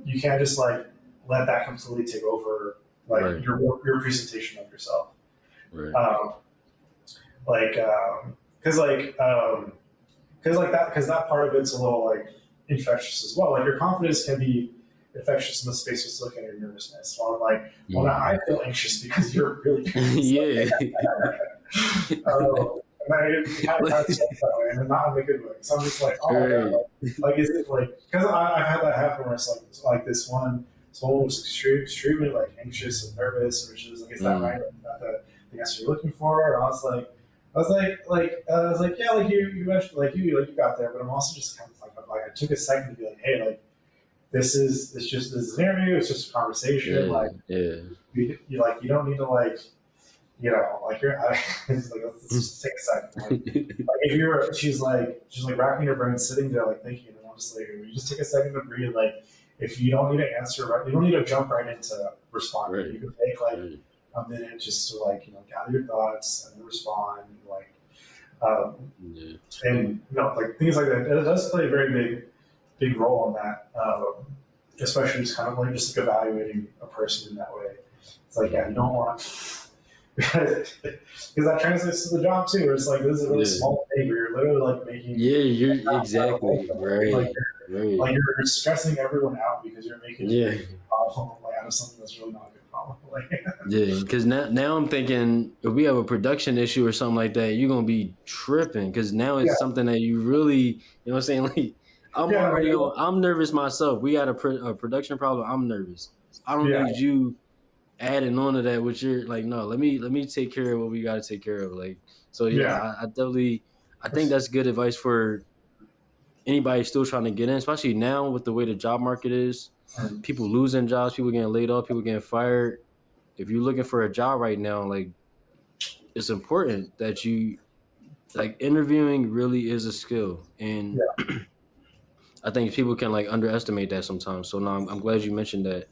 you can't just like let that completely take over like Right, your presentation of yourself. right, Um, like, because that part of it's a little like infectious as well. Like your confidence can be infectious in the space just looking at your nervousness. Or like, well, now mm-hmm. I feel anxious because you're really nervous. Yeah. And I kind of stuff that way, and not in a good way. So I'm just like, oh my god, Right. like is it like, because I've had that happen where it's like this one someone was extremely like anxious and nervous, or she was like, is that Mm, right? Like, is that the answer you're looking for? And I was like, yeah, like you mentioned, like you got there, but I'm also just kind of like I took a second to be like, hey, like it's just this scenario, it's just a conversation, yeah, like yeah. you don't need to like like you're it's like let's just take a second, like if she's like racking her brain, sitting there like thinking, and I'm just like, you just take a second to breathe, like if you don't need to answer right, you don't need to jump right into responding. Right, You can take like right. a minute just to like gather your thoughts and then respond, like um, Yeah. and like things like that. It does play a very big role in that, especially just kind of like just like evaluating a person in that way. It's like, yeah, you don't want because that translates to the job too. Where it's like this is a really Yeah. small thing where you're literally like making Yeah, you're exactly like right. Right. you're stressing everyone out because you're making a Yeah. big problem like out of something that's really not a good problem. Like, Yeah, because now I'm thinking if we have a production issue or something like that, you're gonna be tripping because now yeah, it's something that you really, what I'm saying? Like, yeah, I'm nervous myself. We got a production problem. I'm nervous. I don't yeah, need you adding on to that, which you're like, no, let me take care of what we got to take care of. Like, so yeah, yeah, I definitely, I think that's good advice for anybody still trying to get in, especially now with the way the job market is. People losing jobs, people getting laid off, people getting fired. If you're looking for a job right now, like it's important that you like interviewing really is a skill, and yeah. I think people can like underestimate that sometimes. So now I'm glad you mentioned that.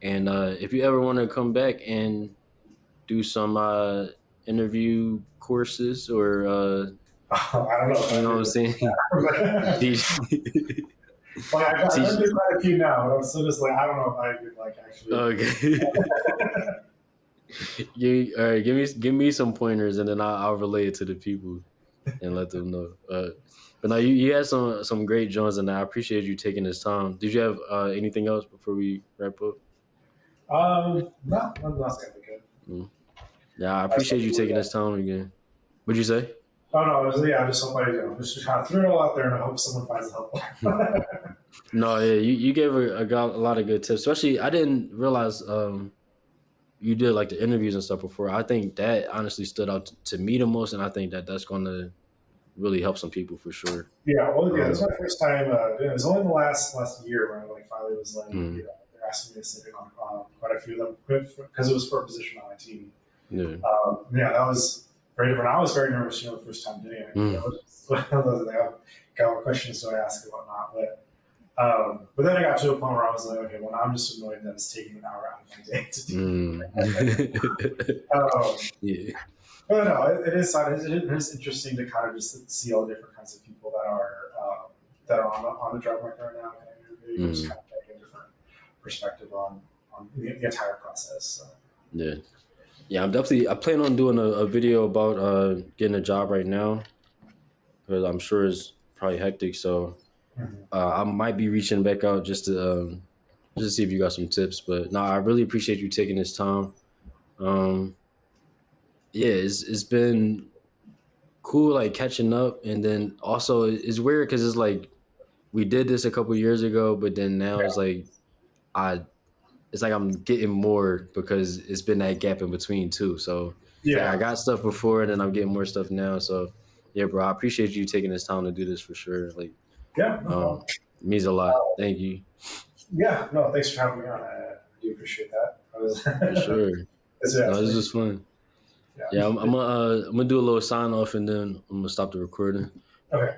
And if you ever want to come back and do some interview courses or I don't know if you I know what agree I'm with saying, that. teach Like I've teach. been through quite a few now, but I'm still just like I don't know if I could like actually agree with Okay. that. All right, give me some pointers, and then I'll relay it to the people and let them know. But now you had some great joints, and I appreciate you taking this time. Did you have anything else before we wrap up? No, nothing else I think of. Mm. Yeah, I I just appreciate you taking this time again. What'd you say? oh no, I just hope just kind of threw it all out there, and I hope someone finds it helpful. No, yeah, you gave a lot of good tips. Especially, I didn't realize you did like the interviews and stuff before. I think that honestly stood out to me the most, and I think that's going to really help some people for sure. Yeah, well, yeah, this is Um, my first time. It was only the last year when I like finally was like, mm, they're asking me to sit in on quite a few of them because it was for a position on my team. yeah, Yeah, that was very different. I was very nervous, the first time doing it. I got questions to ask and whatnot, but then I got to a point where I was like, okay, well, now I'm just annoyed that it's taking an hour out of my day to do it. Yeah. But no, it is interesting to kind of just see all the different kinds of people that are on the job market right now, and just kind of getting a different perspective on the entire process. So. Yeah, I plan on doing a video about getting a job right now, because I'm sure it's probably hectic. So I might be reaching back out just to see if you got some tips. But no, I really appreciate you taking this time. Yeah, it's been cool, like catching up, and then also it's weird because it's like we did this a couple years ago, but then now it's like I'm getting more because it's been that gap in between too. So like I got stuff before, and then I'm getting more stuff now. So yeah, bro, I appreciate you taking this time to do this for sure. Like, it means a lot. Thank you. Yeah, no, thanks for having me on. I do appreciate that. For sure. This was fun. Yeah, I'm gonna do a little sign off, and then I'm gonna stop the recording. Okay.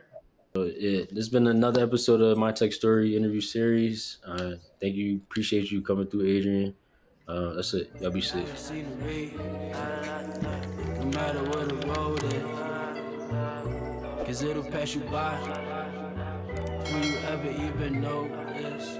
So this has been another episode of My Tech Story interview series. Thank you, appreciate you coming through, Adrian. That's it. Y'all be safe. No matter where the road is, 'cause it'll pass you by before you ever even notice.